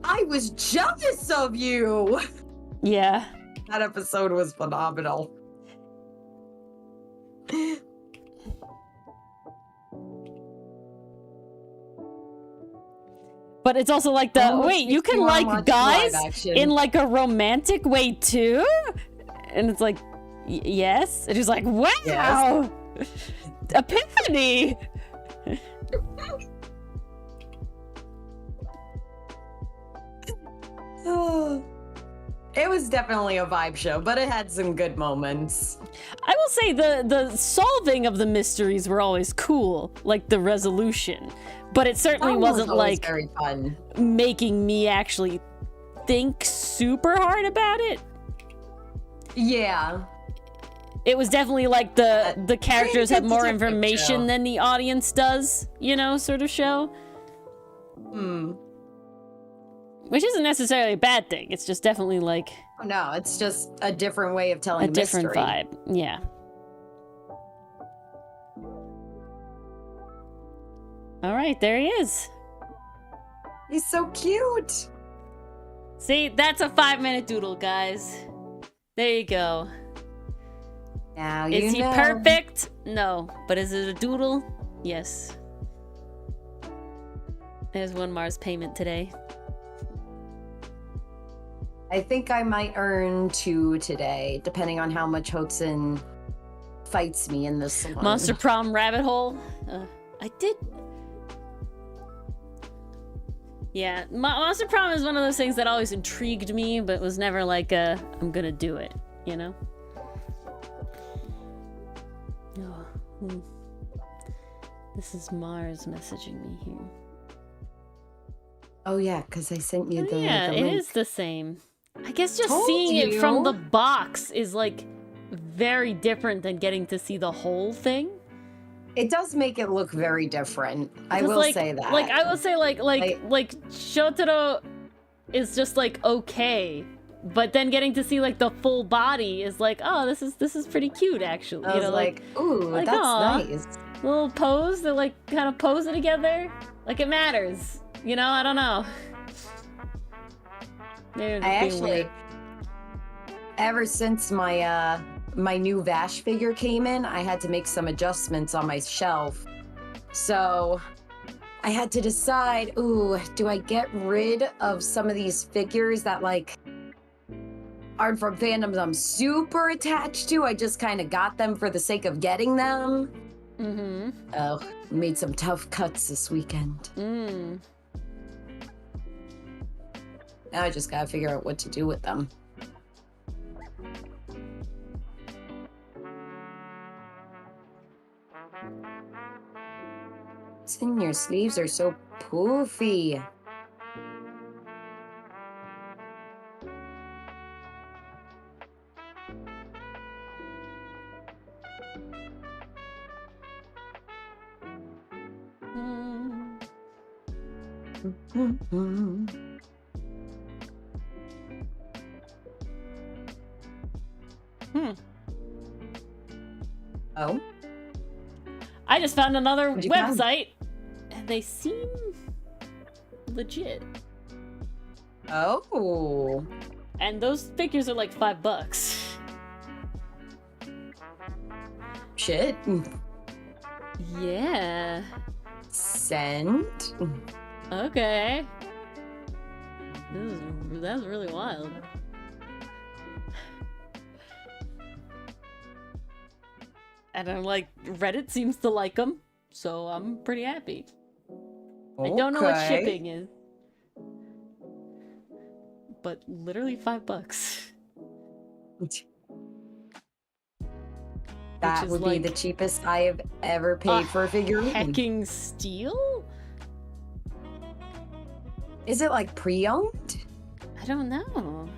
I was jealous of you. Yeah. That episode was phenomenal. But it's also like the, wait, you can like guys in like a romantic way too? And it's like, Yes? And he's like, wow! Yes. Epiphany! It was definitely a vibe show, but it had some good moments. I will say the solving of the mysteries were always cool, like the resolution. But it certainly wasn't like very fun. Making me actually think super hard about it. Yeah. It was definitely like the characters have more information show. than the audience does, you know, sort of show. Which isn't necessarily a bad thing. It's just definitely like... Oh, no, it's just a different way of telling a different vibe. Yeah. All right, there he is. He's so cute. See, that's a 5-minute doodle, guys. There you go. Now is he know. Perfect? No. But is it a doodle? Yes. There's one Mars payment today. I think I might earn 2 today, depending on how much Hotzen fights me in this one. Monster Prom rabbit hole. I did. Yeah, Monster Prom is one of those things that always intrigued me, but was never like I'm gonna do it, you know? Oh, This is Mars messaging me here. Oh yeah, because I sent you the yeah, the it link. is the same. I guess just Told seeing it you. from the box is like very different than getting to see the whole thing. It does make it look very different. I will say that. Like I will say like Shotaro is just like okay, but then getting to see like the full body is like, oh, this is pretty cute actually. I was like, ooh, that's nice. Little pose, they're like kind of posing together. Like it matters. You know, I don't know. I actually, ever since my my new Vash figure came in, I had to make some adjustments on my shelf. So I had to decide, ooh, do I get rid of some of these figures that like aren't from fandoms I'm super attached to? I just kind of got them for the sake of getting them. Mm-hmm. Oh, made some tough cuts this weekend. Now I just gotta figure out what to do with them. And your sleeves are so poofy. Oh? I just found another What'd you website, and they seem legit. Oh. And those figures are like $5. Shit. Yeah. Send? Okay. That's really wild. And I'm like, Reddit seems to like them, so I'm pretty happy. Okay. I don't know what shipping is. But literally $5. That would be the cheapest I have ever paid for a figurine. Hecking steal? Is it like pre-owned? I don't know.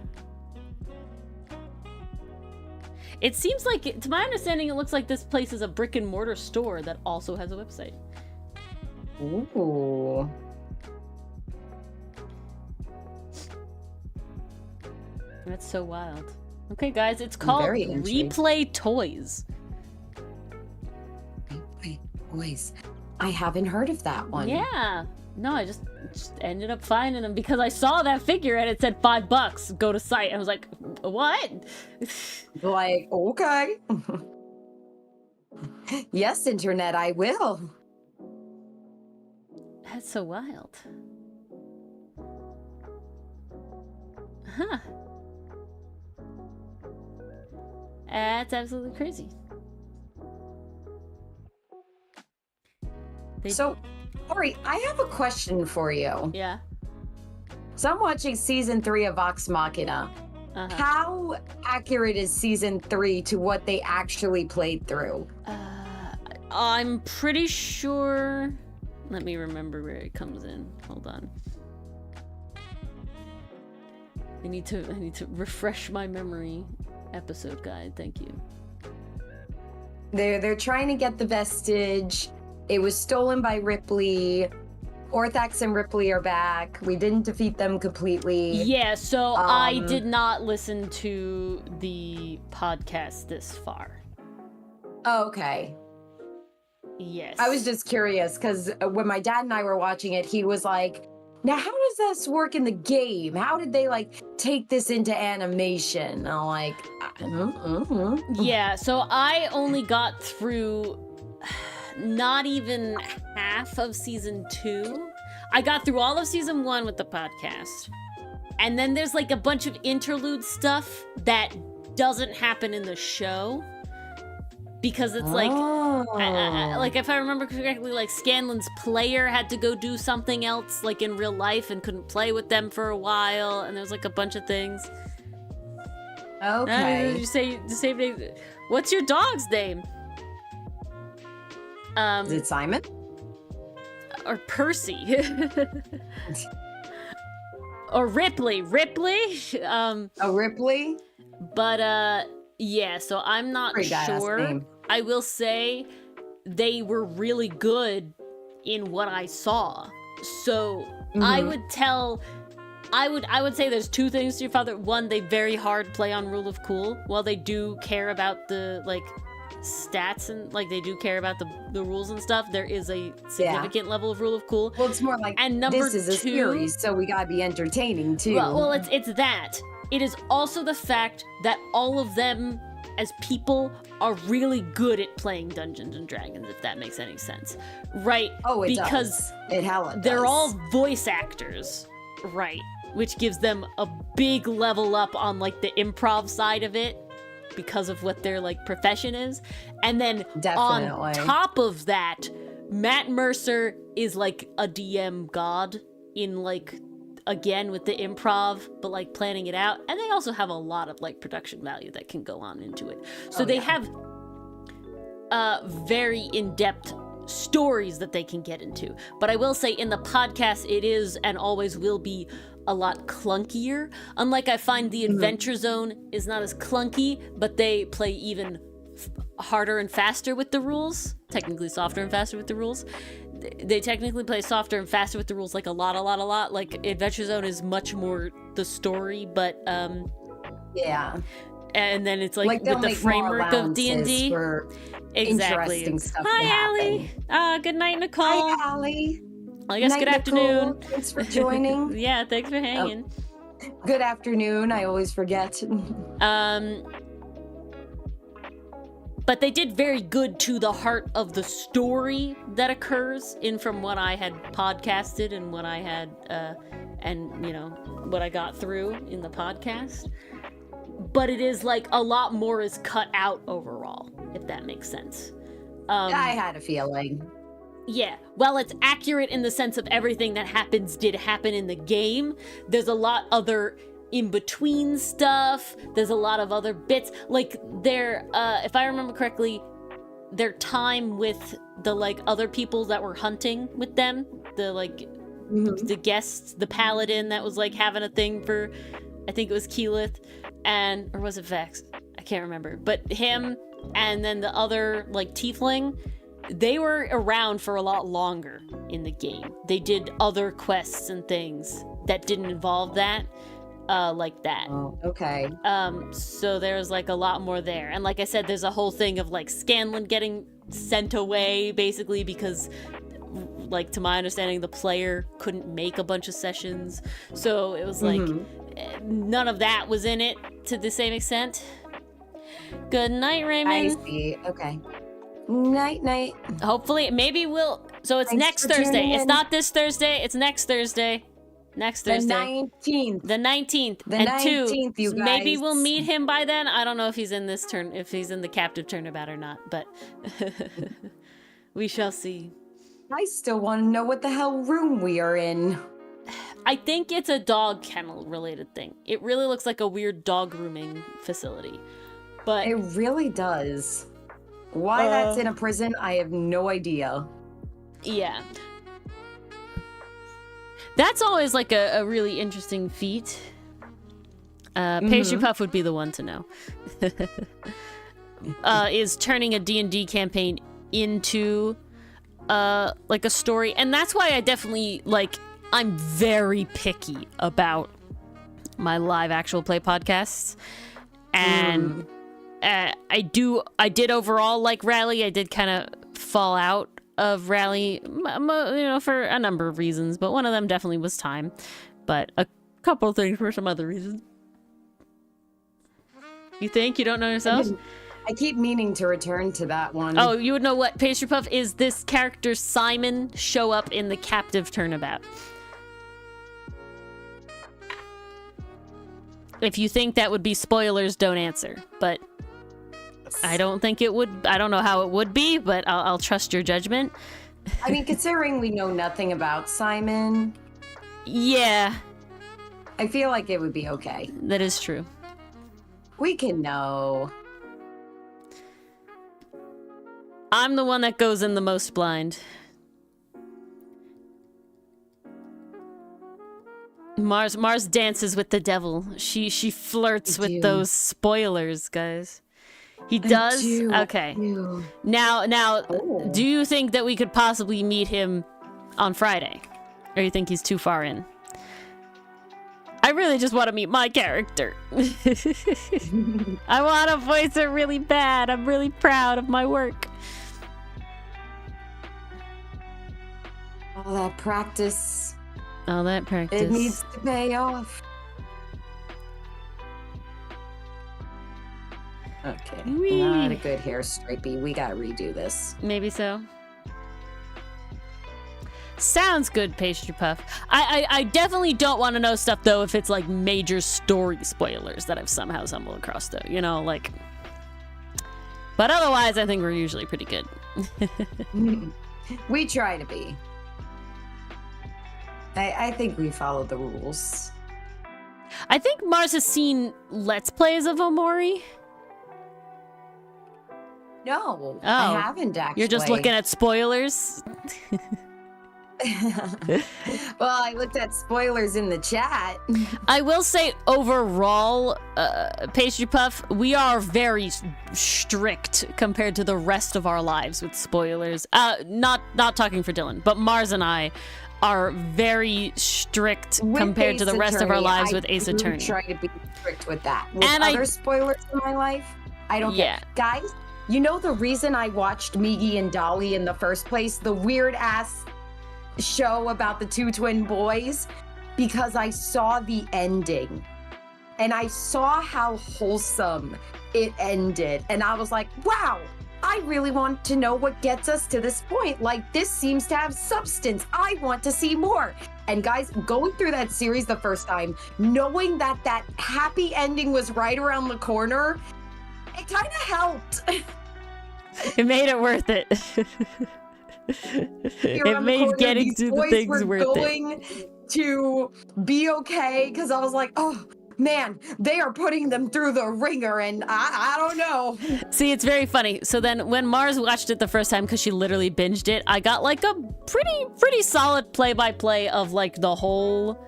It seems like, to my understanding, it looks like this place is a brick and mortar store that also has a website. Ooh. That's so wild. Okay, guys, it's called intrigued. Replay Toys. Replay Toys. I haven't heard of that one. Yeah. No, I just ended up finding them because I saw that figure and it said $5. Go to site. I was like, what? Like, okay. Yes, internet, I will. That's so wild. Huh. That's absolutely crazy. So, Ori, I have a question for you. Yeah. So I'm watching season 3 of Vox Machina. How accurate is season 3 to what they actually played through? I'm pretty sure. Let me remember where it comes in. Hold on. I need to refresh my memory. Episode guide. Thank you. They're trying to get the vestige. It was stolen by Ripley. Orthax and Ripley are back. We didn't defeat them completely. Yeah, so I did not listen to the podcast this far. Okay. Yes. I was just curious because when my dad and I were watching it, he was like, now how does this work in the game? How did they like take this into animation? And I'm like, Yeah, so I only got through not even half of season 2. I got through all of season 1 with the podcast. And then there's like a bunch of interlude stuff that doesn't happen in the show. Because it's like, like if I remember correctly, like Scanlan's player had to go do something else like in real life and couldn't play with them for a while. And there's like a bunch of things. Okay. You say what's your dog's name? Is it Simon? Or Percy? Or Ripley? Ripley? But yeah, so I'm not sure. Name. I will say they were really good in what I saw. So I would say there's 2 things to your father. One, they very hard play on Rule of Cool. While they do care about the like stats and like they do care about the rules and stuff, there is a significant level of Rule of Cool. Well, it's more like, and number this is a 2, series, so we gotta be entertaining too. Well, it's that. It is also the fact that all of them as people are really good at playing Dungeons and Dragons, if that makes any sense. Right? Oh, it because does. It hella does. They're all voice actors, right? Which gives them a big level up on like the improv side of it because of what their like profession is. And then on top of that, Matt Mercer is like a DM god in like, again with the improv, but like planning it out. And they also have a lot of like production value that can go on into it. So they have very in-depth stories that they can get into. But I will say in the podcast, it is and always will be a lot clunkier. Unlike I find the Adventure Zone is not as clunky, but they play even harder and faster with the rules. Technically softer and faster with the rules. They technically play softer and faster with the rules, like a lot. Like Adventure Zone is much more the story, but yeah. And then it's like with the framework of D&D. Exactly. Interesting stuff. Hi, Allie. Good night, Nicole. Hi, Allie. I guess good afternoon. Nicole. Thanks for joining. Yeah, thanks for hanging. Good afternoon. I always forget. But they did very good to the heart of the story that occurs in from what I had podcasted and what I had, and you know, what I got through in the podcast. But it is like a lot more is cut out overall, if that makes sense. I had a feeling. Yeah, well, it's accurate in the sense of everything that did happen in the game. There's a lot other in-between stuff. There's a lot of other bits. Like, if I remember correctly, their time with the, like, other people that were hunting with them, the, like, the guests, the paladin that was, like, having a thing for, I think it was Keyleth, or was it Vex? I can't remember. But him and then the other, like, tiefling, they were around for a lot longer in the game. They did other quests and things that didn't involve that, like that. Oh, okay. So there's like a lot more there. And like I said, there's a whole thing of like Scanlan getting sent away basically because, like, to my understanding, the player couldn't make a bunch of sessions. So it was like none of that was in it to the same extent. Good night, Raymond. I see. Okay. Night. Hopefully, maybe so it's next Thursday. It's not this Thursday, it's next Thursday. Next The Thursday. 19th. The 19th. The and 19th, two, you guys. maybe we'll meet him by then. I don't know if he's in this if he's in the captive turnabout or not, but we shall see. I still want to know what the hell room we are in. I think it's a dog kennel related thing. It really looks like a weird dog grooming facility. But It really does. Why that's in a prison, I have no idea. yeah. That's always like a really interesting feat. Pastry Puff would be the one to know. Is turning a D&D campaign into like a story. And that's why I definitely I'm very picky about my live actual play podcasts. And I did overall like Rally. I did kind of fall out of Rally, for a number of reasons, but one of them definitely was time, but a couple of things for some other reasons. You think? You don't know yourself? I keep meaning to return to that one. Oh, you would know what Pastry Puff is. This character Simon show up in the captive turnabout. If you think that would be spoilers, don't answer, but I don't think it would. I don't know how it would be, but I'll trust your judgment. I mean, considering we know nothing about Simon, yeah, I feel like it would be okay. that is true. We can know. I'm the one that goes in the most blind. Mars dances with the devil. She flirts with those spoilers, guys. He does? Okay. Now, do you think that we could possibly meet him on Friday? Or you think he's too far in? I really just want to meet my character. I want to voice it really bad. I'm really proud of my work. All that practice. All that practice. It needs to pay off. Okay. Whee! Not a good hair, Stripey. We gotta redo this. Maybe so. Sounds good, Pastry Puff. I definitely don't want to know stuff, though, if it's, like, major story spoilers that I've somehow stumbled across, though. You know, like... But otherwise, I think we're usually pretty good. We try to be. I think we follow the rules. I think Mars has seen Let's Plays of Omori. No, I haven't actually. You're just looking at spoilers? Well, I looked at spoilers in the chat. I will say, overall, Pastry Puff, we are very strict compared to the rest of our lives with spoilers. Not talking for Dylan, but Mars and I are very strict With compared to the Ace rest of our Attorney, lives with Ace I do Attorney. try to be strict with that. With And other spoilers in my life, I don't Yeah. care. Guys, you know the reason I watched Miggy and Dolly in the first place? The weird-ass show about the two twin boys? Because I saw the ending. And I saw how wholesome it ended. And I was like, wow, I really want to know what gets us to this point. Like, this seems to have substance. I want to see more. And guys, going through that series the first time, knowing that that happy ending was right around the corner, it kind of helped. It made it worth it. It made getting to the things worth it. Going to be okay, because I was like, oh, man, they are putting them through the ringer, and I don't know. See, it's very funny. So then when Mars watched it the first time, because she literally binged it, I got like a pretty solid play-by-play of like the whole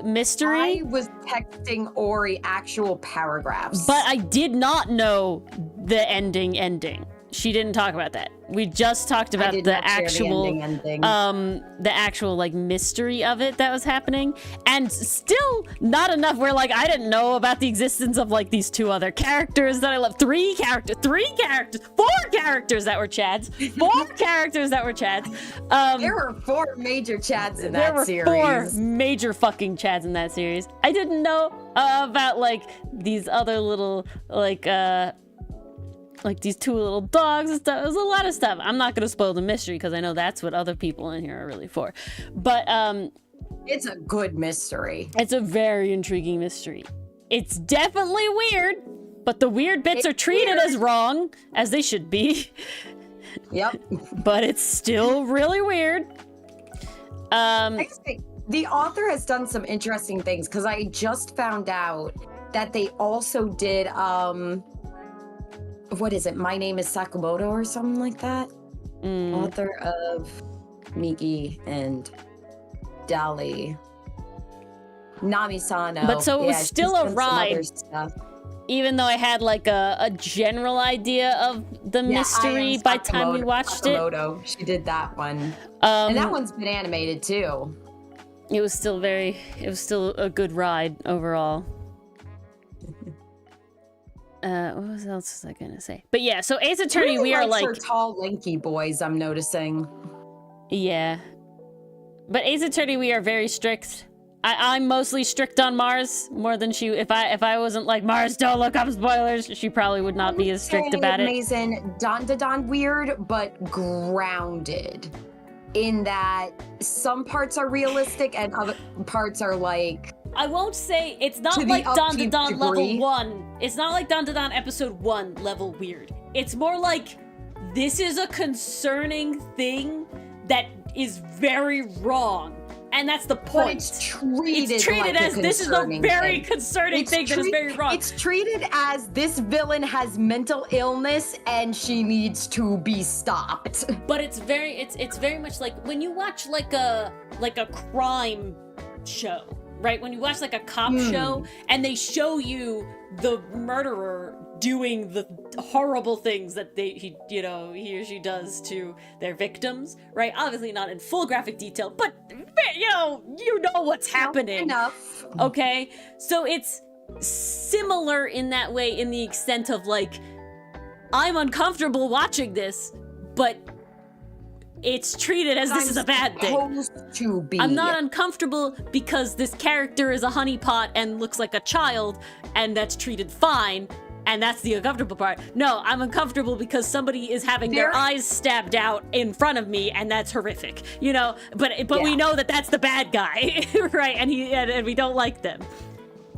mystery. I was texting Ori actual paragraphs. But I did not know the ending. She didn't talk about that. We just talked about the actual the actual like mystery of it that was happening. And still not enough where like I didn't know about the existence of like these two other characters that I love. Three characters, 4 characters that were Chads. 4 characters that were Chads. There were 4 major Chads in that series. There were 4 major fucking Chads in that series. I didn't know about like these other little like these 2 little dogs and stuff. It was a lot of stuff. I'm not gonna spoil the mystery because I know that's what other people in here are really for. But It's a good mystery. It's a very intriguing mystery. It's definitely weird, but the weird bits are treated as wrong, as they should be. Yep. But it's still really weird. The author has done some interesting things, because I just found out that they also did, what is it? My Name is Sakamoto or something like that? Author of Miki and Dali. Nami-sano. But so it was still a ride, even though I had like a general idea of the mystery by the time we watched Sakamoto. She did that one. And that one's been animated too. It was still a good ride overall. What else was I gonna say? But yeah, so Ace Attorney, really we are like tall, lanky boys. I'm noticing. Yeah, but Ace Attorney, we are very strict. I'm mostly strict on Mars more than she. If I wasn't like, Mars, don't look up spoilers, she probably would not be as strict about it. Amazing, Don weird, but grounded. In that some parts are realistic and other parts are like. I won't say it's not like Don level 1. It's not like Don episode 1 level weird. It's more like this is a concerning thing that is very wrong. And that's the point. But it's treated like as this is a very concerning thing that is very wrong. It's treated as this villain has mental illness and she needs to be stopped. But it's very much like when you watch like a crime show, right? When you watch like a cop show and they show you the murderer doing the horrible things that he or she does to their victims, right? Obviously not in full graphic detail, but you know what's happening. Enough. Okay? So it's similar in that way, in the extent of like, I'm uncomfortable watching this, but it's treated as this is a bad thing. To be. I'm not uncomfortable because this character is a honeypot and looks like a child, and that's treated fine, and that's the uncomfortable part. No, I'm uncomfortable because somebody is having their eyes stabbed out in front of me, and that's horrific. But we know that that's the bad guy, right? And we don't like them,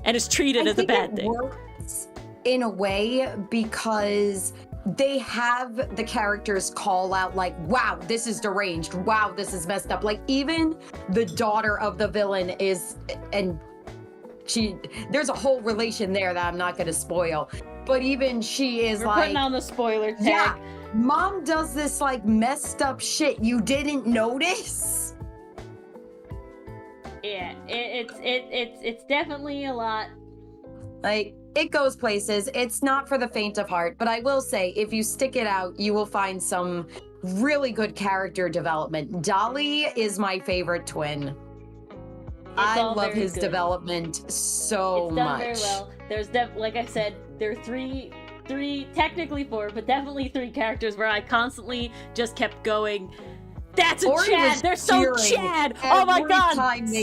and it's treated as a bad thing. Works in a way because they have the characters call out like, wow, this is deranged. Wow, this is messed up. Like even the daughter of the villain is, and there's a whole relation there that I'm not going to spoil. But even she is We're like, putting on the spoiler tag. Yeah, mom does this like messed up shit. You didn't notice? Yeah, it's definitely a lot. Like, it goes places. It's not for the faint of heart, but I will say, if you stick it out, you will find some really good character development. Dolly is my favorite twin. I love his development so much. It's done very well. There's like I said, there are three, technically four, but definitely three characters where I constantly just kept going, that's a Chad! They're so Chad! Oh my god!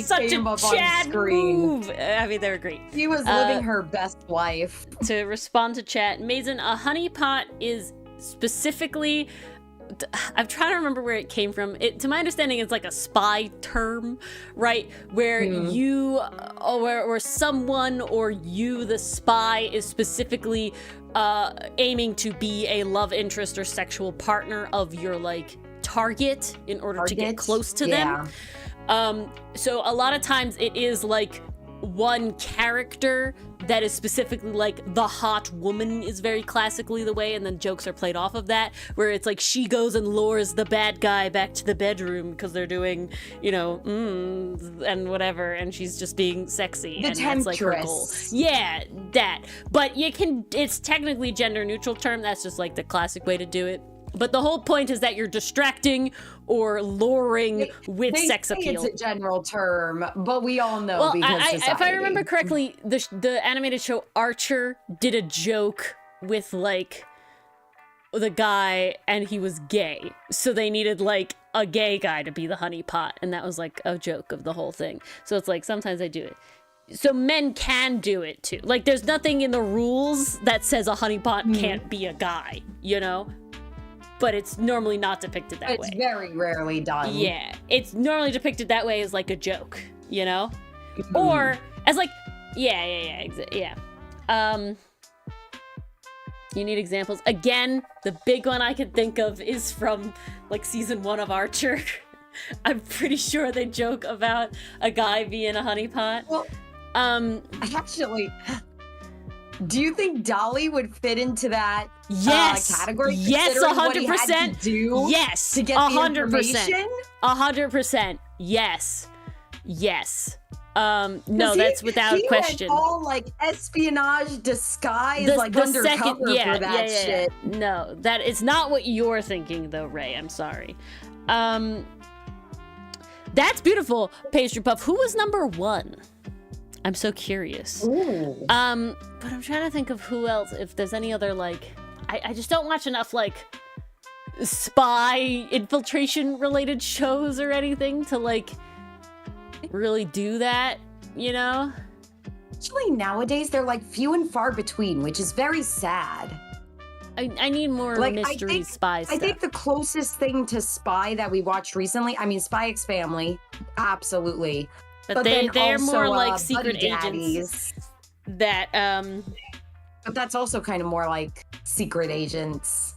Such a Chad move! I mean, they're great. She was living her best life. To respond to chat, Mason, a honeypot is specifically... I'm trying to remember where it came from. To my understanding, it's like a spy term, right? Where you, or someone, or you, the spy, is specifically aiming to be a love interest or sexual partner of your, like, target in order to get close to them. So a lot of times it is like one character that is specifically like the hot woman is very classically the way, and then jokes are played off of that, where it's like she goes and lures the bad guy back to the bedroom because they're doing, and whatever, and she's just being sexy, and that's like her goal. Yeah, that. But it's technically gender neutral term. That's just like the classic way to do it. But the whole point is that you're distracting or luring with sex appeal. It's a general term, but we all know because if I remember correctly, the animated show Archer did a joke with like the guy, and he was gay, so they needed like a gay guy to be the honeypot, and that was like a joke of the whole thing. So it's like sometimes I do it. So men can do it too. Like there's nothing in the rules that says a honeypot can't be a guy, But it's normally not depicted that way. It's very rarely done. Yeah, it's normally depicted that way as like a joke. you know? Or as like, yeah. You need examples. Again, the big one I could think of is from like season 1 of Archer. I'm pretty sure they joke about a guy being a honeypot. Well, actually, do you think Dolly would fit into that category? Yes, 100%. Yes, to get 100%. the information? 100%. Yes. No, that's without question. Went all like espionage disguise, like undercover for that shit. No, that is not what you're thinking, though, Ray. I'm sorry. That's beautiful, Pastry Puff. Who was number 1? I'm so curious. Ooh. But I'm trying to think of who else. If there's any other like, I just don't watch enough like spy infiltration related shows or anything to like really do that, you know? Actually, nowadays they're like few and far between, which is very sad. I need more like, mystery spy stuff. I think the closest thing to spy that we watched recently, I mean, Spy X Family, absolutely. But they're also, more like secret agents daddies. That But that's also kind of more like secret agents.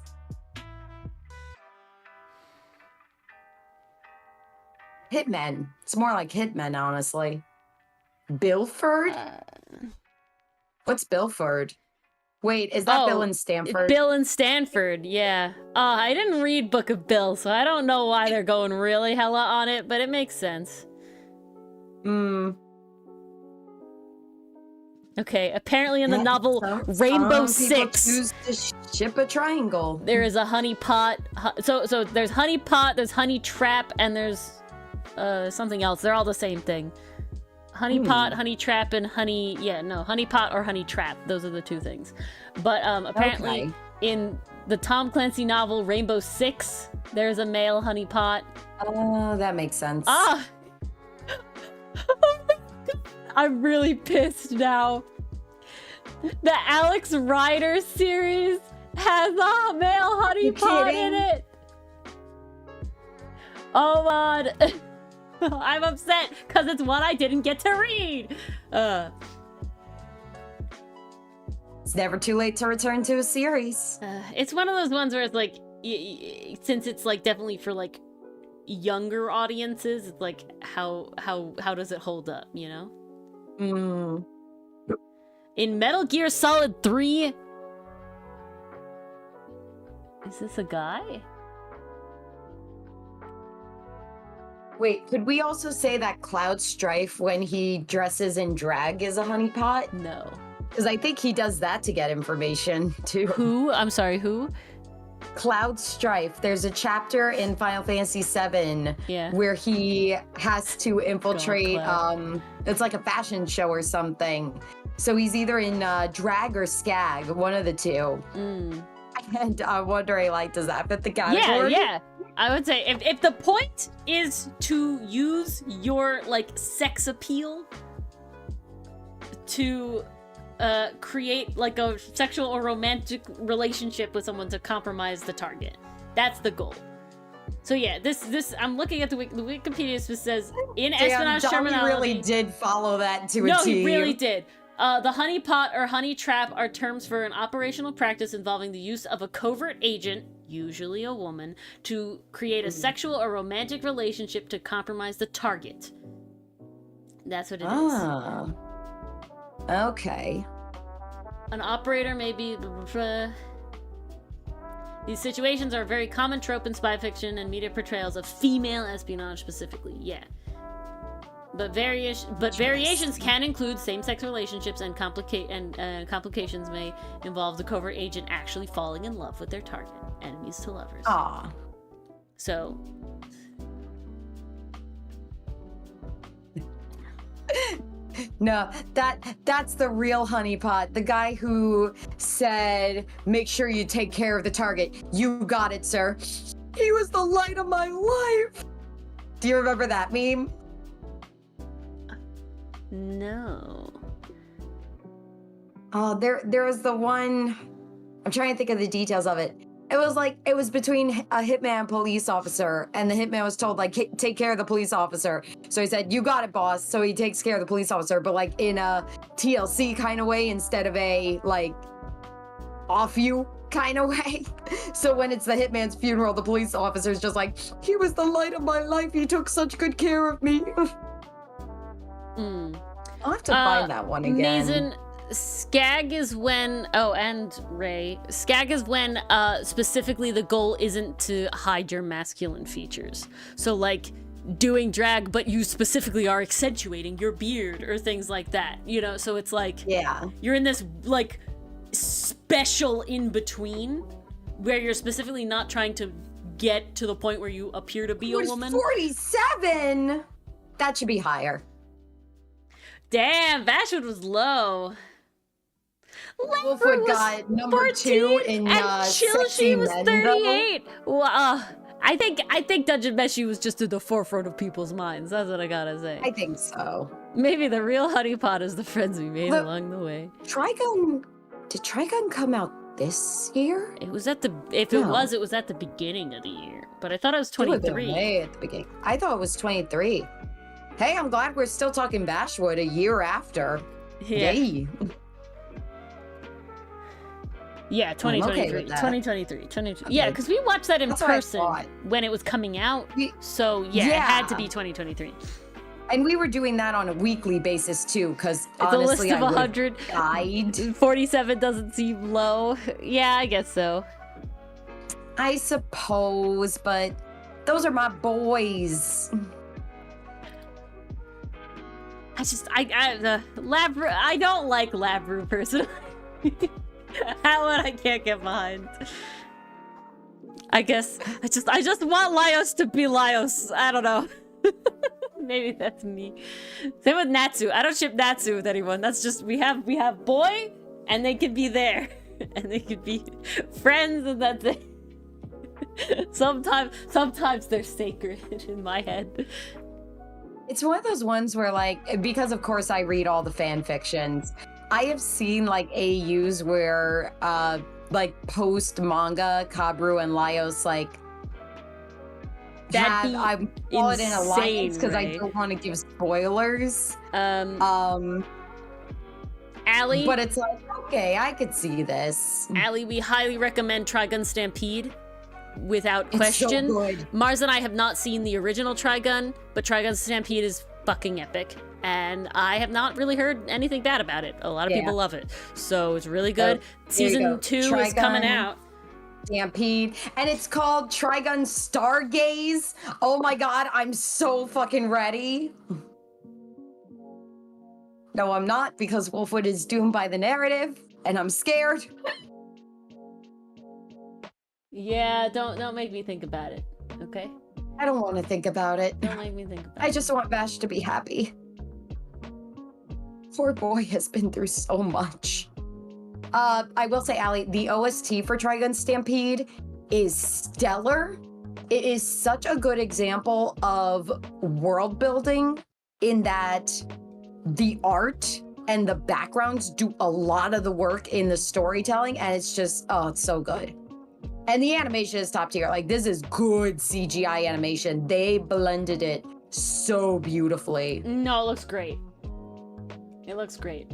Hitmen. It's more like hitmen, honestly. Bilford? What's Bilford? Wait, is that Bill and Stanford? Bill and Stanford, yeah. I didn't read Book of Bill, so I don't know why they're going really hella on it, but it makes sense. Okay, apparently in the novel Rainbow Six, choose to ship a triangle. There is a honey pot. So there's honey pot, there's honey trap, and there's something else. They're all the same thing. Honey pot, honey trap, and honey pot or honey trap. Those are the two things. But apparently in the Tom Clancy novel Rainbow Six, there's a male honey pot. Oh, that makes sense. Oh my God. I'm really pissed now. The Alex Rider series has a male honey pot in it. Oh God. I'm upset because it's one I didn't get to read. It's never too late to return to a series. It's one of those ones where it's like, since it's like definitely for like younger audiences, it's like how does it hold up, you know? In Metal Gear Solid 3, is this a guy? Wait, could we also say that Cloud Strife, when he dresses in drag, is a honeypot? No. Because I think he does that to get information, too. Who? I'm sorry, who? Cloud Strife. There's a chapter in Final Fantasy VII where he has to infiltrate, it's like a fashion show or something. So he's either in drag or skag, one of the two. And I'm wondering, like, does that fit the category? Yeah. I would say if the point is to use your like sex appeal to create like a sexual or romantic relationship with someone to compromise the target, that's the goal. So yeah, this I'm looking at the Wikipedia says in espionage terminology. He really did follow that to a T. No, he really did. The honey pot or honey trap are terms for an operational practice involving the use of a covert agent, usually a woman, to create a sexual or romantic relationship to compromise the target. That's what it is. Okay. An operator may be... These situations are a very common trope in spy fiction and media portrayals of female espionage specifically. Yeah. But variations can include same-sex relationships and complications may involve the covert agent actually falling in love with their target, enemies to lovers. Aw. So. No, that's the real honeypot. The guy who said, "Make sure you take care of the target." You got it, sir. He was the light of my life. Do you remember that meme? No. Oh, there was the one. I'm trying to think of the details of it. it was between a hitman and police officer, and the hitman was told like take care of the police officer. So he said, "You got it, boss." So he takes care of the police officer, but like in a TLC kind of way instead of a like off you kind of way. So when it's the hitman's funeral, the police officer's just like, "He was the light of my life. He took such good care of me." I'll have to find that one again. Mason, Skag is when, and Ray, Skag is when specifically the goal isn't to hide your masculine features. So like doing drag, but you specifically are accentuating your beard or things like that, you know? So it's like, you're in this like special in between where you're specifically not trying to get to the point where you appear to be a woman. 47? That should be higher. Damn, Bashwood was low. Wolfwood got number 2 in and Sexy was Men, 38. Well, I think Dungeon Meshi was just at the forefront of people's minds. That's what I gotta say. I think so. Maybe the real honeypot is the friends we made along the way. Did Trigun come out this year? It was at the it was at the beginning of the year. But I thought it was 23. Way at the beginning. I thought it was 23. Hey, I'm glad we're still talking Bashwood a year after. Yeah. Yay. Yeah, 2023. 2023. Yeah, because we watched that in person when it was coming out. So, it had to be 2023. And we were doing that on a weekly basis, too, because It's honestly, a list of 100. Died. 47 doesn't seem low. Yeah, I guess so. I suppose, but those are my boys. I don't like Labru personally. That one I can't get behind. I guess I just want Laios to be Laios. I don't know. Maybe that's me. Same with Natsu. I don't ship Natsu with anyone. That's just we have boy, and they can be there, and they could be friends, and that's it. Sometimes they're sacred in my head. It's one of those ones where, like, because of course I read all the fan fictions, I have seen like AUs where like post manga Kabru and Laios like I call it an alliance because I don't want to give spoilers. Allie, but it's like, okay, I could see this. Allie, we highly recommend Trigun Stampede. Without question. It's so good. Mars and I have not seen the original Trigun, but Trigun Stampede is fucking epic. And I have not really heard anything bad about it. A lot of people love it. So it's really good. Season 2 is coming out. Stampede. And it's called Trigun Stargaze. Oh my god, I'm so fucking ready. No, I'm not, because Wolfwood is doomed by the narrative, and I'm scared. Yeah, don't make me think about it, okay? I don't want to think about it. Don't make me think about it. I just want Vash to be happy. Poor boy has been through so much. I will say, Allie, the OST for Trigun Stampede is stellar. It is such a good example of world building in that the art and the backgrounds do a lot of the work in the storytelling, and it's just, it's so good. And the animation is top tier. Like, this is good CGI animation. They blended it so beautifully. No, it looks great. It looks great.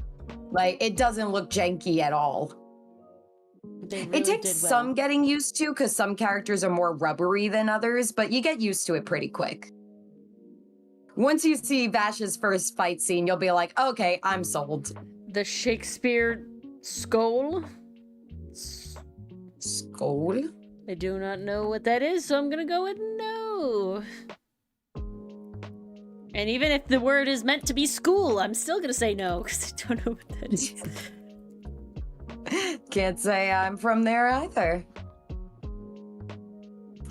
Like, it doesn't look janky at all. Really it takes some getting used to, because some characters are more rubbery than others, but you get used to it pretty quick. Once you see Vash's first fight scene, you'll be like, okay, I'm sold. The Shakespeare skull? Skull? I do not know what that is, so I'm gonna go with no. And even if the word is meant to be school, I'm still gonna say no, because I don't know what that is. Can't say I'm from there either.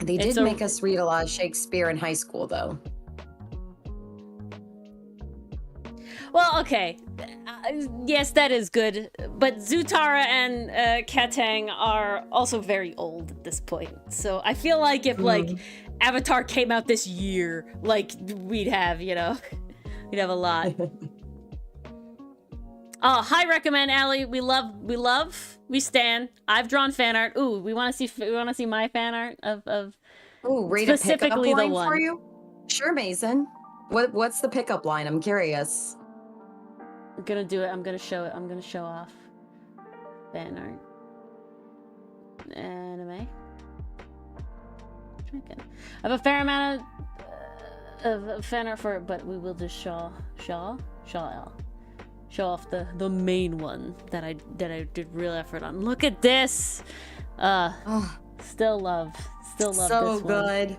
They did make us read a lot of Shakespeare in high school, though. Well, okay. Yes, that is good. But Zutara and Katang are also very old at this point. So I feel like if, like, Avatar came out this year, like, we'd have, you know, we'd have a lot. Oh, high recommend, Allie. We stand. I've drawn fan art. Ooh, we want to see my fan art of Ooh, read a pickup specifically the line one for you? Sure, Mason. What's the pickup line? I'm curious. I'm gonna do it. I'm gonna show it. I'm gonna show off fan art. Anime. I have a fair amount of fan art for it, but we will just show off the main one that I did real effort on. Look at this. Still love so this one. good.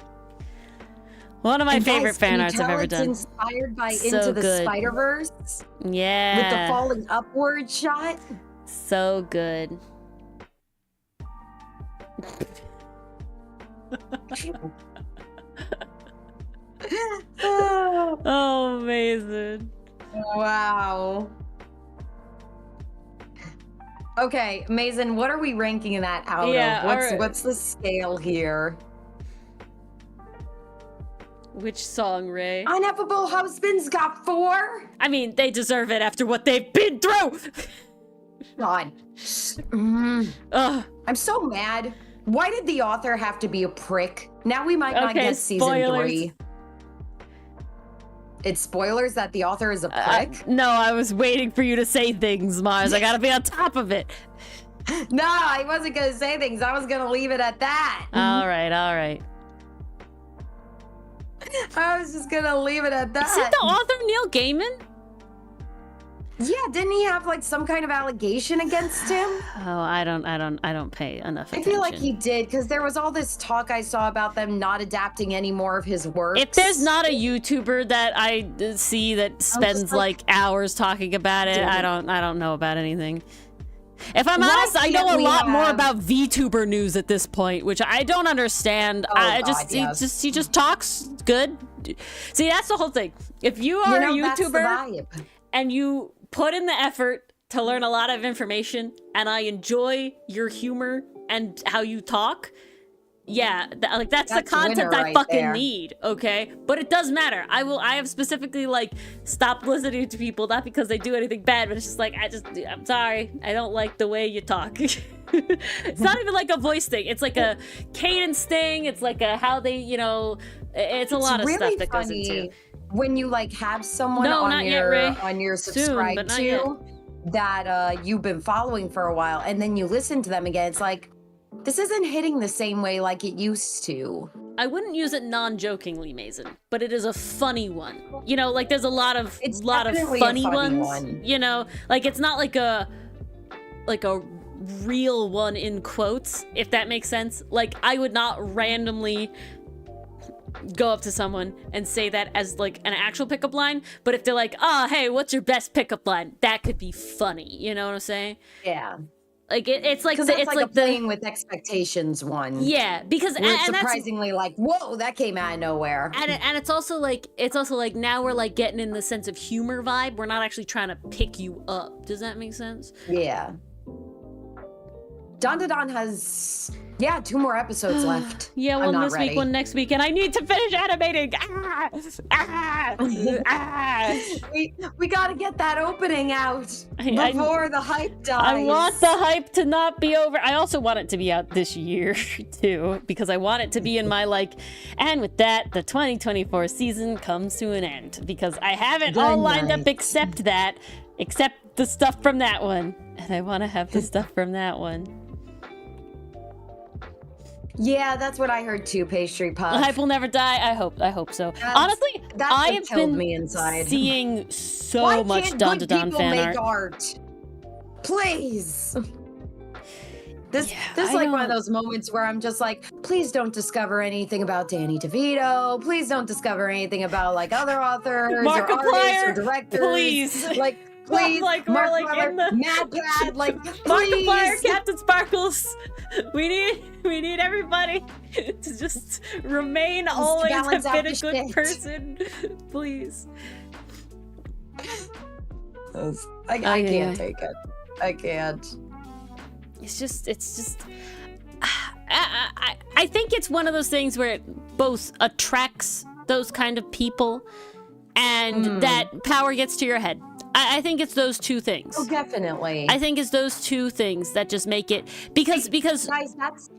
One of my favorite fan arts I've ever it's done. Inspired by So Into the good. Spider-Verse. Yeah. With the falling upward shot. So good. Oh, amazing. Wow. Okay, Mason, what are we ranking that out of? What's the scale here? Which song, Ray? Ineffable Husbands got 4? I mean, they deserve it after what they've been through! God. I'm so mad. Why did the author have to be a prick? Now we might not get season 3. It's spoilers that the author is a prick? No, I was waiting for you to say things, Mars. I gotta be on top of it. No, I wasn't gonna say things. I was gonna leave it at that. All right. I was just gonna leave it at that. Isn't the author Neil Gaiman? Yeah, didn't he have like some kind of allegation against him? Oh, I don't pay enough attention. I feel like he did, because there was all this talk I saw about them not adapting any more of his work. If there's not a YouTuber that I see that spends like hours talking about it, I don't know about anything. If I'm honest, I know a lot more about VTuber news at this point, which I don't understand. He just talks good. See, that's the whole thing. If you are a YouTuber and you put in the effort to learn a lot of information, and I enjoy your humor and how you talk, yeah, that's the content I fucking need, okay? But it does matter. I have specifically like stopped listening to people, not because they do anything bad, but it's just like I'm sorry, I don't like the way you talk. It's not even like a voice thing. It's like a cadence thing. It's like a how they, it's a lot of stuff that goes into. When you like have someone on your subscribe that you've been following for a while, and then you listen to them again, it's like, this isn't hitting the same way like it used to. I wouldn't use it non-jokingly, Mason, but it is a funny one. Like there's a lot of funny ones. Like it's not like a real one in quotes, if that makes sense. Like I would not randomly go up to someone and say that as like an actual pickup line, but if they're like, "Oh, hey, what's your best pickup line?" That could be funny. You know what I'm saying? Yeah. Like it's like it's like a playing with expectations one. Yeah, because and surprisingly like, whoa, that came out of nowhere. And it's also like now we're like getting in the sense of humor vibe. We're not actually trying to pick you up. Does that make sense? Yeah. Don has 2 more episodes left. Yeah, one this week, one next week, and I need to finish animating. We gotta get that opening out before the hype dies. I want the hype to not be over. I also want it to be out this year too, because I want it to be in my and with that, the 2024 season comes to an end, because I have it all lined up except the stuff from that one, and I want to have the stuff from that one. Yeah, that's what I heard too, Pastry Puff. The hype will never die. I hope so. Honestly, I have been seeing so much Don fan art. Please. This is like one of those moments where I'm just like, please don't discover anything about Danny DeVito. Please don't discover anything about like other authors or artists or directors. Please. Please, like we're like in the Mad like Markiplier, Captain Sparkles. We need everybody to just remain always have been a good person. Please. I can't take it. I can't. It's just I think it's one of those things where it both attracts those kind of people and that power gets to your head. I think it's those two things. Oh, definitely. I think it's those two things that just make it because guys,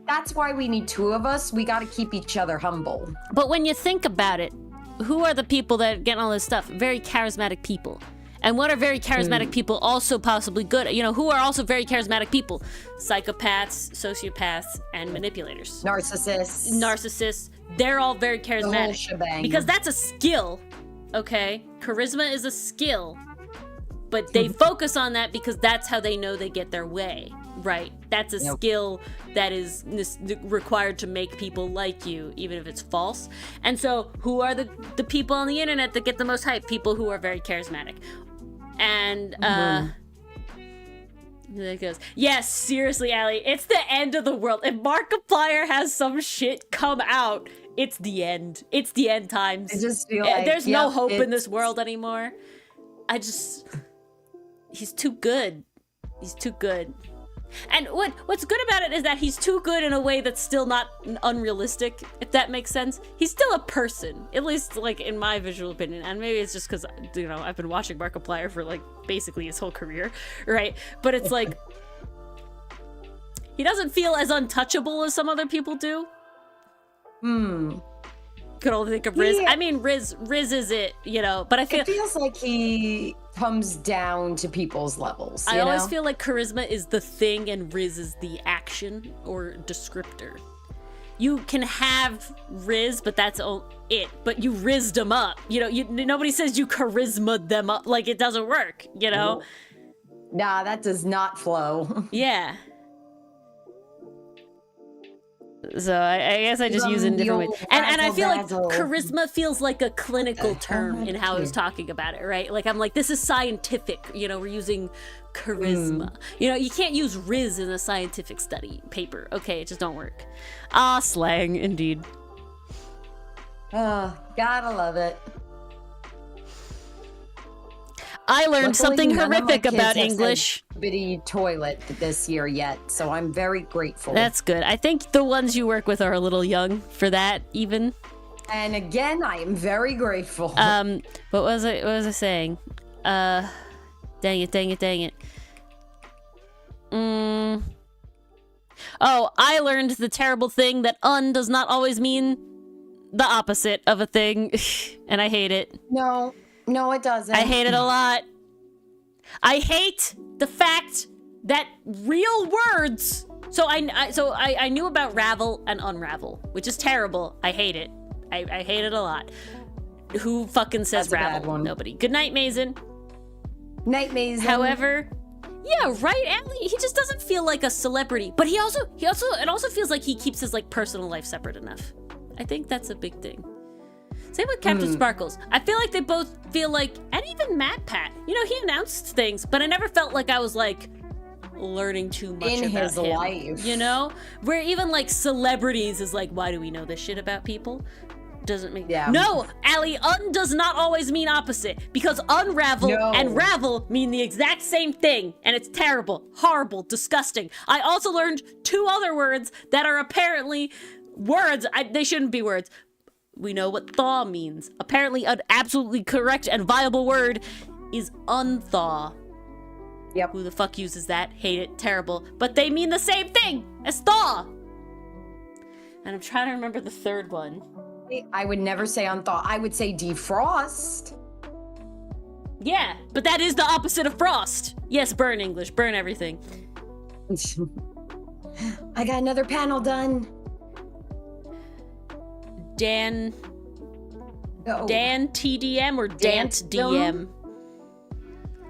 that's why we need two of us. We got to keep each other humble. But when you think about it, who are the people that are getting all this stuff? Very charismatic people. And what are very charismatic people also possibly good at? You know, who are also very charismatic people? Psychopaths, sociopaths, and manipulators. Narcissists. They're all very charismatic. The whole shebang. Because that's a skill, okay? Charisma is a skill. But they focus on that because that's how they know they get their way, right? That's a skill that is required to make people like you, even if it's false. And so who are the people on the internet that get the most hype? People who are very charismatic. And there it goes. Yes, seriously, Allie, it's the end of the world. If Markiplier has some shit come out, it's the end. It's the end times. I just feel like, there's no hope in this world anymore. He's too good. He's too good. And what's good about it is that he's too good in a way that's still not unrealistic, if that makes sense. He's still a person, at least like in my visual opinion. And maybe it's just because, you know, I've been watching Markiplier for like basically his whole career, right? But it's like, he doesn't feel as untouchable as some other people do. Could only think of Riz. I mean, Riz is it, you know, but I feel... It feels like he comes down to people's levels, I always feel like charisma is the thing and Riz is the action or descriptor. You can have Riz, but that's it. But you rizzed them up. You know, nobody says you charisma'd them up. Like, it doesn't work, you know? Nah, that does not flow. Yeah. So I guess I just use it in different ways. And I feel like charisma feels like a clinical term in how I was talking about it, right? Like, I'm like, this is scientific. You know, we're using charisma. You know, you can't use Riz in a scientific study paper. Okay, it just don't work. Slang, indeed. Gotta love it. I learned something horrific about English. Bitty toilet this year yet, so I'm very grateful. That's good. I think the ones you work with are a little young for that, even. And again, I am very grateful. What was I saying? Dang it. Oh, I learned the terrible thing that does not always mean the opposite of a thing, and I hate it. No, it doesn't. I hate it a lot. I hate the fact that real words. So I knew about ravel and unravel, which is terrible. I hate it. I hate it a lot. Who fucking says ravel? Nobody. Good night, Mason. Night, Mason. However, yeah, right, Allie. He just doesn't feel like a celebrity, but it also feels like he keeps his like personal life separate enough. I think that's a big thing. Same with Captain Sparkles. I feel like they both feel like, and even Matt Pat. You know, he announced things, but I never felt like I was like learning too much in about his him, life. You know, where even like celebrities is like, why do we know this shit about people? Doesn't make No, Allie, does not always mean opposite, because unravel and ravel mean the exact same thing, and it's terrible, horrible, disgusting. I also learned two other words that are apparently words. They shouldn't be words. We know what thaw means. Apparently, an absolutely correct and viable word is unthaw. Yep. Who the fuck uses that? Hate it. Terrible. But they mean the same thing as thaw. And I'm trying to remember the third one. I would never say unthaw. I would say defrost. Yeah, but that is the opposite of frost. Yes, burn English. Burn everything. I got another panel done. Dan TDM or Dant DM?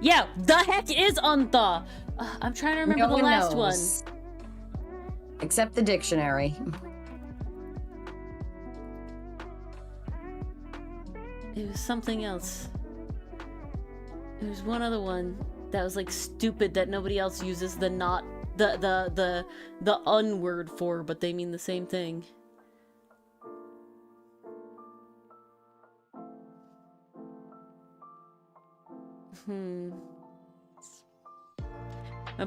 Yeah, the heck is unthaw. I'm trying to remember the last one. Except the dictionary. It was something else. It was one other one that was like stupid that nobody else uses the unword for, but they mean the same thing. I'm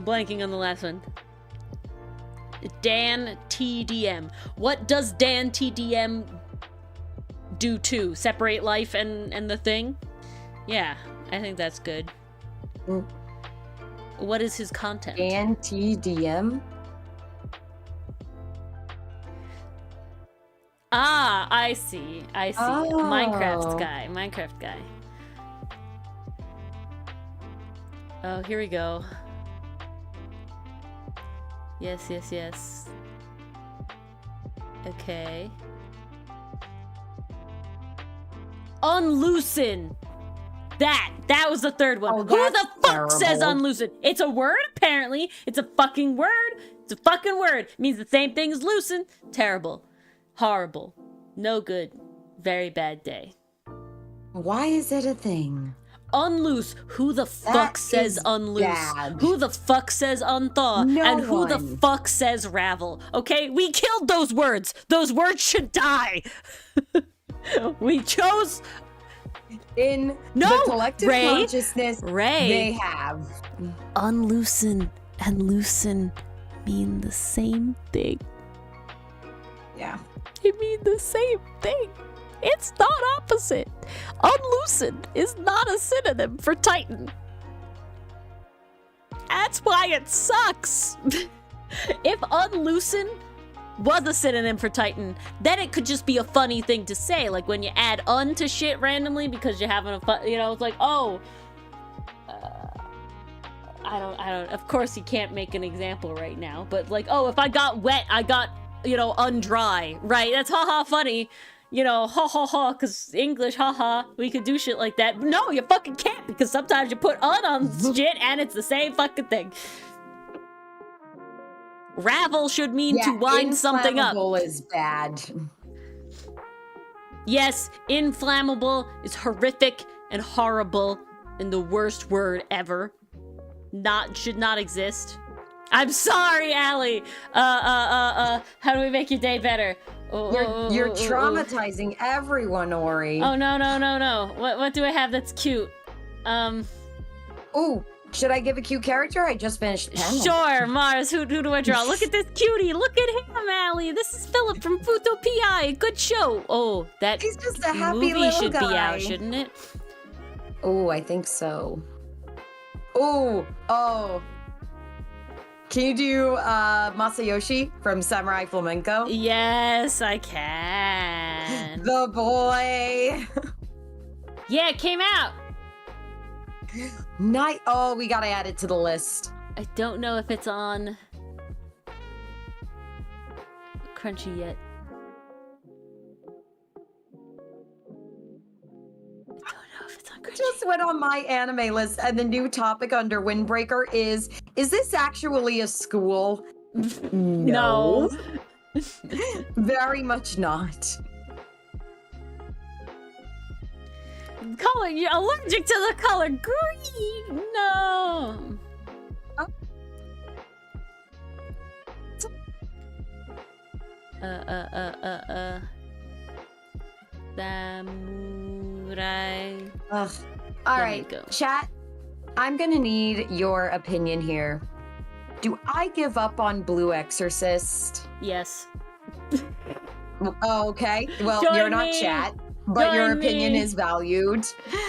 blanking on the last one. Dan TDM. What does Dan TDM do to separate life and the thing? Yeah, I think that's good. What is his content? Anti-DM? Ah, I see. Oh. Minecraft guy. Oh, here we go. Yes. Okay. Unloosen. That was the third one. Oh, Who the fuck terrible. says unloosen? It's a word, apparently. It's a fucking word. It's a fucking word. It means the same thing as loosen. Terrible. Horrible. No good. Very bad day. Why is it a thing? Unloose. Who the fuck That says is unloose? bad. Who the fuck says unthaw? No and who the one. fuck says ravel? Okay, we killed those words. Those words should die. We chose. In No, the collective Ray. consciousness, Ray. they have. Unloosen and loosen mean the same thing. Yeah. They mean the same thing. It's not opposite. Unloosen is not a synonym for Titan. That's why it sucks. If unloosen was a synonym for Titan, then it could just be a funny thing to say. Like when you add un to shit randomly because you're having a fun, it's like, oh, I don't, of course you can't make an example right now, but like, oh, if I got wet, I got, undry, right? That's haha funny, ha ha ha, because English, haha, we could do shit like that. No, you fucking can't, because sometimes you put on shit and it's the same fucking thing. Ravel should mean to wind something up. Inflammable is bad. Yes, inflammable is horrific and horrible and the worst word ever. Should not exist. I'm sorry, Allie. How do we make your day better? You're traumatizing everyone, Ori. Oh no. What do I have that's cute? Ooh, should I give a cute character? I just finished the panel. Sure, Mars. Who do I draw? Look at this cutie. Look at him, Allie. This is Philip from Futo PI. Good show. Oh, that He's just a happy movie little should guy. be out, shouldn't it? Oh, I think so. Oh. Can you do Masayoshi from Samurai Flamenco? Yes, I can. The boy. Yeah, it came out. Night. Oh, we gotta add it to the list. I don't know if it's on Crunchy yet. Just went on my anime list, and the new topic under Windbreaker is this actually a school? No. Very much not. Color, you're allergic to the color green. No. Samurai. Ugh. All Let me right, go. chat. I'm gonna need your opinion here. Do I give up on Blue Exorcist? Yes. Oh, okay. Well, Join you're not me. chat, but your Join opinion me. is valued.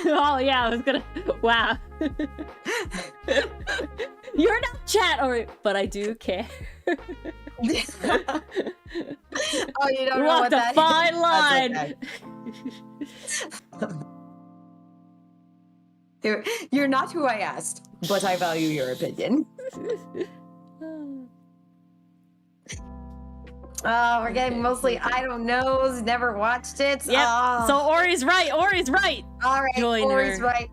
Oh yeah, I was gonna. Wow. You're not chat, but I do care. Oh, you don't know Walk what the that fine is? line. That's okay. You're not who I asked, but I value your opinion. Oh, we're getting mostly I don't knows, never watched it. Yep. Oh. So Ori's right. All right. Join Ori's her. right.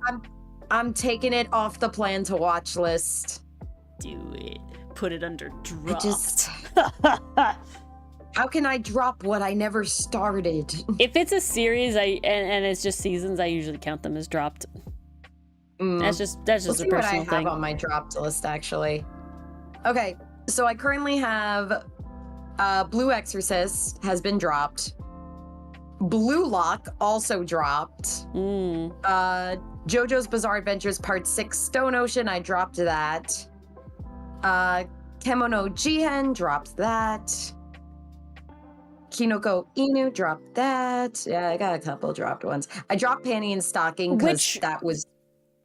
I'm taking it off the plan to watch list. Do it. Put it under drop. How can I drop what I never started? If it's a series, and it's just seasons, I usually count them as dropped. That's just Let's a see what I personal have thing. on my dropped list, actually. Okay, so I currently have Blue Exorcist has been dropped. Blue Lock also dropped. JoJo's Bizarre Adventures Part 6 Stone Ocean, I dropped that. Kemono Jihen dropped that. Kinoko Inu dropped that. Yeah, I got a couple dropped ones. I dropped Panty and Stocking because that was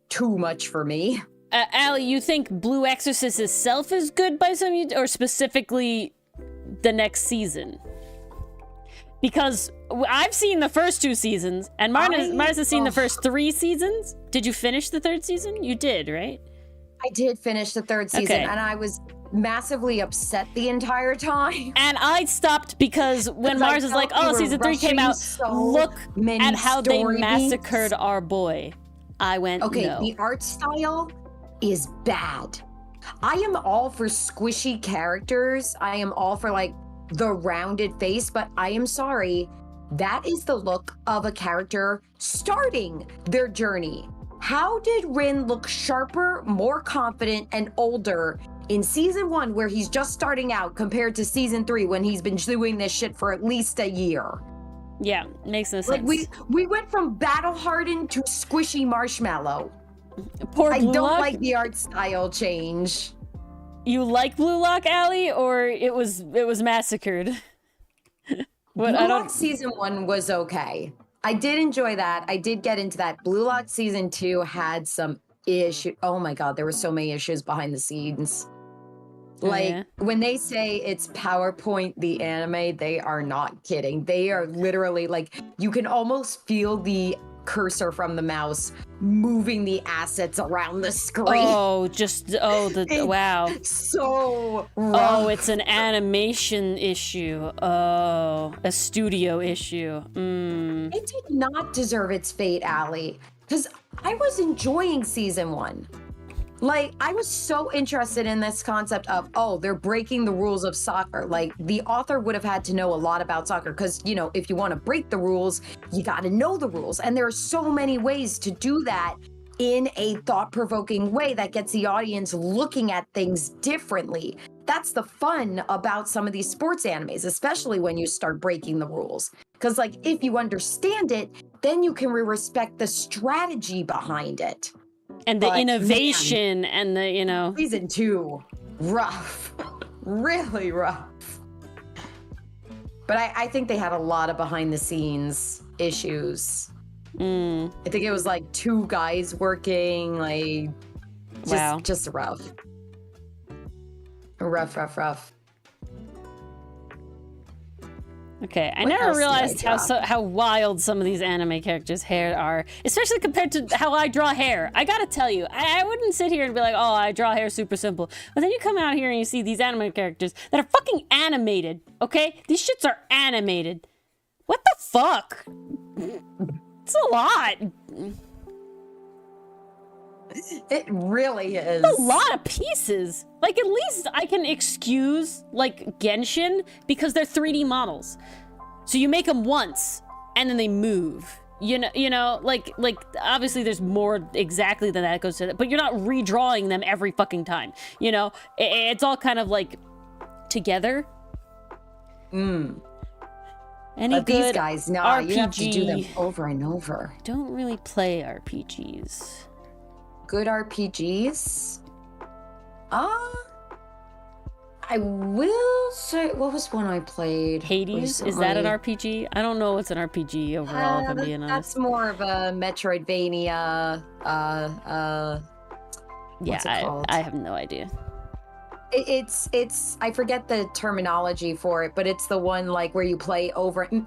too much for me. Allie, you think Blue Exorcist itself is good by some, or specifically the next season? Because I've seen the first 2 seasons, and Marna's has seen the first 3 seasons. Did you finish the 3rd season? You did, right? I did finish the 3rd season, Okay. and I was massively upset the entire time. And I stopped because when Mars is like, oh, season 3 came out, look at how they massacred our boy. I went, okay, no. The art style is bad. I am all for squishy characters. I am all for like the rounded face, but I am sorry. That is the look of a character starting their journey. How did Rin look sharper, more confident, and older in season 1 where he's just starting out compared to season 3 when he's been doing this shit for at least a year? Yeah, makes no sense. Like we went from battle hardened to squishy marshmallow. Poor I Blue don't Lock. like the art style change. You like Blue Lock, Allie, or it was massacred? Blue Lock season 1 was okay. I did enjoy that. I did get into that. Blue Lock season 2 had some issue. Oh my god, there were so many issues behind the scenes. Like when they say it's PowerPoint the anime, they are not kidding. They are literally like, you can almost feel the cursor from the mouse moving the assets around the screen. Oh, wow. So rough. Oh, it's an animation issue. Oh, a studio issue. It did not deserve its fate, Allie, because I was enjoying season 1. Like, I was so interested in this concept of, oh, they're breaking the rules of soccer. Like, the author would have had to know a lot about soccer because, you know, if you want to break the rules, you got to know the rules. And there are so many ways to do that in a thought-provoking way that gets the audience looking at things differently. That's the fun about some of these sports animes, especially when you start breaking the rules. Because, like, if you understand it, then you can respect the strategy behind it. And the innovation and the, you know. Season 2, rough. Really rough. But I think they had a lot of behind the scenes issues. I think it was like 2 guys working, like, just rough. Rough. Okay, I never realized how wild some of these anime characters' hair are, especially compared to how I draw hair. I gotta tell you, I wouldn't sit here and be like, oh, I draw hair super simple. But then you come out here and you see these anime characters that are fucking animated, okay? These shits are animated. What the fuck? It's a lot. It really is. It's a lot of pieces. Like, at least I can excuse, like, Genshin because they're 3D models. So you make them once, and then they move. You know, like obviously there's more exactly than that goes to that, but you're not redrawing them every fucking time. You know, it's all kind of like together. Any but good these guys, no, RPG, you have to do them over and over. Don't really play RPGs. Good RPGs? I will say, what was one I played? Hades? recently? Is that an RPG? I don't know what's an RPG overall, if I'm being honest. That's more of a Metroidvania, what's it called? I have no idea. It's I forget the terminology for it, but it's the one like where you play over and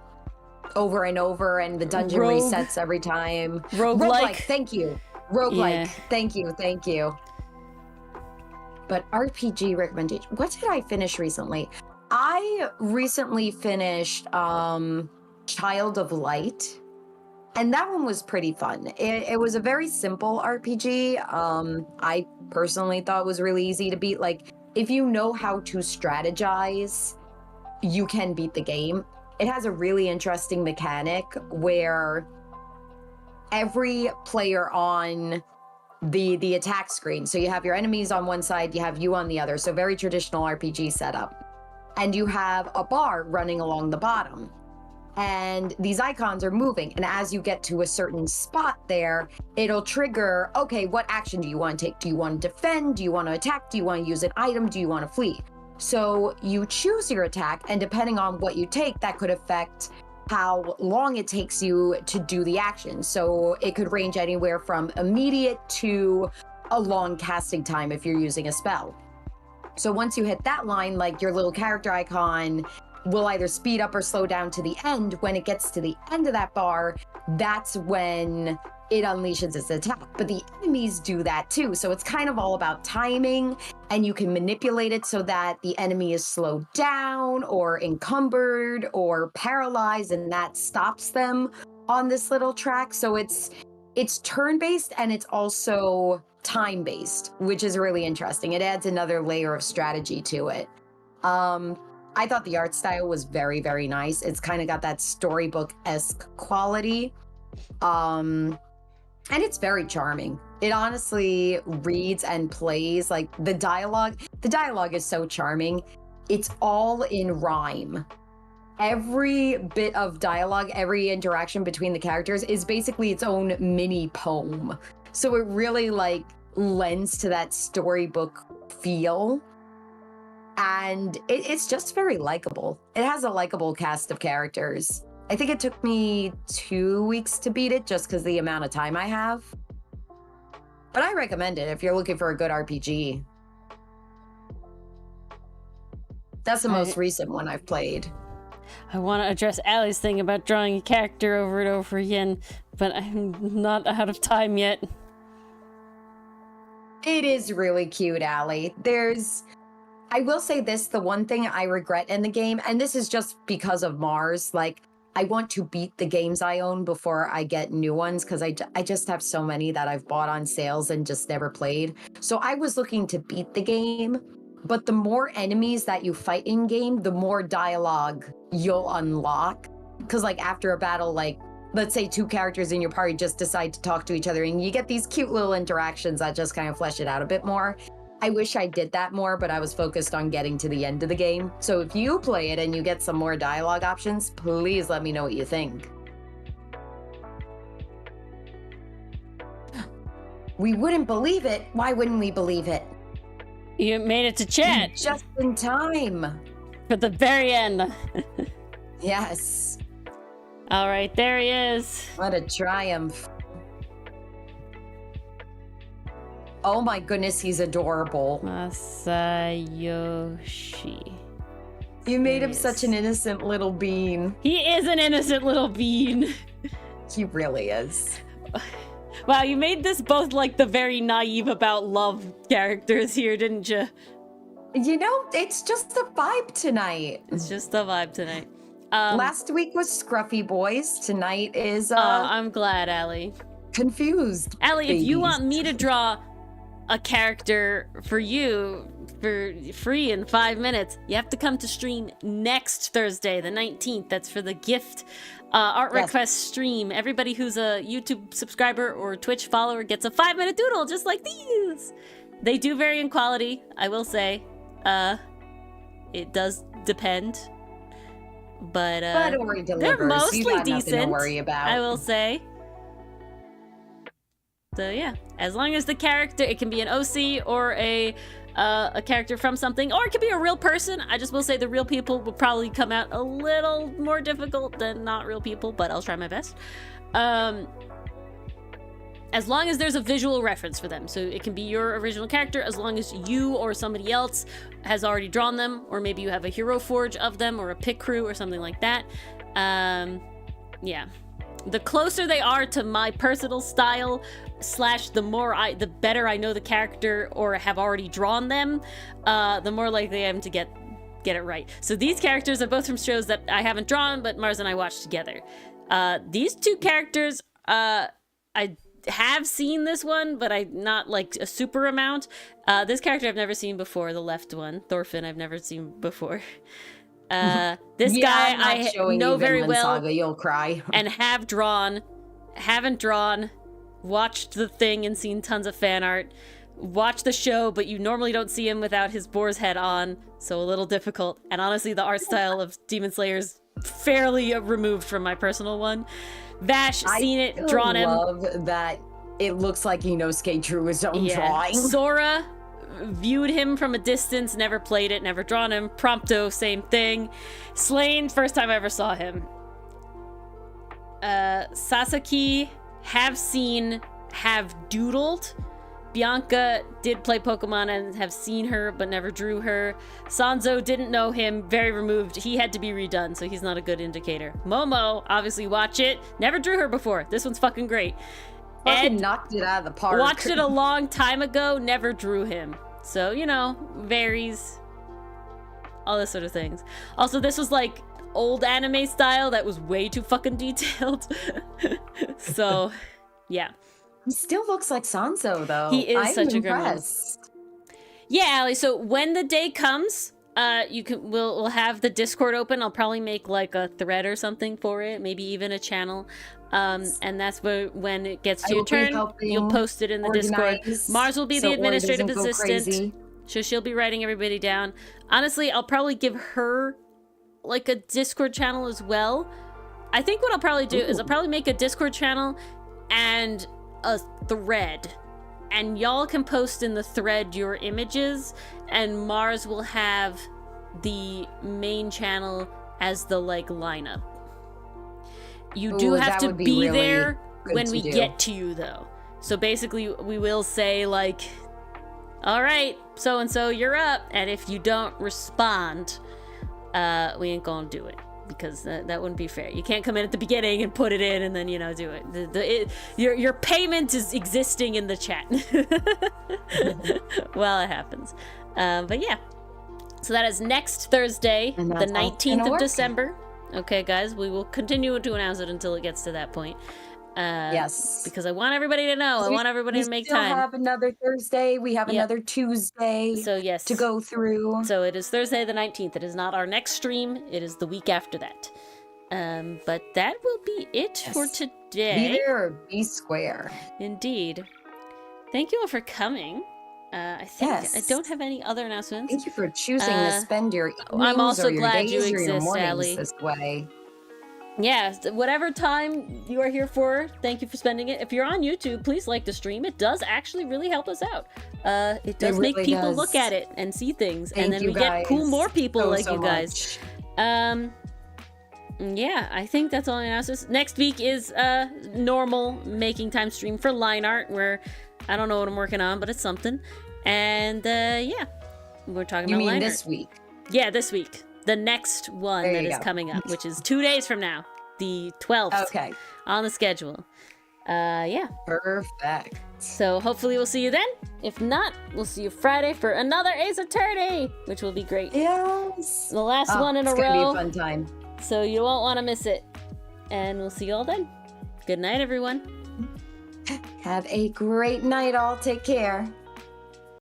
over and the dungeon resets every time. Roguelike. Thank you. Roguelike. Yeah. Thank you. But RPG recommendation. What did I finish recently? I recently finished Child of Light. And that one was pretty fun. It was a very simple RPG. I personally thought it was really easy to beat. Like, if you know how to strategize, you can beat the game. It has a really interesting mechanic where every player on the attack screen, so you have your enemies on one side, you have you on the other, so very traditional RPG setup. And you have a bar running along the bottom. And these icons are moving. And as you get to a certain spot there, it'll trigger, okay, what action do you want to take? Do you want to defend? Do you want to attack? Do you want to use an item? Do you want to flee? So you choose your attack, and depending on what you take, that could affect how long it takes you to do the action. So it could range anywhere from immediate to a long casting time if you're using a spell. So once you hit that line, like your little character icon will either speed up or slow down to the end. When it gets to the end of that bar, that's when it unleashes its attack. But the enemies do that too. So it's kind of all about timing, and you can manipulate it so that the enemy is slowed down or encumbered or paralyzed, and that stops them on this little track. So it's turn-based, and it's also time-based, which is really interesting. It adds another layer of strategy to it. I thought the art style was very, very nice. It's kind of got that storybook-esque quality. And it's very charming. It honestly reads and plays like the dialogue. The dialogue is so charming. It's all in rhyme. Every bit of dialogue, every interaction between the characters is basically its own mini poem. So it really like lends to that storybook feel. And it's just very likable. It has a likable cast of characters. I think it took me 2 weeks to beat it just because the amount of time I have. But I recommend it if you're looking for a good RPG. That's the most recent one I've played. I want to address Allie's thing about drawing a character over and over again, but I'm not out of time yet. It is really cute, Allie. I will say this, the one thing I regret in the game, and this is just because of Mars, like, I want to beat the games I own before I get new ones, because I just have so many that I've bought on sales and just never played. So I was looking to beat the game, but the more enemies that you fight in game, the more dialogue you'll unlock. Because like after a battle, like let's say 2 characters in your party just decide to talk to each other, and you get these cute little interactions that just kind of flesh it out a bit more. I wish I did that more, but I was focused on getting to the end of the game. So if you play it and you get some more dialogue options, please let me know what you think. We wouldn't believe it. Why wouldn't we believe it? You made it to chat. Just in time. For the very end. Yes. All right, there he is. What a triumph. Oh my goodness, he's adorable. Masayoshi. You made him such an innocent little bean. He is an innocent little bean. He really is. Wow, you made this both like the very naive about love characters here, didn't you? You know, it's just a vibe tonight. It's just a vibe tonight. Last week was Scruffy Boys. Tonight is I'm glad, Allie. Confused. Allie, babies. if you want me to draw a character for you for free in 5 minutes, you have to come to stream next Thursday, the 19th. That's for the gift art request stream. Everybody who's a YouTube subscriber or Twitch follower gets a 5-minute doodle just like these. They do vary in quality, I will say. It does depend. But Ori delivers. they're mostly you got decent, nothing to worry about. I will say. So yeah, as long as the character, it can be an OC or a character from something, or it could be a real person. I just will say the real people will probably come out a little more difficult than not real people, but I'll try my best. As long as there's a visual reference for them. So it can be your original character, as long as you or somebody else has already drawn them, or maybe you have a hero forge of them, or a pick crew, or something like that. Yeah. The closer they are to my personal style, / the better I know the character or have already drawn them, the more likely I am to get it right. So these characters are both from shows that I haven't drawn, but Mars and I watched together. These 2 characters, I have seen this one, but I not like a super amount. This character I've never seen before, the left one, Thorfinn, I've never seen before. This guy I know very well. Saga, you'll cry. And haven't drawn, watched the thing and seen tons of fan art, watched the show, but you normally don't see him without his boar's head on, so a little difficult. And honestly, the art style of Demon Slayer's fairly removed from my personal one. Vash, seen it, drawn him. I love that it looks like Inosuke drew his own drawing. Sora, viewed him from a distance, never played it, never drawn him. Prompto, same thing. Slain, first time I ever saw him. Sasaki, have seen, have doodled. Bianca did play Pokemon and have seen her, but never drew her. Sanzo didn't know him, very removed. He had to be redone, so he's not a good indicator. Momo, obviously watch it. Never drew her before. This one's fucking great. Fucking knocked it out of the park. Watched it a long time ago, never drew him. So, you know, varies. All this sort of things. Also, this was like old anime style that was way too fucking detailed. So, yeah. He still looks like Sanso, though. He is I'm such a gremlin. impressed. Yeah, Allie, so when the day comes, we'll have the Discord open. I'll probably make like a thread or something for it, maybe even a channel. And that's when it gets to your turn, you'll post it in the Discord. Mars will be the administrative assistant, so she'll be writing everybody down. Honestly, I'll probably give her like a Discord channel as well. I think what I'll probably do is I'll probably make a Discord channel and a thread, and y'all can post in the thread your images, and Mars will have the main channel as the like lineup. You do have to be really there when we get to you, though. So basically, we will say, like, all right, so-and-so, you're up. And if you don't respond, we ain't gonna do it. Because that wouldn't be fair. You can't come in at the beginning and put it in and then, you know, do it. Your payment is existing in the chat. Well, it happens. But yeah. So that is next Thursday, the 19th of December. Okay, guys, we will continue to announce it until it gets to that point. Yes. Because I want everybody to know. I want everybody to make time. We still have another Thursday. We have another Tuesday to go through. So it is Thursday the 19th. It is not our next stream. It is the week after that. But that will be it for today. Be there or be square. Indeed. Thank you all for coming. I think I don't have any other announcements. Thank you for choosing to spend your evenings I'm also or your glad days you or your exist, mornings Allie. this way. Yeah, whatever time you are here for, thank you for spending it. If you're on YouTube, please like the stream. It does actually really help us out. It does make people look at it and see things, and then we get more people like you guys. Yeah, I think that's all I announced. Next week is normal making time stream for line art, where I don't know what I'm working on, but it's something. And yeah, we're talking about line art. This week? Yeah, this week. The next one that is coming up, which is 2 days from now, the 12th. Okay. On the schedule. Yeah. Perfect. So hopefully we'll see you then. If not, we'll see you Friday for another Ace Attorney, which will be great. Yes. The last one in a row. It's gonna be a fun time. So you won't want to miss it. And we'll see you all then. Good night, everyone. Have a great night, all. Take care.